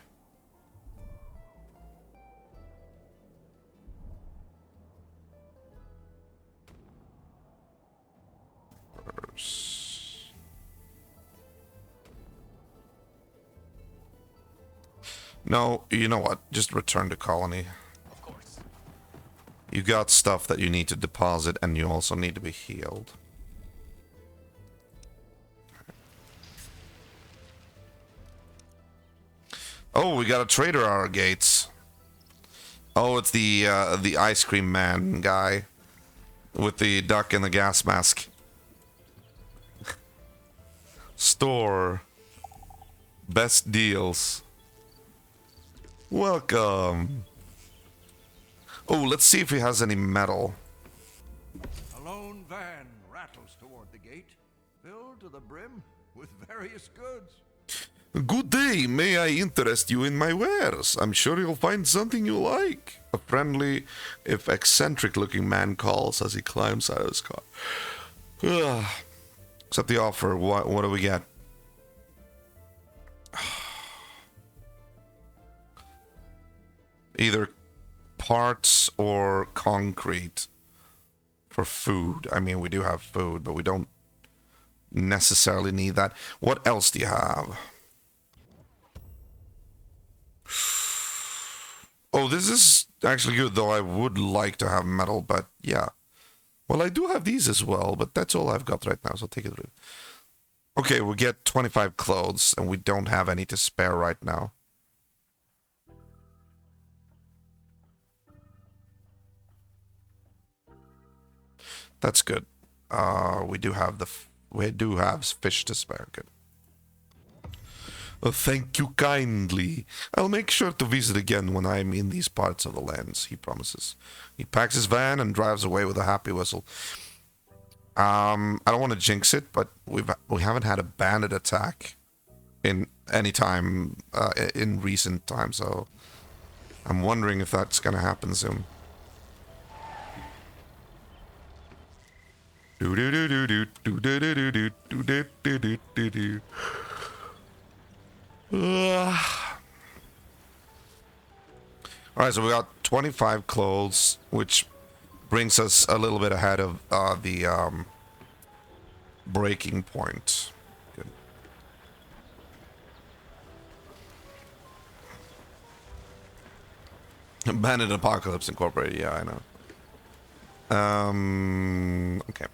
No, you know what? Just return to colony. Of course. You got stuff that you need to deposit, and you also need to be healed. Oh, we got a trader at our gates. Oh, it's the ice cream man guy with the duck and the gas mask. Store. Best deals. Welcome. Oh, let's see if he has any metal. A lone van rattles toward the gate, filled to the brim with various goods. Good day, may I interest you in my wares? I'm sure you'll find something you like. A friendly, if eccentric-looking man calls as he climbs out of his car. Accept the offer. What do we get? Either parts or concrete for food. I mean, we do have food, but we don't necessarily need that. What else do you have? Oh, this is actually good, though I would like to have metal, but yeah. Well, I do have these as well, but that's all I've got right now, so take it. Okay, we get 25 clothes, and we don't have any to spare right now. That's good. We do have fish to spare. Good. Thank you kindly. I'll make sure to visit again when I'm in these parts of the lands, he promises. He packs his van and drives away with a happy whistle. I don't want to jinx it, but we haven't had a bandit attack in any time in recent times, so I'm wondering if that's gonna happen soon. Do do do do do do do do do do do do do do. Alright, so we got 25 clothes, which brings us a little bit ahead of the breaking point. Good. Bandit Apocalypse Incorporated, yeah, I know. Okay.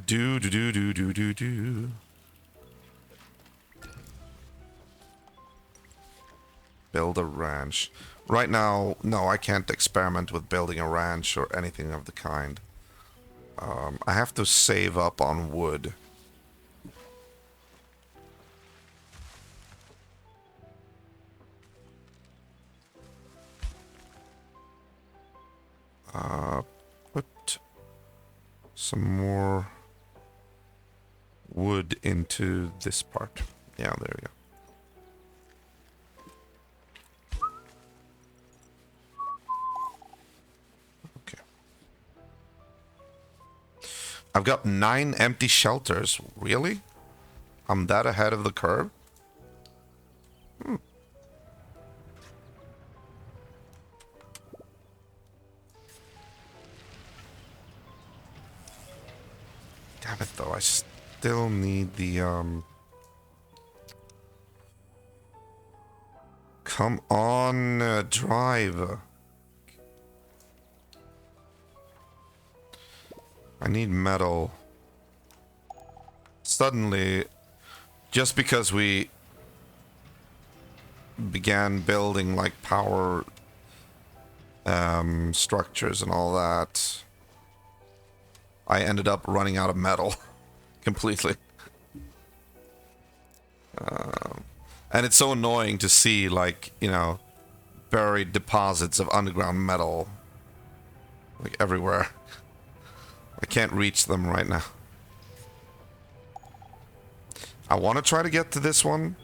Do do do do do do do. Build a ranch. Right now, no, I can't experiment with building a ranch or anything of the kind. I have to save up on wood. Put some more wood into this part. Yeah, there we go. Okay. I've got 9 empty shelters. Really? I'm that ahead of the curve? Damn it, though. I still need the, Come on, drive. I need metal. Suddenly, just because we began building, like, power, structures and all that, I ended up running out of metal completely. And it's so annoying to see, like, you know, buried deposits of underground metal, like, everywhere. I can't reach them right now. I want to try to get to this one,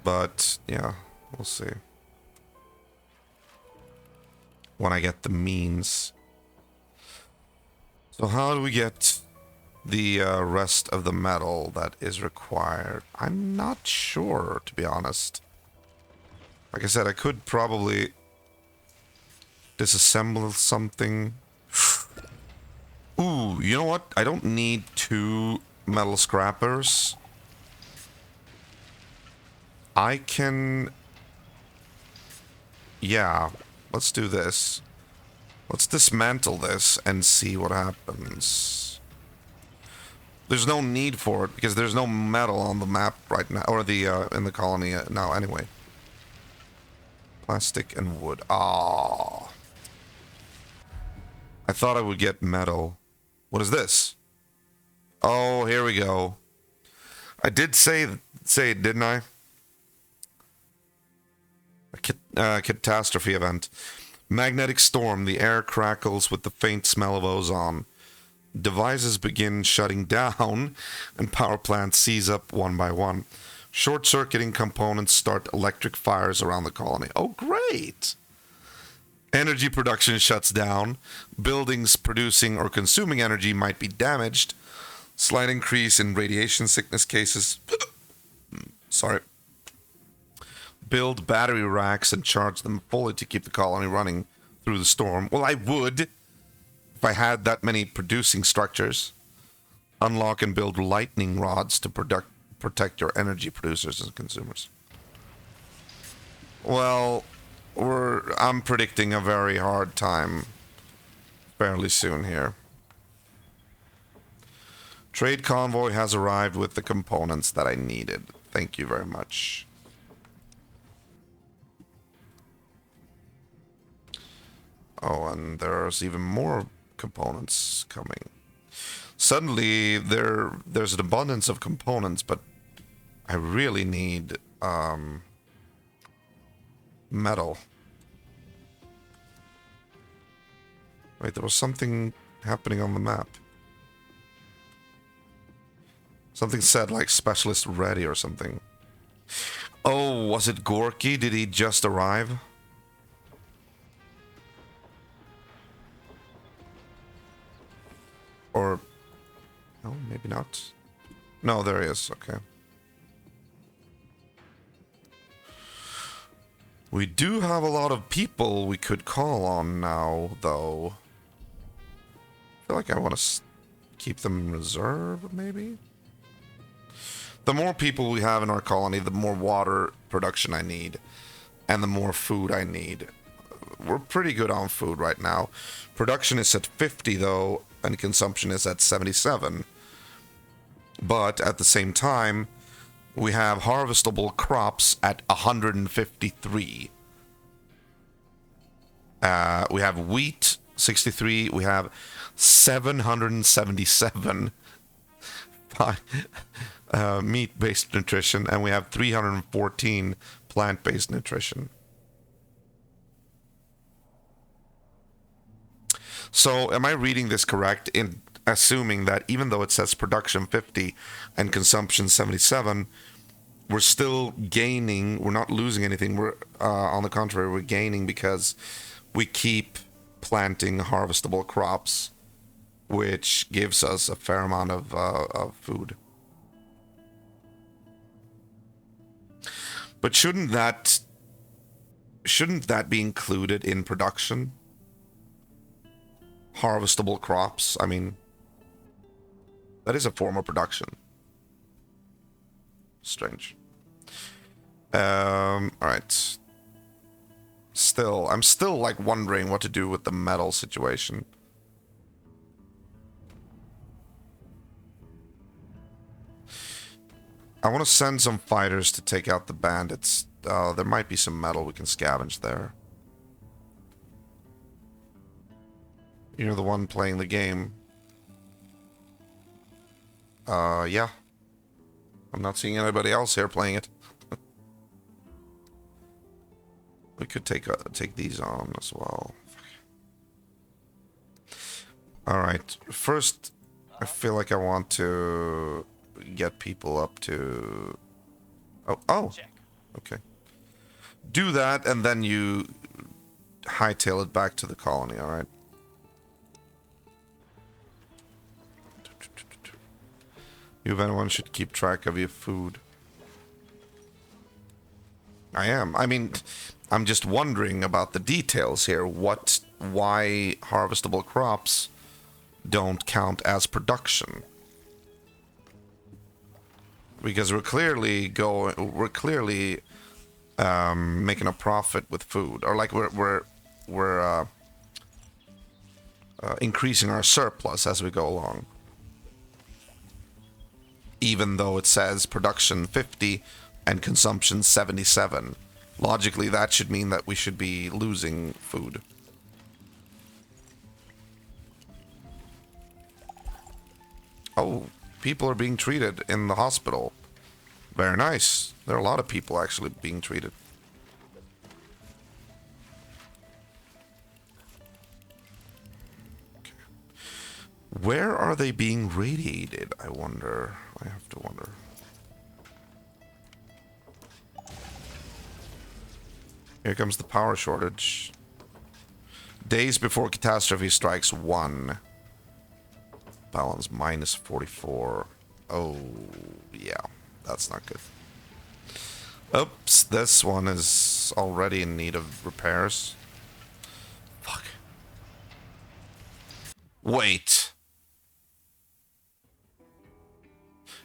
but, yeah, we'll see. When I get the means. So how do we get the rest of the metal that is required? I'm not sure, to be honest. Like I said, I could probably disassemble something. Ooh, you know what? I don't need 2 metal scrappers. I can... Yeah, let's do this. Let's dismantle this and see what happens. There's no need for it because there's no metal on the map right now, or the in the colony now anyway. Plastic and wood. Ah. I thought I would get metal. What is this? Oh, here we go. I did say it, didn't I? A catastrophe event. Magnetic storm. The air crackles with the faint smell of ozone. Devices begin shutting down, and power plants seize up one by one. Short-circuiting components start electric fires around the colony. Oh, great! Energy production shuts down. Buildings producing or consuming energy might be damaged. Slight increase in radiation sickness cases. Sorry. Build battery racks and charge them fully to keep the colony running through the storm. Well, I would, if I had that many producing structures. Unlock and build lightning rods to protect your energy producers and consumers. Well, I'm predicting a very hard time fairly soon here. Trade convoy has arrived with the components that I needed. Thank you very much. Oh, and there's even more components coming. Suddenly, there's an abundance of components, but I really need metal. Wait, there was something happening on the map. Something said like specialist ready or something. Oh, was it Gorky? Did he just arrive? Or... no, maybe not. No, there he is. Okay. We do have a lot of people we could call on now, though. I feel like I want to keep them in reserve, maybe? The more people we have in our colony, the more water production I need. And the more food I need. We're pretty good on food right now. Production is at 50, though, and consumption is at 77. But at the same time, we have harvestable crops at 153. We have wheat, 63. We have 777 meat-based nutrition, and we have 314 plant-based nutrition. So, am I reading this correct in assuming that even though it says production 50 and consumption 77, we're still gaining, we're not losing anything, we're on the contrary, we're gaining because we keep planting harvestable crops, which gives us a fair amount of food. But shouldn't that be included in production? Harvestable crops, I mean, that is a form of production. Strange. Alright. I'm still like wondering what to do with the metal situation. I want to send some fighters to take out the bandits. There might be some metal we can scavenge there. You're the one playing the game. Yeah. I'm not seeing anybody else here playing it. We could take these on as well. Alright. First, I feel like I want to get people up to... Oh. Okay. Do that, and then you hightail it back to the colony, alright? You, if anyone, should keep track of your food. I am. I mean, I'm just wondering about the details here. Why harvestable crops don't count as production? Because we're clearly making a profit with food, or like we're increasing our surplus as we go along. Even though it says production 50 and consumption 77. Logically, that should mean that we should be losing food. Oh, people are being treated in the hospital. Very nice. There are a lot of people actually being treated. Okay. Where are they being radiated? I wonder. I have to wonder. Here comes the power shortage. Days before catastrophe strikes 1. Balance minus 44. Oh, yeah. That's not good. Oops, this one is already in need of repairs. Fuck. Wait.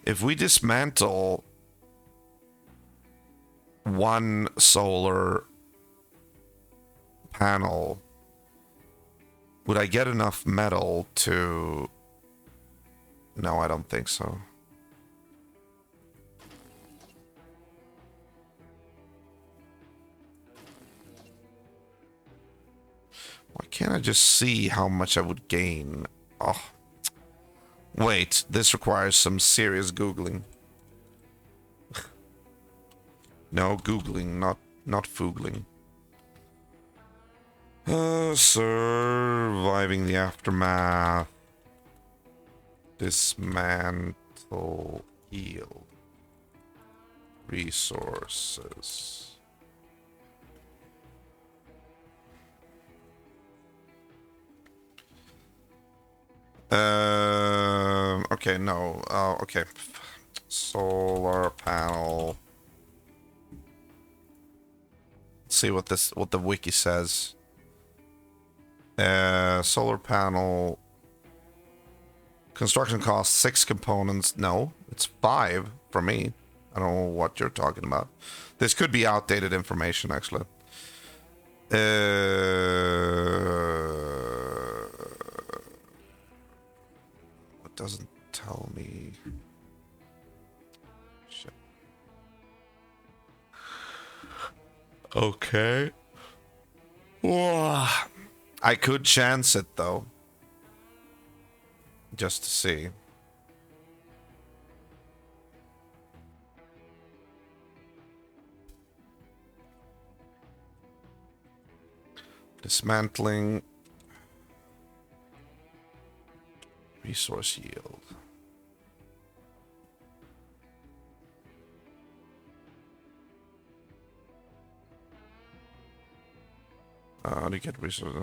If we dismantle one solar panel, would I get enough metal to... No, I don't think so. Why can't I just see how much I would gain? Oh. Wait, this requires some serious Googling. No, Googling, not Foogling. Surviving the aftermath. Dismantle, yield. Resources. Okay, no. Okay. Solar panel. Let's see what the wiki says. Solar panel. Construction cost 6 components. No, it's 5 for me. I don't know what you're talking about. This could be outdated information, actually. It doesn't tell me. Shit. Okay. Whoa. I could chance it, though. Just to see. Dismantling. Resource yield. How do you get resources?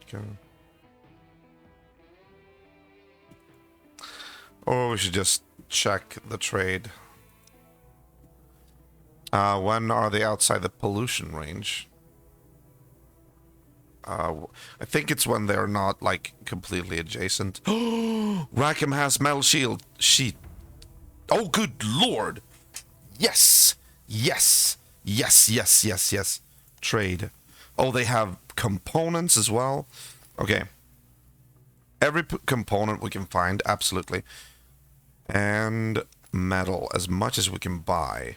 Okay. Or we should just check the trade. When are they outside the pollution range? I think it's when they're not, like, completely adjacent. Rackham has metal sheet. Oh, good lord! Yes! Yes! Yes, yes, yes, yes. Trade. Oh, they have components as well? Okay. Every component we can find, absolutely. And metal, as much as we can buy.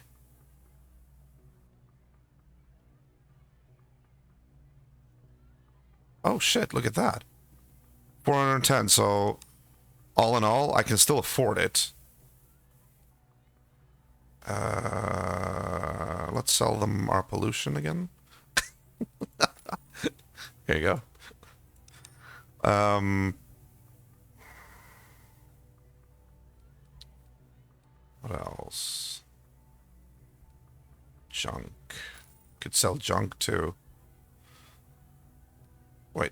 Oh shit, look at that. 410, so all in all, I can still afford it. Let's sell them our pollution again. There you go. What else? Junk. Could sell junk too. Wait.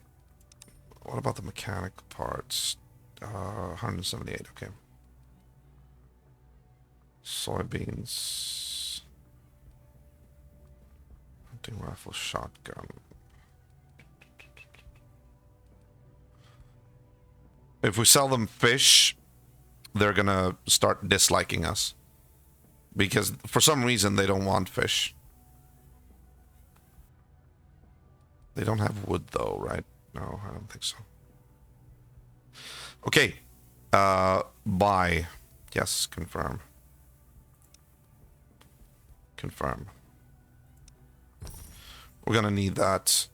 What about the mechanical parts? 178, okay. Soybeans. Hunting rifle, shotgun. If we sell them fish, they're gonna start disliking us. Because for some reason they don't want fish. They don't have wood though, right? No, I don't think so. Okay. Buy. Yes, confirm. Confirm. We're gonna need that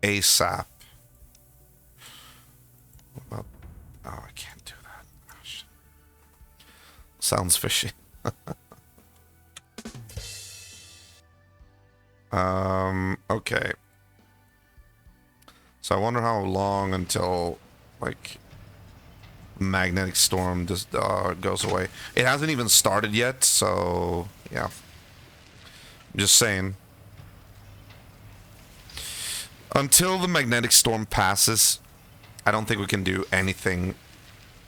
ASAP. What about... Oh, I can't do that. Sounds fishy. Okay. So I wonder how long until, like, magnetic storm just goes away. It hasn't even started yet, so yeah. Just saying. Until the magnetic storm passes, I don't think we can do anything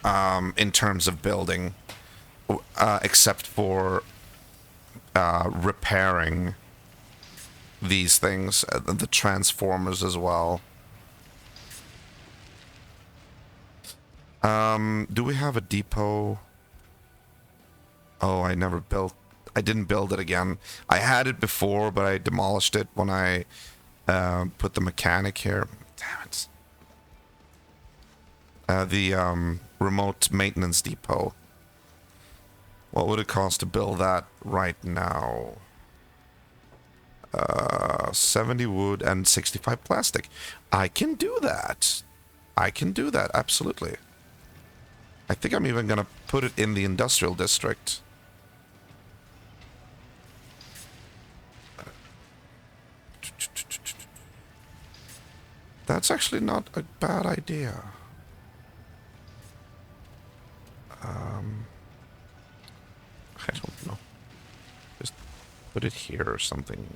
in terms of building, except for repairing these things, the transformers as well. Do we have a depot? Oh, I didn't build it again. I had it before, but I demolished it when I put the mechanic here. Damn it. The remote maintenance depot. What would it cost to build that right now? 70 wood and 65 plastic. I can do that. I can do that, absolutely. I think I'm even gonna put it in the industrial district. That's actually not a bad idea. I don't know. Just put it here or something.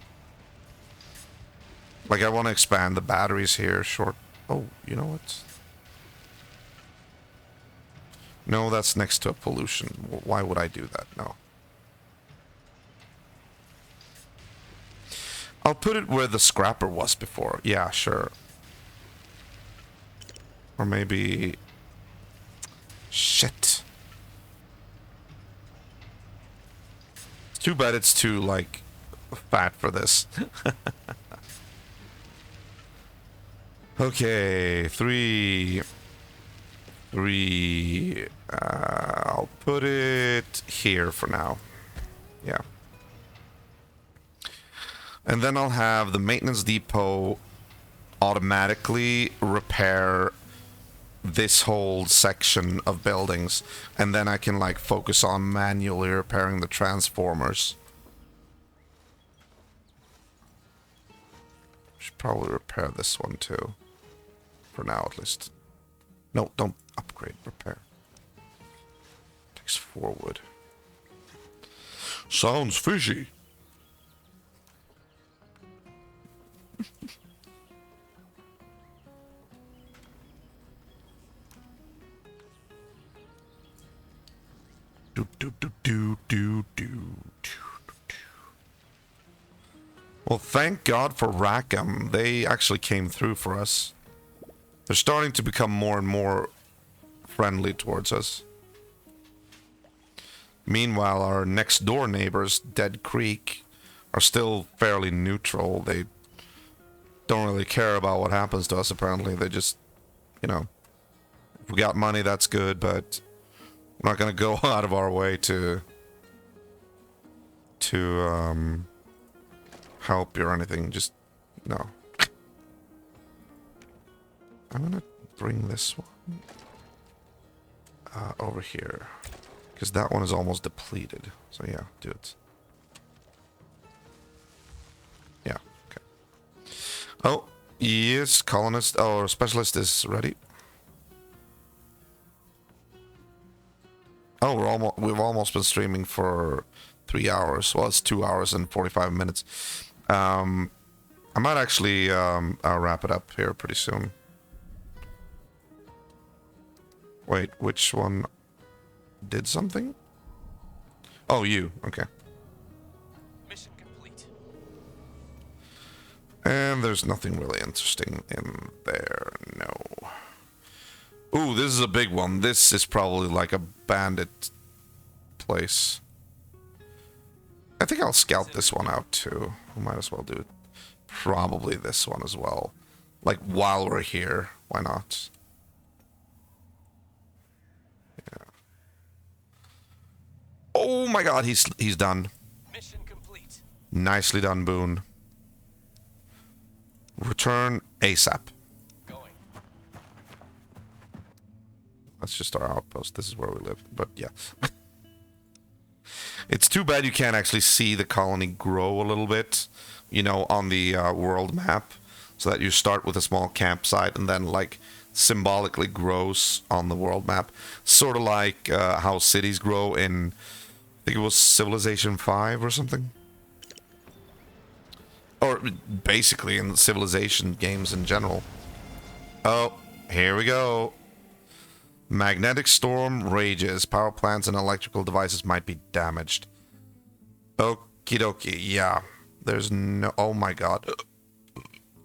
Like, I want to expand the batteries here. Short. Oh, you know what? No, that's next to a pollution. Why would I do that? No. I'll put it where the scrapper was before. Yeah, sure. Or maybe... Shit. It's too bad it's too, like, fat for this. Okay, three. I'll put it here for now. Yeah. And then I'll have the maintenance depot automatically repair this whole section of buildings. And then I can, like, focus on manually repairing the transformers. Should probably repair this one too. For now, at least. No, don't upgrade. Repair. Takes 4 wood. Sounds fishy. Well, thank God for Rackham. They actually came through for us. They're starting to become more and more friendly towards us. Meanwhile, our next door neighbors, Dead Creek, are still fairly neutral. They don't really care about what happens to us, apparently. They just, you know, if we got money, that's good, but we're not going to go out of our way to help you or anything. Just, no. I'm going to bring this one over here. Because that one is almost depleted. So yeah, do it. Yeah, okay. Oh, yes, colonist, or specialist is ready. Oh, we've almost been streaming for 3 hours. Well, it's 2 hours and 45 minutes. I might actually wrap it up here pretty soon. Wait, which one did something? Oh, you. Okay. Mission complete. And there's nothing really interesting in there. No. Ooh, this is a big one. This is probably like a bandit place. I think I'll scout this one out too. We might as well do it. Probably this one as well. Like, while we're here. Why not? Yeah. Oh my god, he's done. Mission complete. Nicely done, Boone. Return ASAP. Going. That's just our outpost. This is where we live. But yeah. It's too bad you can't actually see the colony grow a little bit, you know, on the world map, so that you start with a small campsite and then like symbolically grows on the world map, sort of like how cities grow in, I think it was Civilization 5 or something, or basically in Civilization games in general. Oh, here we go. Magnetic storm rages. Power plants and electrical devices might be damaged. Okie dokie. Yeah. There's no... Oh my god.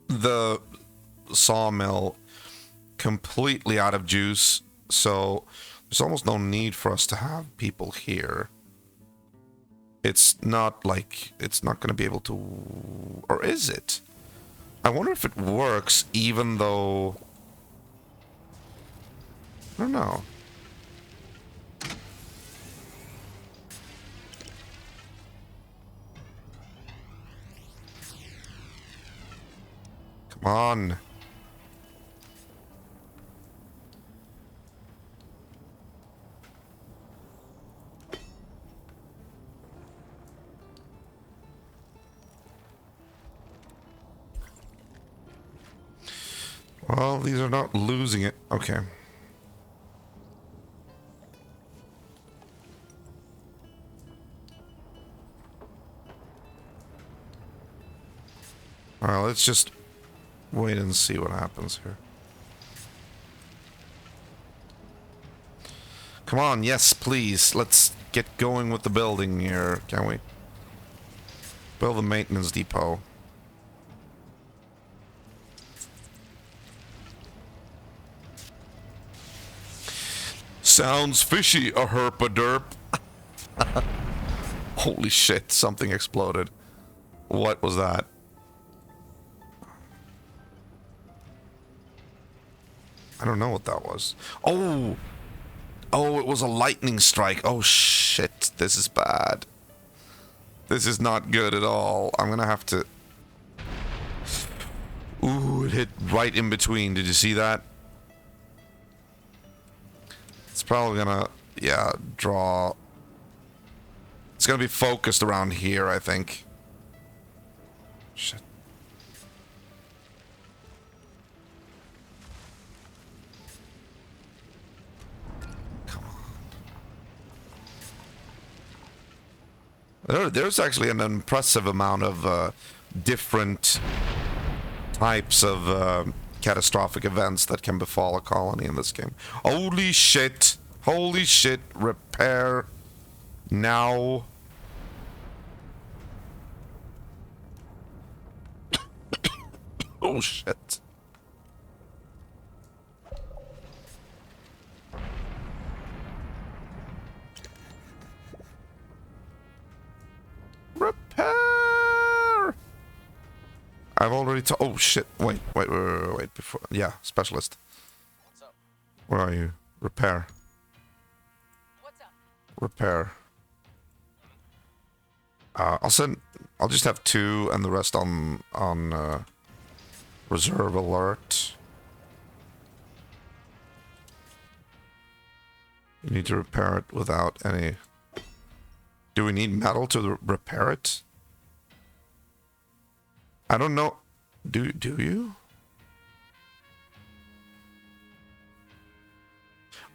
The sawmill completely out of juice. So there's almost no need for us to have people here. It's not like... It's not going to be able to... Or is it? I wonder if it works even though... I don't know. Come on. Well, these are not losing it. Okay. Alright, let's just wait and see what happens here. Come on, yes, please. Let's get going with the building here, can we? Build the maintenance depot. Sounds fishy, a herp a derp. Holy shit, something exploded. What was that? I don't know what that was. Oh! Oh, it was a lightning strike. Oh shit, this is bad. This is not good at all. I'm gonna have to... Ooh, it hit right in between. Did you see that? It's probably gonna, yeah, draw... It's gonna be focused around here, I think. Shit. There's actually an impressive amount of different types of catastrophic events that can befall a colony in this game. Holy shit! Holy shit! Repair now. Oh shit. Repair! I've already oh shit. Wait. Before. Yeah, specialist. What's up? Where are you? Repair. What's up? Repair. I'll just have 2 and the rest on reserve alert. You need to repair it without any... Do we need metal to repair it? I don't know. Do you?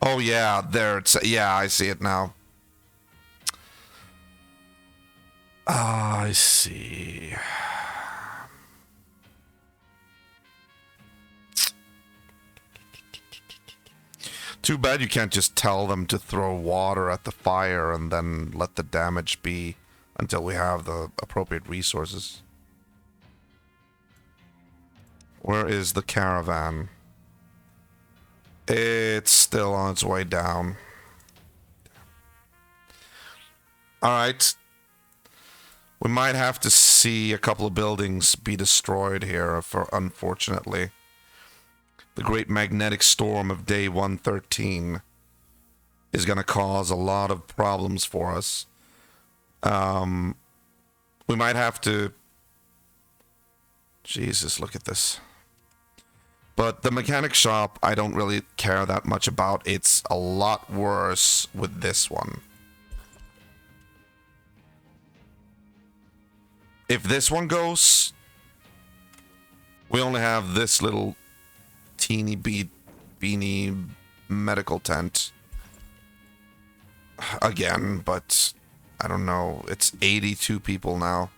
Oh yeah, there it's... Yeah, I see it now. Ah, I see. Too bad you can't just tell them to throw water at the fire and then let the damage be until we have the appropriate resources. Where is the caravan? It's still on its way down. Alright. We might have to see a couple of buildings be destroyed here, unfortunately. The great magnetic storm of day 113 is going to cause a lot of problems for us. We might have to... Jesus, look at this. But the mechanic shop, I don't really care that much about. It's a lot worse with this one. If this one goes, we only have this little teeny beanie medical tent again, but I don't know. It's 82 people now.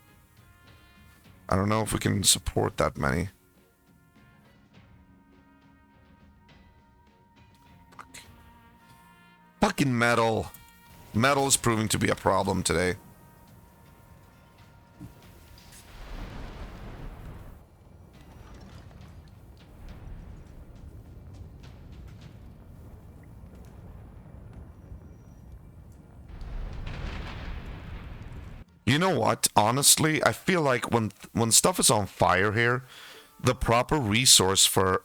I don't know if we can support that many. Fuck. Fucking metal. Metal is proving to be a problem today. You know what? Honestly, I feel like when stuff is on fire here, the proper resource for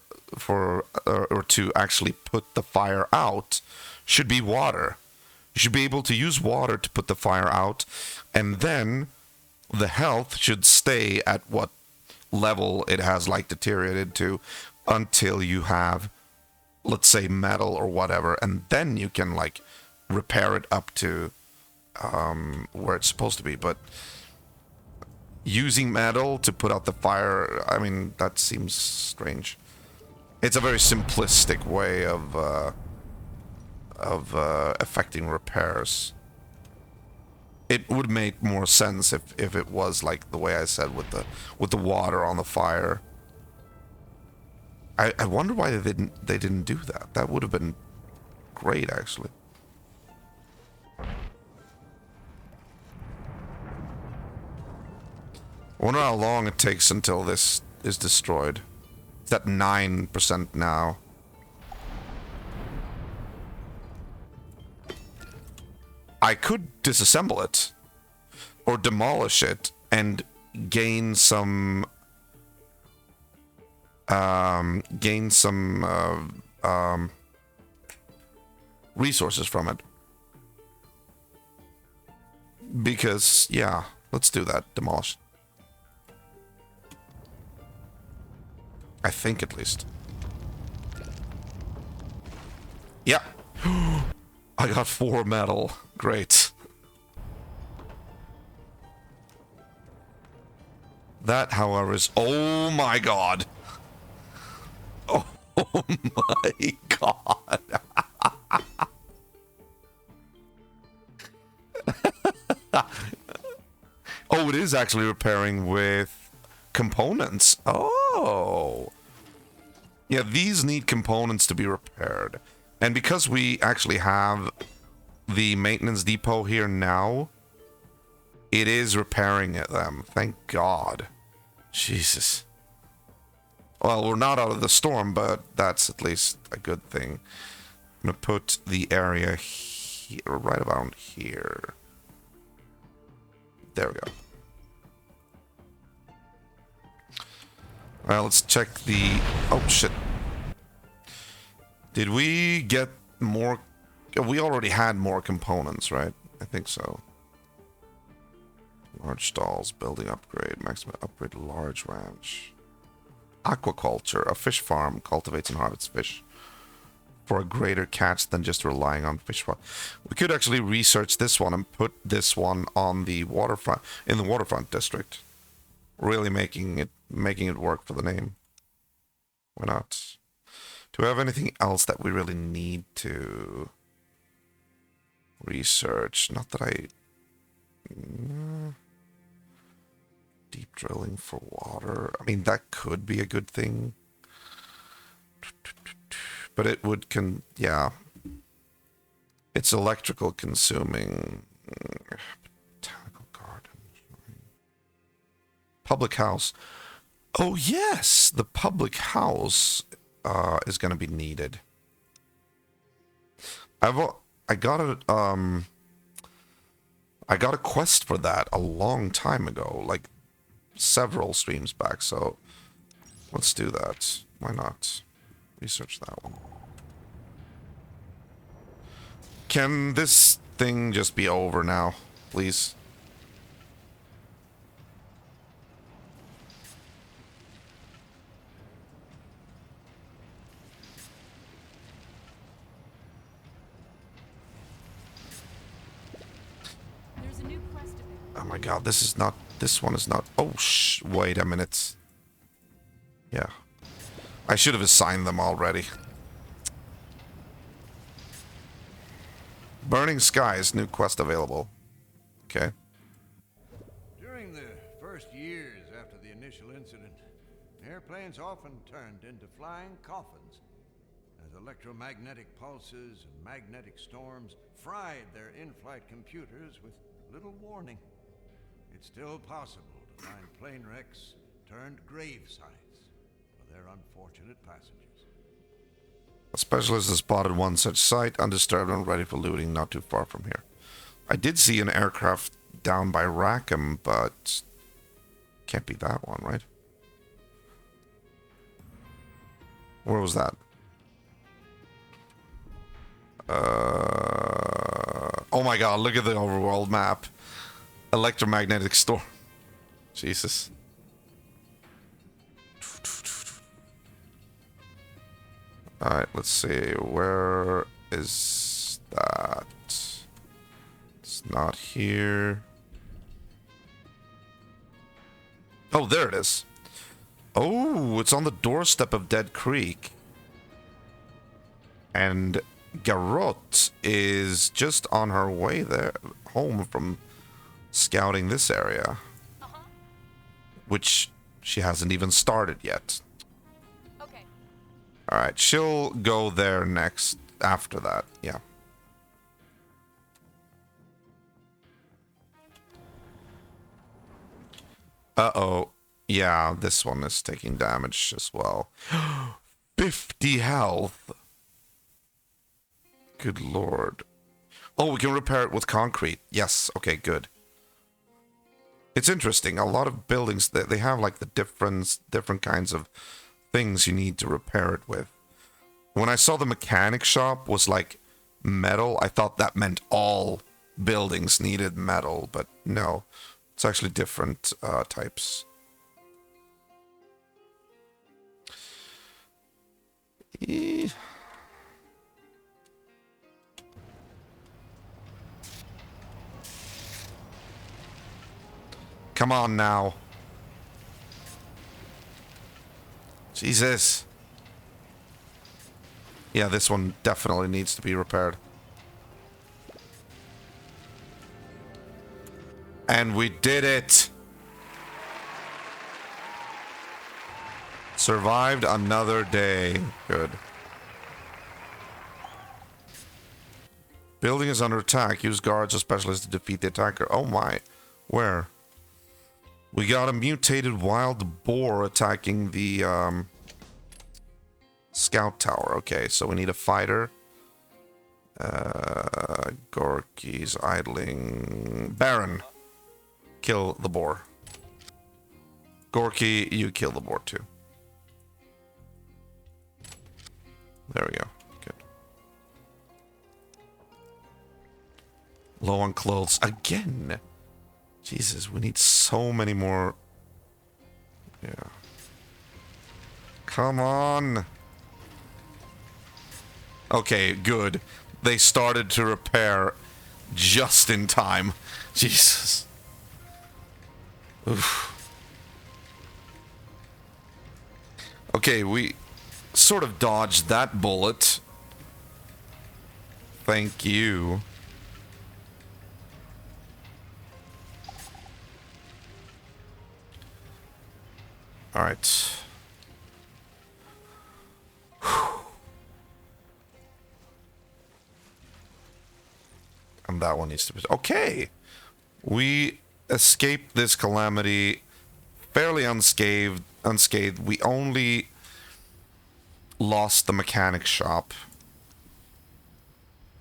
or to actually put the fire out should be water. You should be able to use water to put the fire out, and then the health should stay at what level it has like deteriorated to until you have, let's say, metal or whatever, and then you can like repair it up to where it's supposed to be. But using metal to put out the fire, I mean, that seems strange. It's a very simplistic way of affecting repairs. It would make more sense if it was like the way I said with the water on the fire. I wonder why they didn't do that. That would have been great, actually. I wonder how long it takes until this is destroyed. It's at 9% now. I could disassemble it or demolish it and gain some resources from it. Because yeah, let's do that. Demolish. I think, at least. Yeah. I got 4 metal. Great. That, however, is... Oh my god. Oh my god. Oh, it is actually repairing with components. Oh. Yeah, these need components to be repaired. And because we actually have the maintenance depot here now, it is repairing them. Thank God. Jesus. Well, we're not out of the storm, but that's at least a good thing. I'm going to put the area here, right around here. There we go. Well, let's check the... Oh, shit. Did we get more... We already had more components, right? I think so. Large stalls, building upgrade, maximum upgrade, large ranch. Aquaculture, a fish farm cultivates and harvests fish for a greater catch than just relying on fish farm. We could actually research this one and put this one on the waterfront, in the waterfront district. Really making it work for the name. Why not? Do we have anything else that we really need to research? Not that I... Deep drilling for water. I mean, that could be a good thing. But it would yeah. It's electrical consuming. Botanical garden. Public house. Oh yes, the public house is going to be needed. I got a quest for that a long time ago, like several streams back, so let's do that. Why not? Research that one. Can this thing just be over now, please? There's a new quest Oh my god, this is not... This one is not... Oh, wait a minute. Yeah. I should have assigned them already. Burning Skies, new quest available. Okay. During the first years after the initial incident, airplanes often turned into flying coffins as electromagnetic pulses and magnetic storms fried their in-flight computers with little warning. It's still possible to find plane wrecks turned grave sites for their unfortunate passengers. A specialist has spotted one such site, undisturbed and ready for looting, not too far from here. I did see an aircraft down by Rackham, but can't be that one, right? Where was that? Oh my god, look at the overworld map. Electromagnetic storm. Jesus. Alright, let's see. Where is that? It's not here. Oh, there it is. Oh, it's on the doorstep of Dead Creek. And Garot is just on her way there, home from scouting this area. Which she hasn't even started yet. Okay. Alright, she'll go there next, after that, yeah. Uh-oh. Yeah, this one is taking damage as well. 50 health! Good lord. Oh, we can repair it with concrete. Yes, okay, good. It's interesting. A lot of buildings, they have like the different kinds of things you need to repair it with. When I saw the mechanic shop was like metal, I thought that meant all buildings needed metal, but no. It's actually different types. Come on now. Jesus. Yeah, this one definitely needs to be repaired. And we did it. Survived another day. Good. Building is under attack. Use guards or specialists to defeat the attacker. Oh my. Where? We got a mutated wild boar attacking the scout tower. Okay, so we need a fighter. Gorky's idling. Baron. Kill the boar. Gorky, you kill the boar too. There we go. Good. Low on clothes again. Jesus, we need so many more. Yeah. Come on. Okay, good. They started to repair just in time. Jesus. Oof. Okay, we sort of dodged that bullet. Thank you. All right. And that one needs to be... Okay! We escaped this calamity fairly unscathed. We only lost the mechanic shop.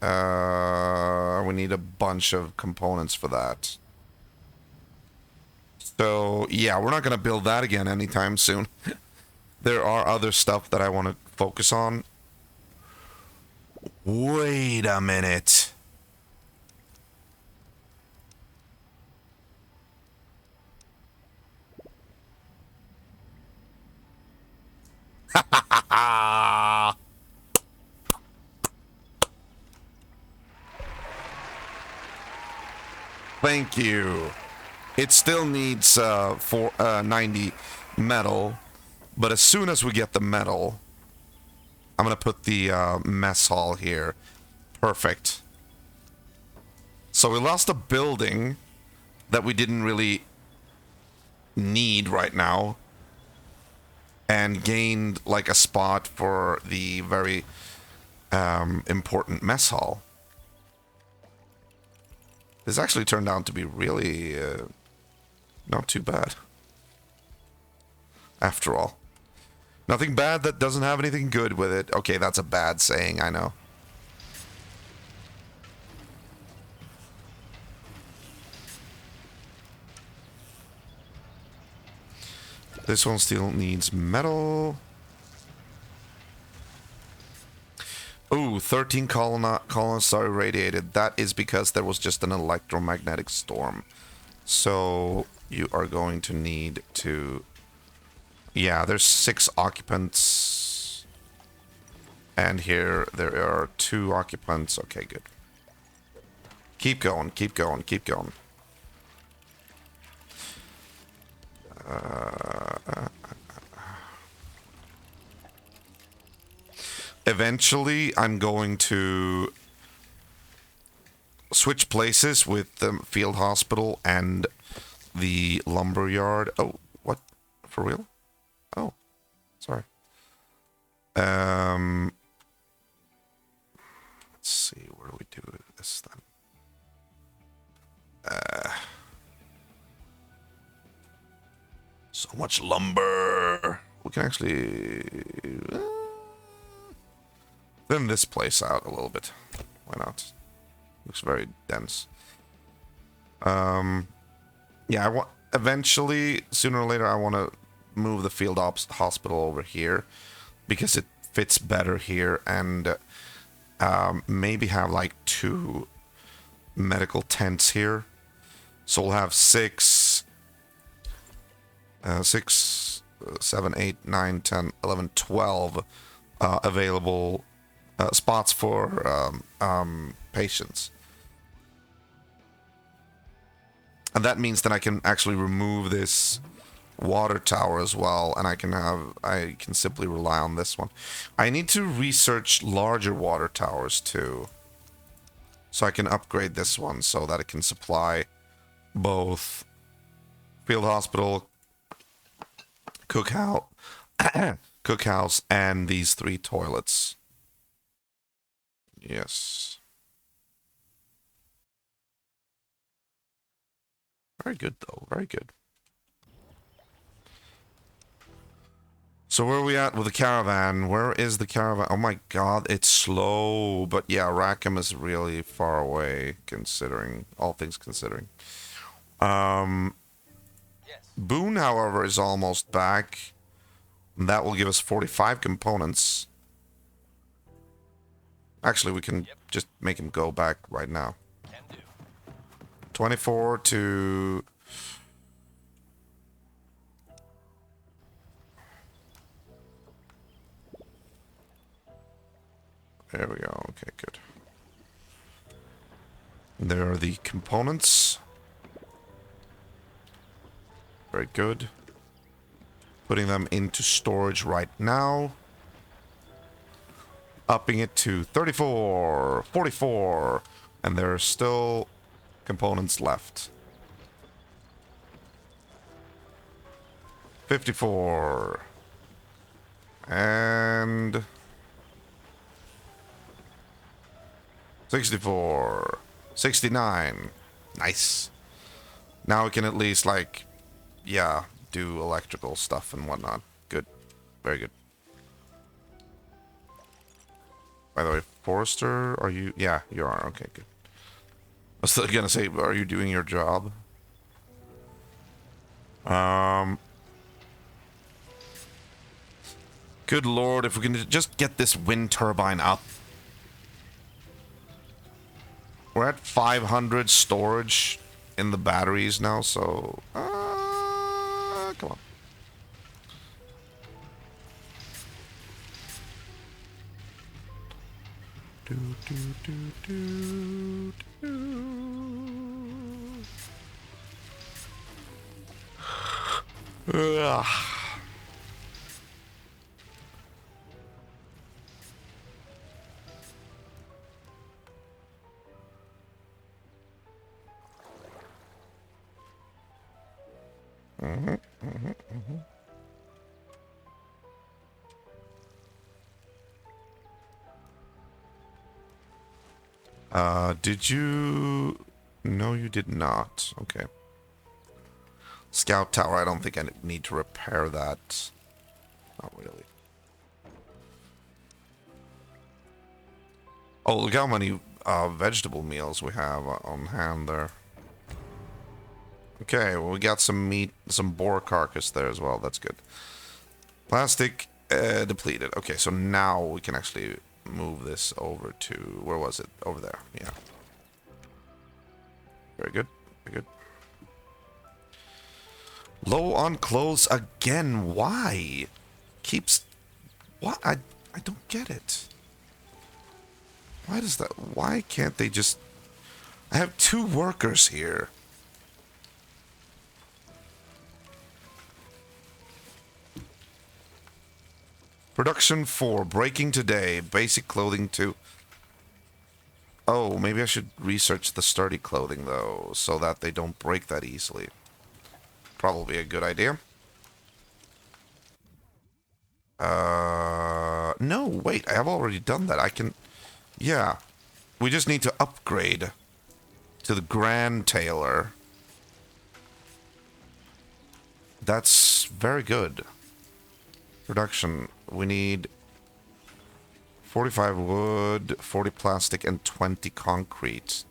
We need a bunch of components for that. So, yeah, we're not going to build that again anytime soon. There are other stuff that I want to focus on. Wait a minute. Thank you. It still needs 90 metal, but as soon as we get the metal, I'm gonna put the mess hall here. Perfect. So we lost a building that we didn't really need right now, and gained like a spot for the very important mess hall. This actually turned out to be really not too bad. After all. Nothing bad that doesn't have anything good with it. Okay, that's a bad saying, I know. This one still needs metal. Ooh, 13 colonists are irradiated. That is because there was just an electromagnetic storm. So you are going to need to... Yeah, there's 6 occupants. And here there are 2 occupants. Okay, good. Keep going, keep going, keep going. Eventually, I'm going to switch places with the field hospital and the lumber yard. Oh, what? For real? Oh, sorry. Let's see, where do we do this then? So much lumber. We can actually thin this place out a little bit. Why not? Looks very dense. Yeah, I want eventually, sooner or later, I want to move the field ops hospital over here because it fits better here, and maybe have like 2 medical tents here. So we'll have 6, 7, 8, 9, 10, 11, 12 available spots for patients. And that means that I can actually remove this water tower as well, and I can simply rely on this one. I need to research larger water towers too, so I can upgrade this one so that it can supply both field hospital, cookhouse, and these 3 toilets. Yes. Very good, though. Very good. So where are we at with the caravan? Where is the caravan? Oh my god, it's slow. But yeah, Rackham is really far away, considering all things considering. Yes. Boone, however, is almost back. That will give us 45 components. Actually, we can just make him go back right now. Can do. 24 to... There we go. Okay, good. There are the components. Very good. Putting them into storage right now. Upping it to 34, 44, and there are still components left. 54. And 64. 69. Nice. Now we can at least, like, yeah, do electrical stuff and whatnot. Good. Very good. By the way, Forrester, are you... Yeah, you are. Okay, good. I was still gonna say, are you doing your job? Good lord, if we can just get this wind turbine up. We're at 500 storage in the batteries now, so... come on. Do, do, do, do, do. Ugh. Did you... No, you did not. Okay. Scout tower, I don't think I need to repair that. Not really. Oh, look how many vegetable meals we have on hand there. Okay, well, we got some meat, some boar carcass there as well. That's good. Plastic depleted. Okay, so now we can actually move this over to... Where was it? Over there. Yeah. Very good. Very good. Low on clothes again. Why? Keeps... What? I don't get it. Why does that... Why can't they just... I have 2 workers here. Production 4. Breaking today. Basic clothing 2. Oh, maybe I should research the sturdy clothing, though, so that they don't break that easily. Probably a good idea. No, wait, I have already done that. I can... Yeah. We just need to upgrade to the Grand Tailor. That's very good. Production. We need 45 wood, 40 plastic, and 20 concrete.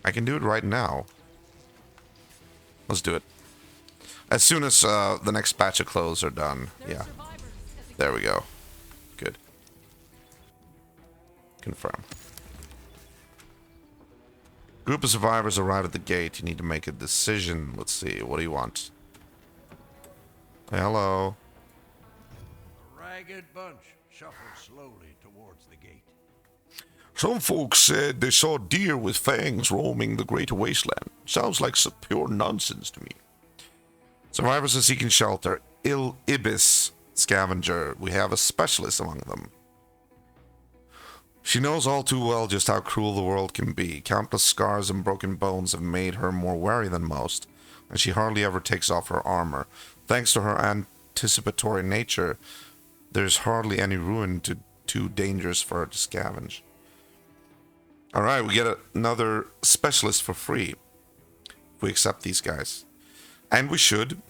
I can do it right now. Let's do it. As soon as the next batch of clothes are done. Yeah. There we go. Good. Confirm. Group of survivors arrive at the gate. You need to make a decision. Let's see. What do you want? Hello. A ragged bunch shuffled slowly towards the gate. Some folks said they saw deer with fangs roaming the great wasteland. Sounds like some pure nonsense to me. Survivors are seeking shelter. Ibis scavenger. We have a specialist among them. She knows all too well just how cruel the world can be. Countless scars and broken bones have made her more wary than most, and she hardly ever takes off her armor. Thanks to her anticipatory nature, there's hardly any ruin too dangerous for her to scavenge. Alright, we get another specialist for free. If we accept these guys. And we should.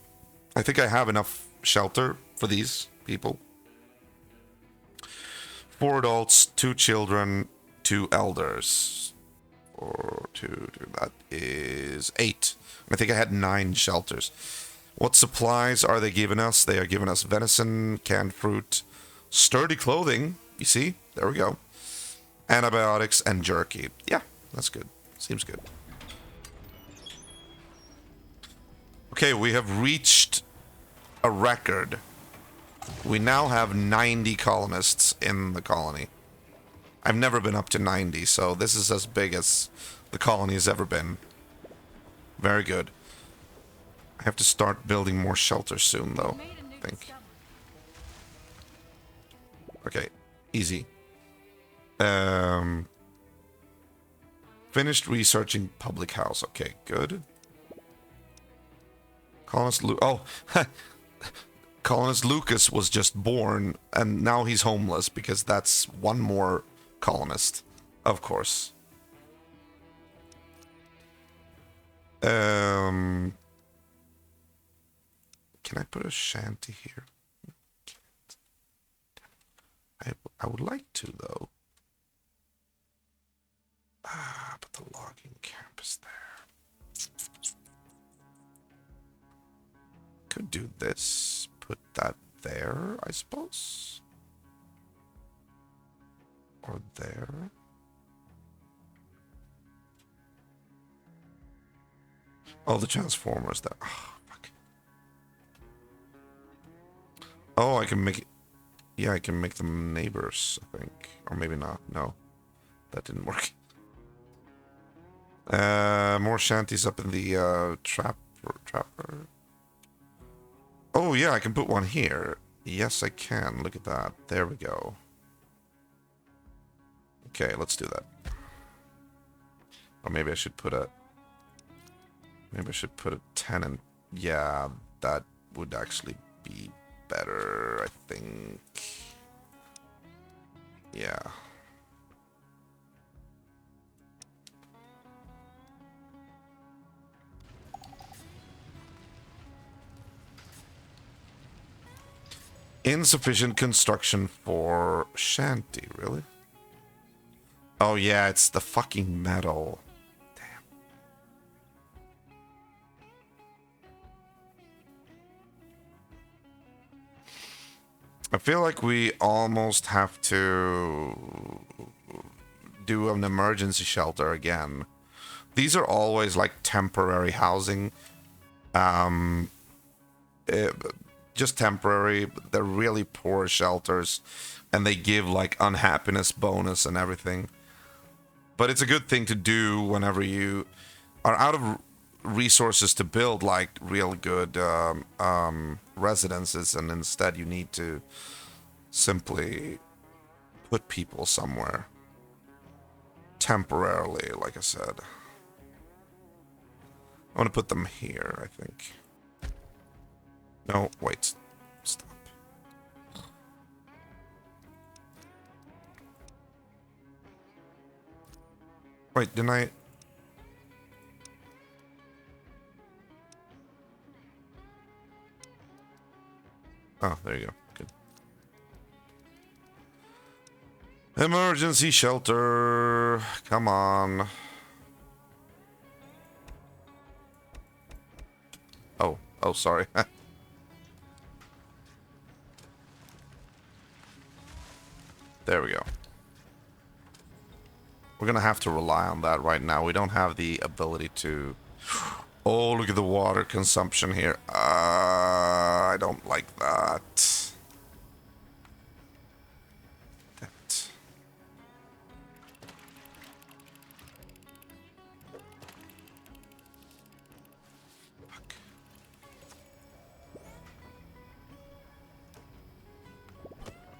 I think I have enough shelter for these people. 4 adults, 2 children, 2 elders. 4, 2, that is 8. I think I had 9 shelters. What supplies are they giving us? They are giving us venison, canned fruit, sturdy clothing. You see? There we go. Antibiotics and jerky. Yeah, that's good. Seems good. Okay, we have reached a record. We now have 90 colonists in the colony. I've never been up to 90, so this is as big as the colony has ever been. Very good. I have to start building more shelters soon, though, I think. Okay, easy. Finished researching public house. Okay, good. Colonist Colonist Lucas was just born, and now he's homeless because that's one more colonist, of course. Can I put a shanty here? I would like to, though. But the logging camp is there. Could do this. Put that there, I suppose. Or there. Oh, the transformers there. Oh, fuck. Oh, I can make it. Yeah, I can make them neighbors, I think. Or maybe not. No. That didn't work. More shanties up in the trap for trapper. Oh yeah, I can put one here. Yes, I can. Look at that. There we go. Okay, let's do that. Or maybe I should put a... Maybe I should put a 10 and... Yeah, that would actually be better, I think. Yeah. Insufficient construction for shanty, really? Oh yeah, it's the fucking metal. Damn. I feel like we almost have to do an emergency shelter again. These are always like temporary housing. Just temporary. They're really poor shelters, and they give like unhappiness bonus and everything. But it's a good thing to do whenever you are out of resources to build like real good residences, and instead you need to simply put people somewhere temporarily, like I said. I want to put them here, I think. No, wait. Stop. Wait, didn't I... Oh, there you go. Good. Emergency shelter. Come on. Oh, sorry. There we go. We're gonna have to rely on that right now. We don't have the ability to... Oh, look at the water consumption here. I don't like that. That. Fuck.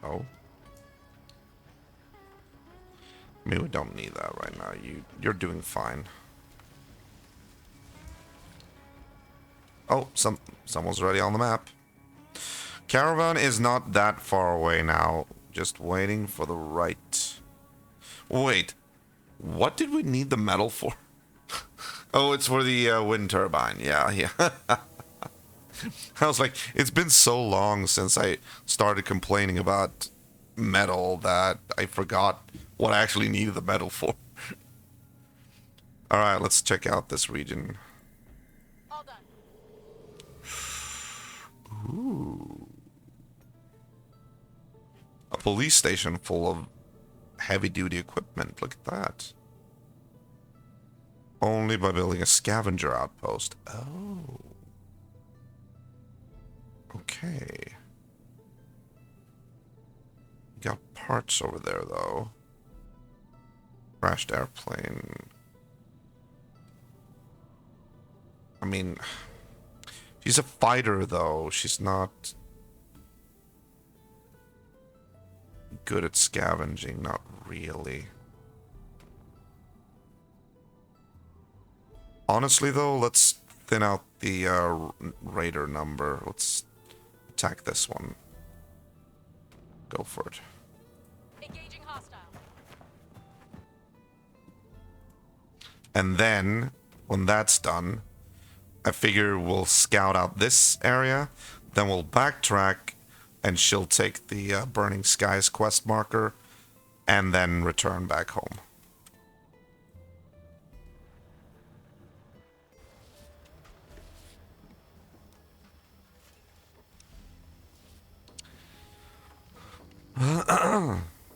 Oh. I mean, we don't need that right now. You're doing fine. Oh, someone's already on the map. Caravan is not that far away now. Just waiting for the right... Wait. What did we need the metal for? Oh, it's for the wind turbine. Yeah. I was like, it's been so long since I started complaining about metal that I forgot what I actually needed the metal for. Alright, let's check out this region. All done. Ooh. A police station full of heavy-duty equipment. Look at that. Only by building a scavenger outpost. Oh. Okay. Got parts over there, though. Crashed airplane. I mean, she's a fighter, though. She's not good at scavenging. Not really. Honestly, though, let's thin out the raider number. Let's attack this one. Go for it. Engaging hostile. And then, when that's done, I figure we'll scout out this area, then we'll backtrack, and she'll take the Burning Skies quest marker, and then return back home.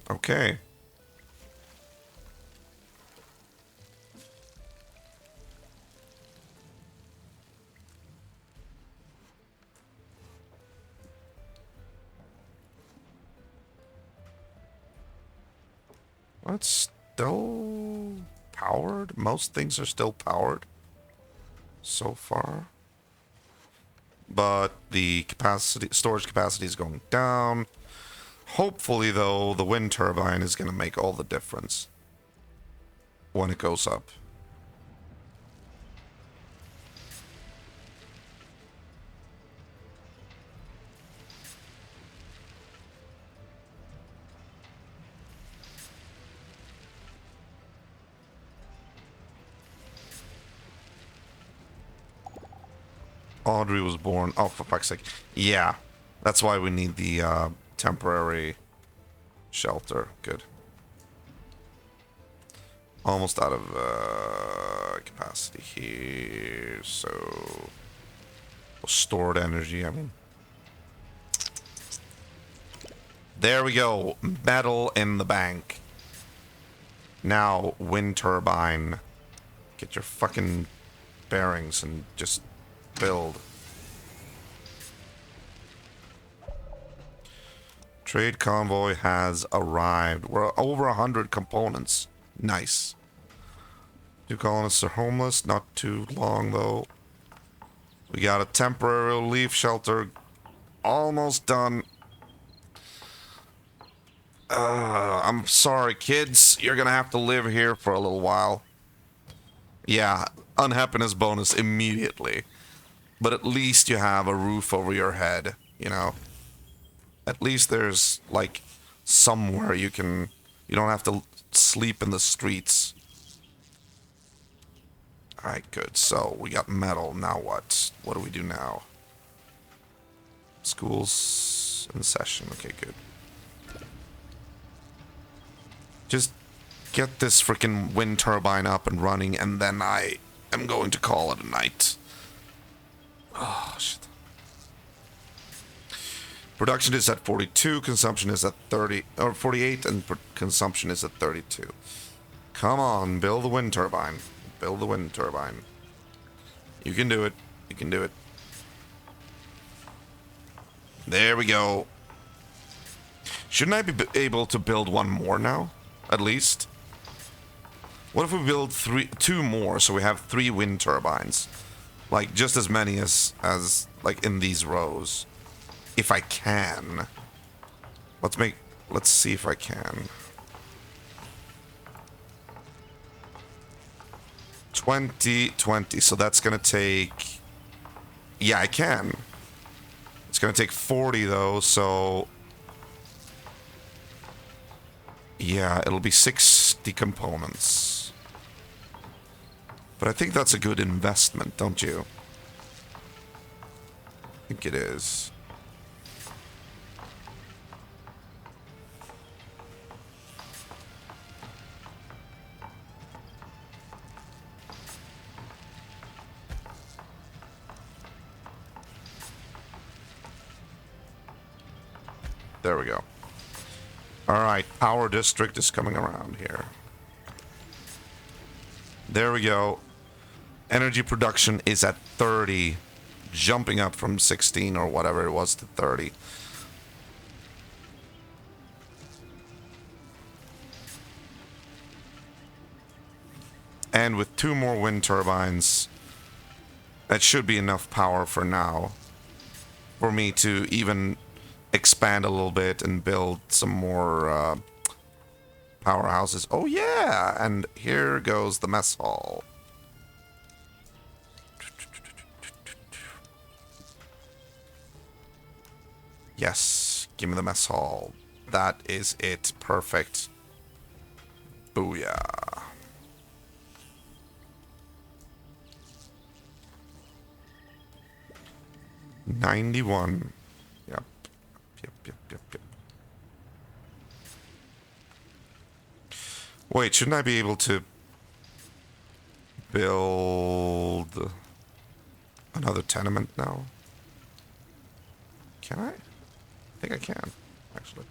Okay. It's still powered. Most things are still powered so far. but the storage capacity is going down. Hopefully, though, the wind turbine is going to make all the difference when it goes up. Audrey was born. Oh, for fuck's sake. Yeah. That's why we need the temporary shelter. Good. Almost out of capacity here. So. Stored energy, I mean. There we go. Metal in the bank. Now, wind turbine. Get your fucking bearings and just build. Trade convoy has arrived. We're over 100 components. Nice. 2 colonists are homeless. Not too long, though. We got a temporary relief shelter. Almost done. I'm sorry, kids. You're gonna have to live here for a little while. Yeah, unhappiness bonus immediately. But at least you have a roof over your head, you know? At least there's, like, somewhere you can... You don't have to sleep in the streets. Alright, good. So, we got metal. Now what? What do we do now? School's in session. Okay, good. Just get this freaking wind turbine up and running, and then I am going to call it a night. Oh, shit. Production is at 42, consumption is at 30, or 48, and consumption is at 32. Come on, build the wind turbine. Build the wind turbine. You can do it. You can do it. There we go. Shouldn't I be able to build one more now? At least? What if we build 2 more, so we have 3 wind turbines? Like, just as many as like, in these rows. If I can. Let's see if I can. 20, so that's gonna take... Yeah, I can. It's gonna take 40, though, so... Yeah, it'll be 60 components. But I think that's a good investment, don't you? I think it is. There we go. Alright, Power District is coming around here. There we go. Energy production is at 30, jumping up from 16 or whatever it was to 30. And with 2 more wind turbines, that should be enough power for now. For me to even expand a little bit and build some more powerhouses. Oh yeah, and here goes the mess hall. Yes, give me the mess hall. That is it. Perfect. Booyah. $91. Yep. Yep. Wait, shouldn't I be able to build another tenement now? Can I? I think I can, actually.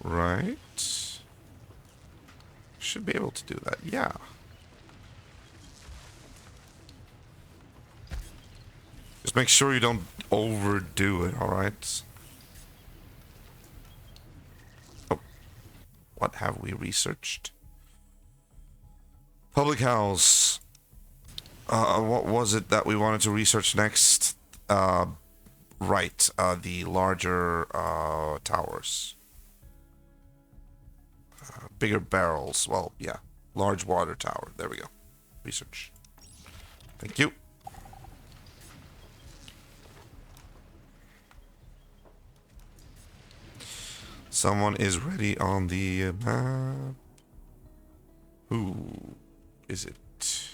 Right. Should be able to do that, yeah. Just make sure you don't overdo it, alright? Oh. What have we researched? Public house. What was it that we wanted to research next? Right, the larger towers. Bigger barrels. Well, yeah. Large water tower. There we go. Research. Thank you. Someone is ready on the map. Who is it?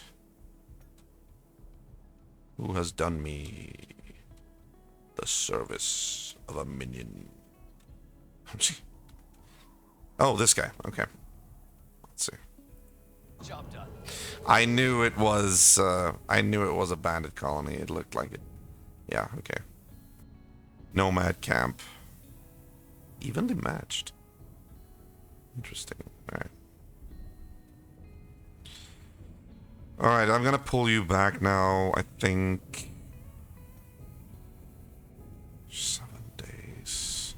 Who has done me the service of a minion? Oh, this guy. Okay. Let's see. Job done. I knew it was a bandit colony. It looked like it. Yeah, okay. Nomad camp. Evenly matched. Interesting. Alright. Alright, I'm gonna pull you back now, I think. 7 days.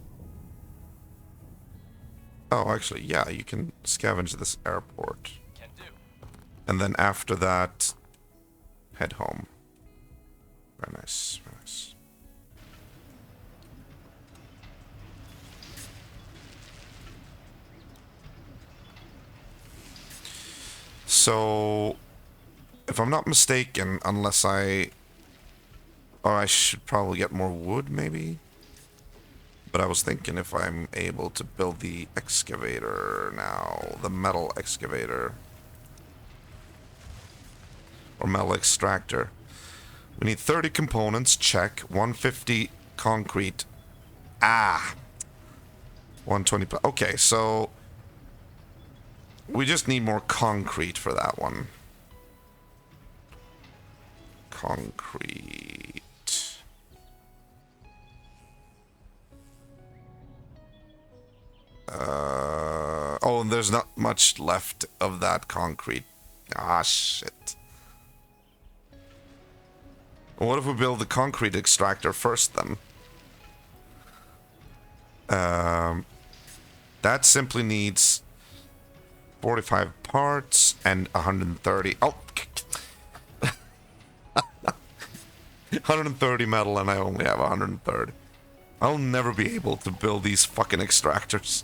Oh, actually, yeah, you can scavenge this airport. Can do. And then after that, head home. Very nice, very nice. So, if I'm not mistaken, unless I... Or I should probably get more wood, maybe? But I was thinking if I'm able to build the excavator now, the metal excavator. Or metal extractor. We need 30 components, check. 150 concrete. 120. Okay, so we just need more concrete for that one. Concrete. Oh, and there's not much left of that concrete. Ah, shit. What if we build the concrete extractor first, then? That simply needs 45 parts and 130. Oh! 130 metal, and I only have 130. I'll never be able to build these fucking extractors.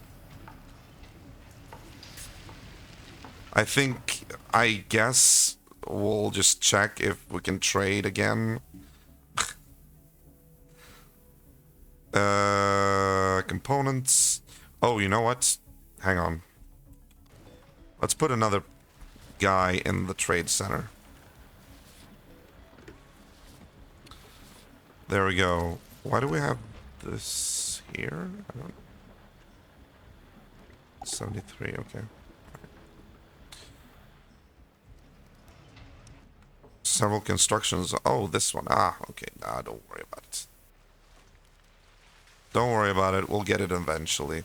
I guess we'll just check if we can trade again. Components. Oh, you know what? Hang on. Let's put another guy in the trade center. There we go. Why do we have this here? I don't... 73, okay. Several constructions. Oh, this one. Ah, okay. Nah, don't worry about it. Don't worry about it. We'll get it eventually.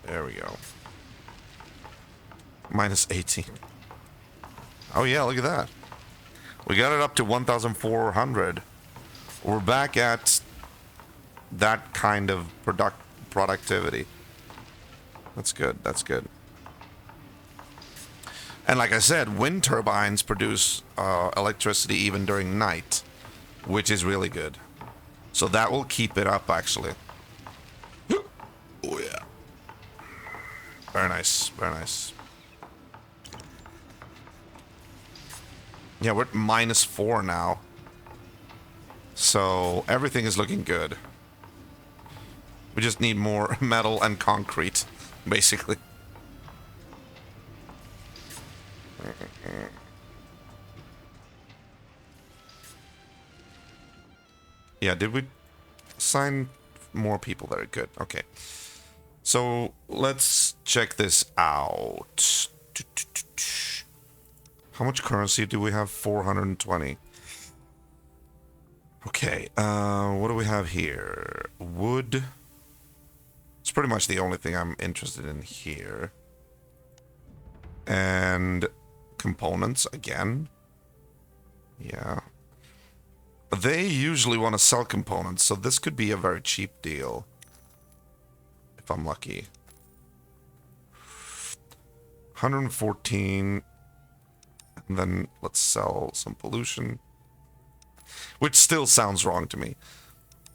There we go. Minus 18. Oh yeah, look at that. We got it up to 1,400. We're back at that kind of productivity. That's good, that's good. And like I said, wind turbines produce electricity even during night, which is really good. So that will keep it up, actually. Oh yeah. Very nice, very nice. Yeah, we're at -4 now. So everything is looking good. We just need more metal and concrete, basically. Yeah, did we assign more people there? Good, okay. So let's check this out. How much currency do we have? 420. Okay, what do we have here? Wood. It's pretty much the only thing I'm interested in here. And components again. Yeah. They usually want to sell components, so this could be a very cheap deal. I'm lucky. 114. And then let's sell some pollution. Which still sounds wrong to me.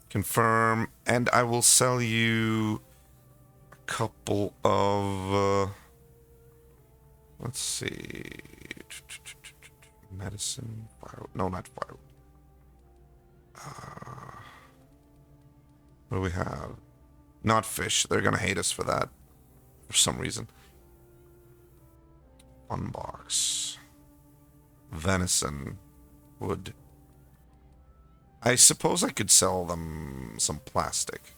Confirm. And I will sell you a couple of... let's see. Medicine. Fire. No, not fire. What do we have? Not fish. They're gonna hate us for that. For some reason. One box. Venison. Wood. I suppose I could sell them some plastic.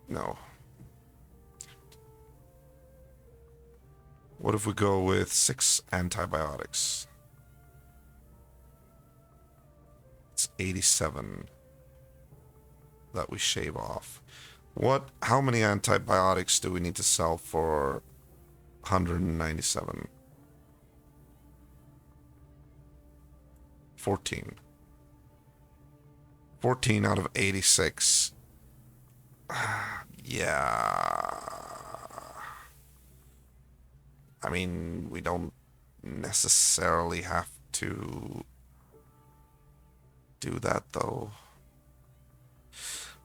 No. What if we go with 6 antibiotics? It's 87 that we shave off. How many antibiotics do we need to sell for 197? 14. 14 out of 86. Yeah. I mean, we don't necessarily have to do that, though.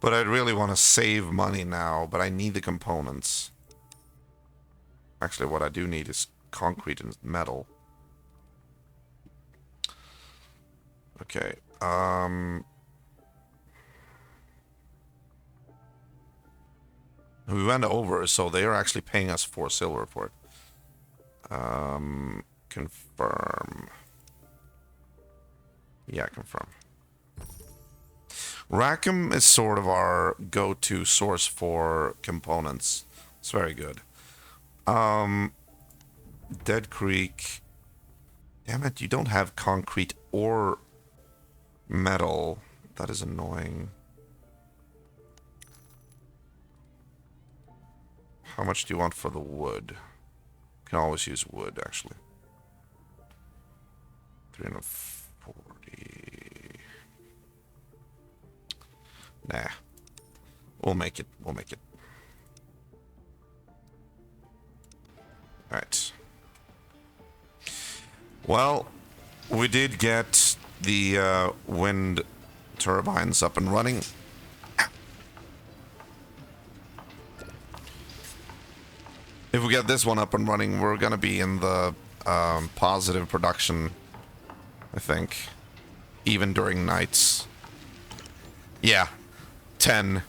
But I really want to save money now, but I need the components. Actually, what I do need is concrete and metal. Okay, we went over, so they are actually paying us 4 silver for it. Confirm. Yeah, confirm. Rackham is sort of our go-to source for components. It's very good. Dead Creek. Damn it, you don't have concrete or metal. That is annoying. How much do you want for the wood? Can always use wood, actually. 340. Nah. We'll make it. We'll make it. Alright. Well, we did get the wind turbines up and running. If we get this one up and running, we're gonna be in the positive production, I think. Even during nights. Yeah. 10.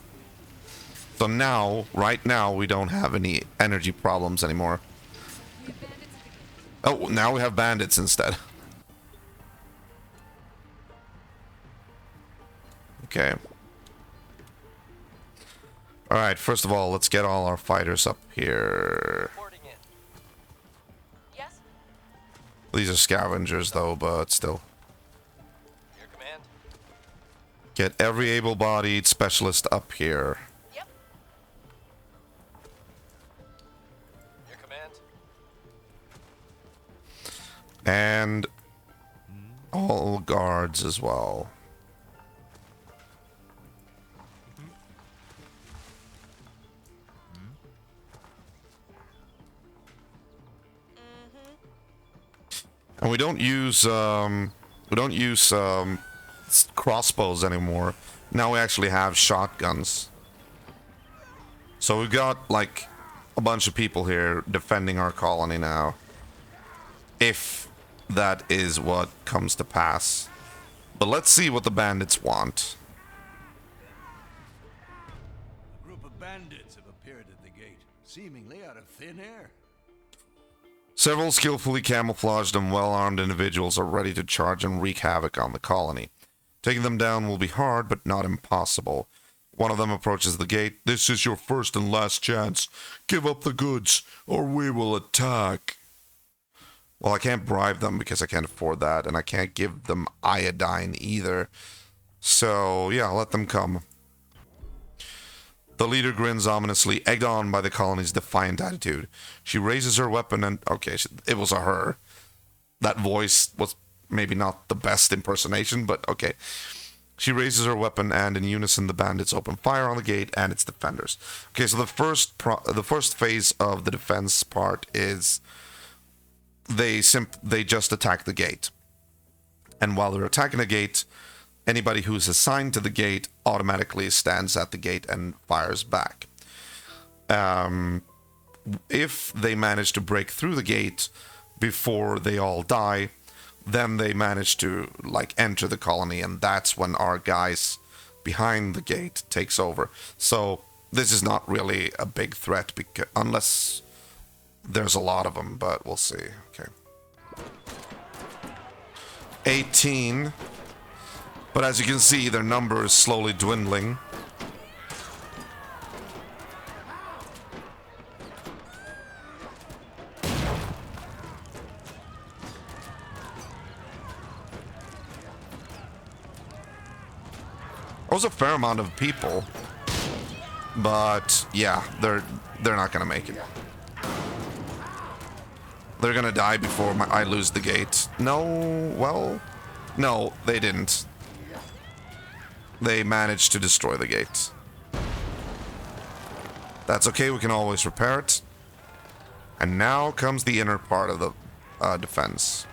So now, right now, we don't have any energy problems anymore. Oh, now we have bandits instead. Okay. Alright, first of all, let's get all our fighters up here. Reporting in. Yes? These are scavengers, though, but still. Your command? Get every able-bodied specialist up here. Yep. Your command? And all guards as well. And we don't use crossbows anymore. Now we actually have shotguns. So we've got like a bunch of people here defending our colony now. If that is what comes to pass. But let's see what the bandits want. A group of bandits have appeared at the gate, seemingly out of thin air. Several skillfully camouflaged and well-armed individuals are ready to charge and wreak havoc on the colony. Taking them down will be hard, but not impossible. One of them approaches the gate. "This is your first and last chance. Give up the goods, or we will attack." Well, I can't bribe them because I can't afford that, and I can't give them iodine either. So, yeah, let them come. The leader grins ominously, egged on by the colony's defiant attitude. She raises her weapon and... Okay, it was a her. That voice was maybe not the best impersonation, but okay. She raises her weapon, and in unison, the bandits open fire on the gate and its defenders. Okay, so the first phase of the defense part is they just attack the gate, and while they're attacking the gate, anybody who's assigned to the gate automatically stands at the gate and fires back. If they manage to break through the gate before they all die, then they manage to like enter the colony, and that's when our guys behind the gate takes over. So this is not really a big threat unless there's a lot of them, but we'll see. Okay. 18. But as you can see, their number is slowly dwindling. There was a fair amount of people, but yeah, they're not gonna make it. They're gonna die before I lose the gate. No, they didn't. They managed to destroy the gate. That's okay, we can always repair it. And now comes the inner part of the defense.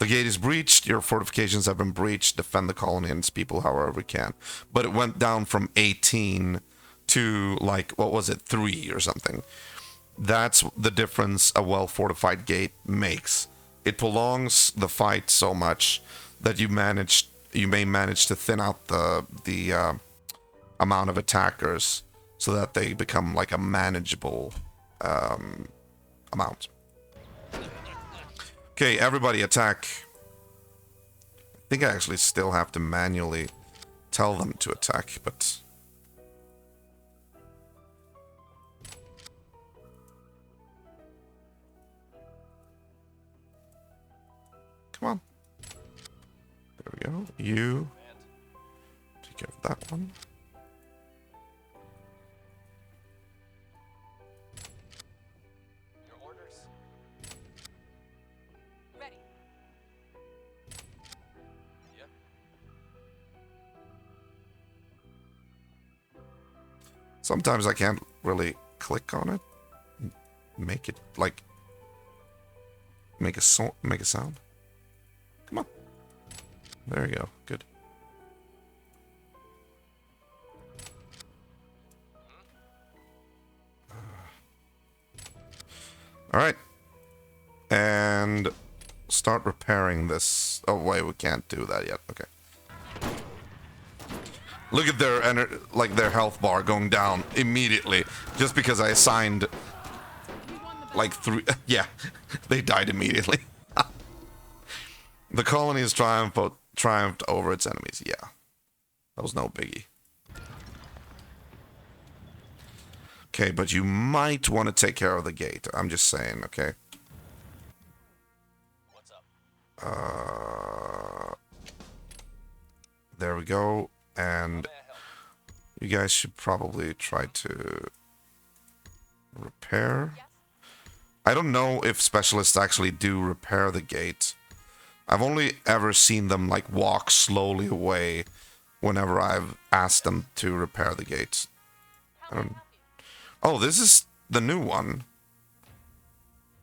The gate is breached, your fortifications have been breached, defend the colony and its people however we can. But it went down from 18 to, like, what was it, 3 or something. That's the difference a well-fortified gate makes. It prolongs the fight so much that you may manage to thin out the amount of attackers so that they become like a manageable amount. Okay, everybody attack. I think I actually still have to manually tell them to attack, but... Come on. There we go. You. Take care of that one. Your orders? Ready. Yep. Sometimes I can't really click on it. Make it, like... Make a sound. Come on. There you go. Good. All right. And start repairing this. Oh, wait, we can't do that yet. Okay. Look at their their health bar going down immediately just because I assigned like 3. Yeah, they died immediately. The colony has triumphed over its enemies. Yeah. That was no biggie. Okay, but you might want to take care of the gate. I'm just saying, okay? What's up? There we go. And May I help? you guys should probably try to repair. Yes. I don't know if specialists actually do repair the gate. I've only ever seen them like walk slowly away whenever I've asked them to repair the gate. How may I help you? Oh, this is the new one.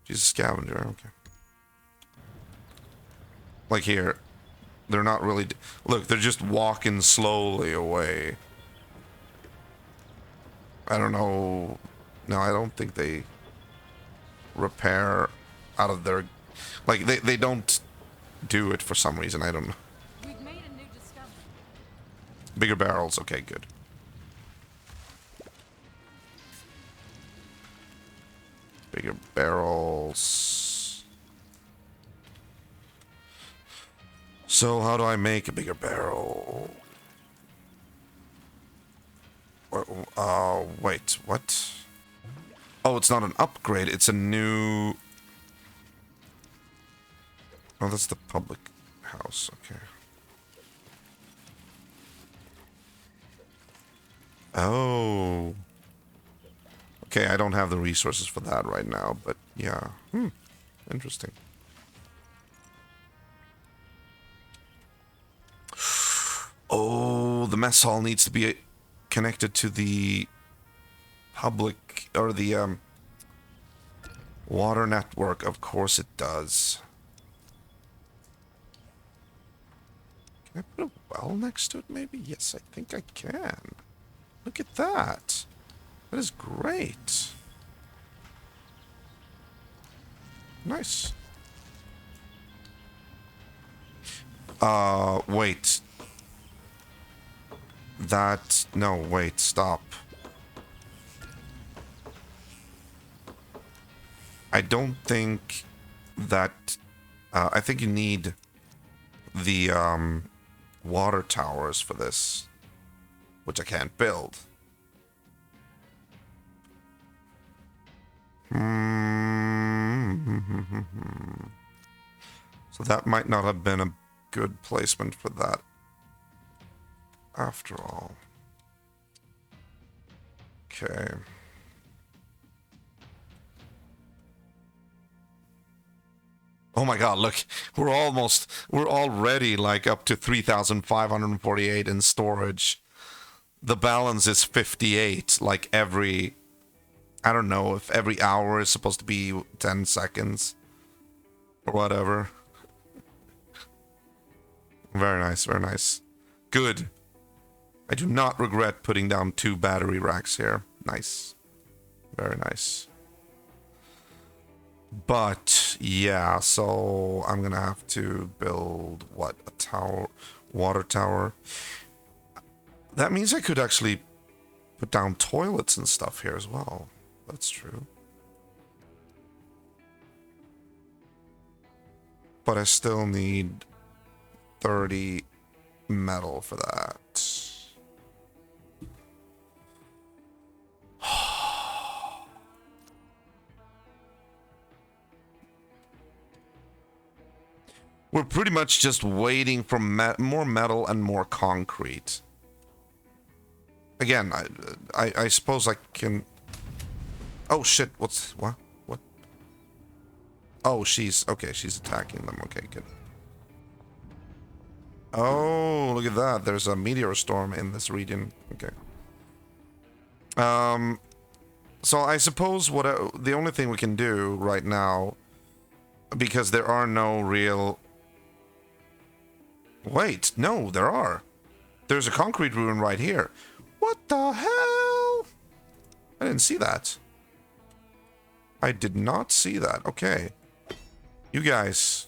She's a scavenger, okay. Like here, they're not really... Look, they're just walking slowly away. I don't know... No, I don't think they repair out of their... Like, they don't do it for some reason, I don't know. We've made a new discovery. Bigger barrels, okay, good. Bigger barrels. So how do I make a bigger barrel? Wait, what? Oh, it's not an upgrade, it's a new... Oh, that's the public house, okay. Oh. Okay, I don't have the resources for that right now, but yeah. Interesting. Oh, the mess hall needs to be connected to the public or the water network. Of course it does. Can I put a well next to it maybe? Yes, I think I can. Look at that. That is great. Nice. Wait. No, wait, stop. I don't think that, I think you need the, water towers for this, which I can't build. So that might not have been a good placement for that after all. Okay. Oh my god, look, we're already like up to 3,548 in storage. The balance is 58, like I don't know if every hour is supposed to be 10 seconds or whatever. Very nice, very nice. Good. I do not regret putting down 2 battery racks here. Nice. Very nice. But, yeah, so I'm gonna have to build, what, a tower, water tower. That means I could actually put down toilets and stuff here as well. That's true. But I still need 30 metal for that. We're pretty much just waiting for more metal and more concrete. Again, I suppose I can... Oh shit, what? What? Oh, she's attacking them. Okay, good. Oh, look at that. There's a meteor storm in this region. Okay. So I suppose the only thing we can do right now, because there are no real... Wait, no, there are. There's a concrete ruin right here. What the hell? I didn't see that. I did not see that. Okay. You guys.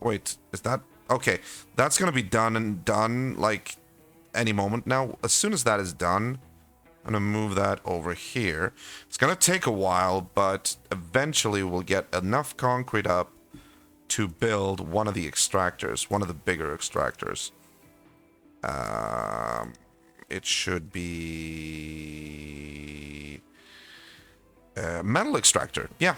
Wait, is that... Okay, that's gonna be done, like, any moment now. As soon as that is done, I'm gonna move that over here. It's gonna take a while, but eventually we'll get enough concrete up to build one of the extractors, one of the bigger extractors. It should be... metal extractor, yeah.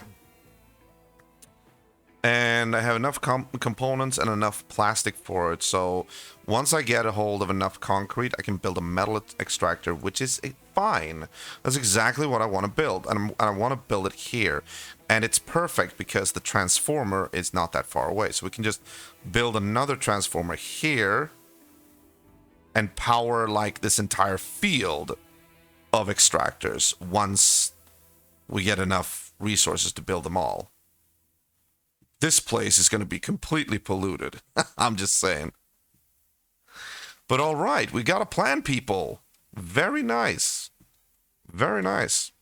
And I have enough components and enough plastic for it, so once I get a hold of enough concrete, I can build a metal extractor, which is fine. That's exactly what I want to build, and I want to build it here. And it's perfect because the transformer is not that far away, so we can just build another transformer here and power like this entire field of extractors once we get enough resources to build them all. This place is going to be completely polluted. I'm just saying. But all right, we got a plan, people. Very nice. Very nice.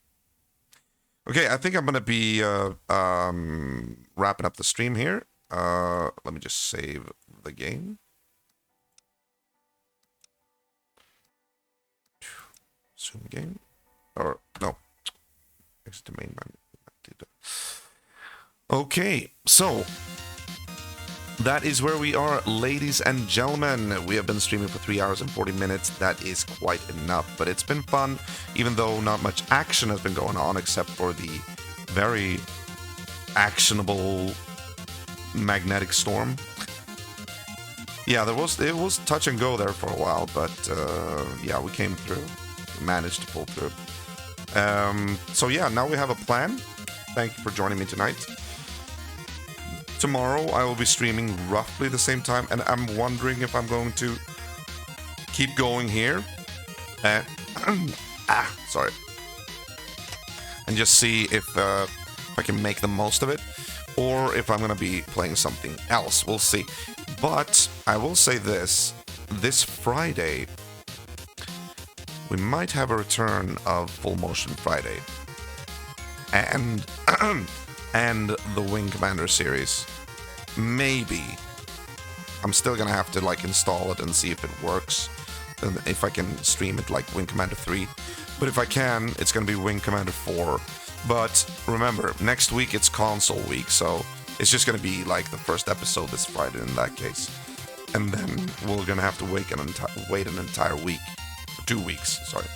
Okay, I think I'm going to be wrapping up the stream here. Let me just save the game. Zoom game. Or, no. Exit the main menu. Okay, so that is where we are, ladies and gentlemen. We have been streaming for 3 hours and 40 minutes. That is quite enough, but it's been fun, even though not much action has been going on except for the very actionable magnetic storm. Yeah, it was touch and go there for a while, but yeah, we came through. We managed to pull through. So yeah, now we have a plan. Thank you for joining me tonight. tomorrow I will be streaming roughly the same time, and I'm wondering if I'm going to keep going here. Sorry. And just see if I can make the most of it, or if I'm going to be playing something else. We'll see. But I will say this Friday, we might have a return of Full Motion Friday. And and the Wing Commander series. Maybe. I'm still gonna have to like install it and see if it works. And if I can stream it like Wing Commander 3. But if I can, it's gonna be Wing Commander 4. But remember, next week it's console week, so it's just gonna be like the first episode this Friday in that case. And then we're gonna have to wait an entire week. 2 weeks, sorry.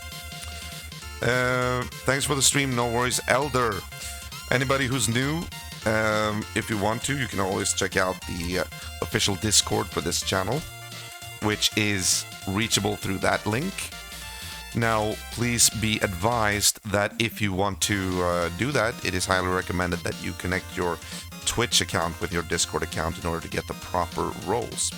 Thanks for the stream, no worries. Elder, anybody who's new, if you want to, you can always check out the official Discord for this channel, which is reachable through that link. Now, please be advised that if you want to do that, it is highly recommended that you connect your Twitch account with your Discord account in order to get the proper roles.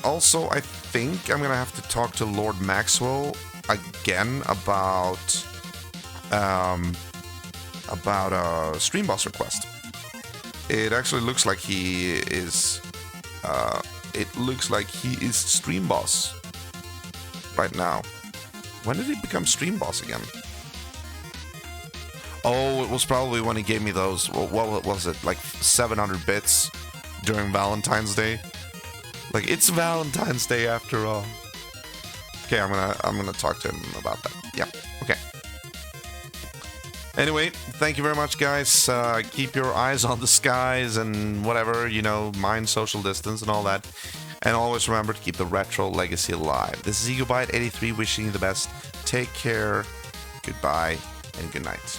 Also, I think I'm gonna have to talk to Lord Maxwell again about a stream boss request. It actually looks like he is. It looks like he is stream boss right now. When did he become stream boss again? Oh, it was probably when he gave me those. What was it? Like 700 bits during Valentine's Day. Like, it's Valentine's Day after all. Okay, I'm gonna talk to him about that. Yeah. Okay. Anyway, thank you very much, guys. Keep your eyes on the skies and whatever, mind social distance and all that. And always remember to keep the retro legacy alive. This is EagleBite83 wishing you the best. Take care, goodbye, and good night.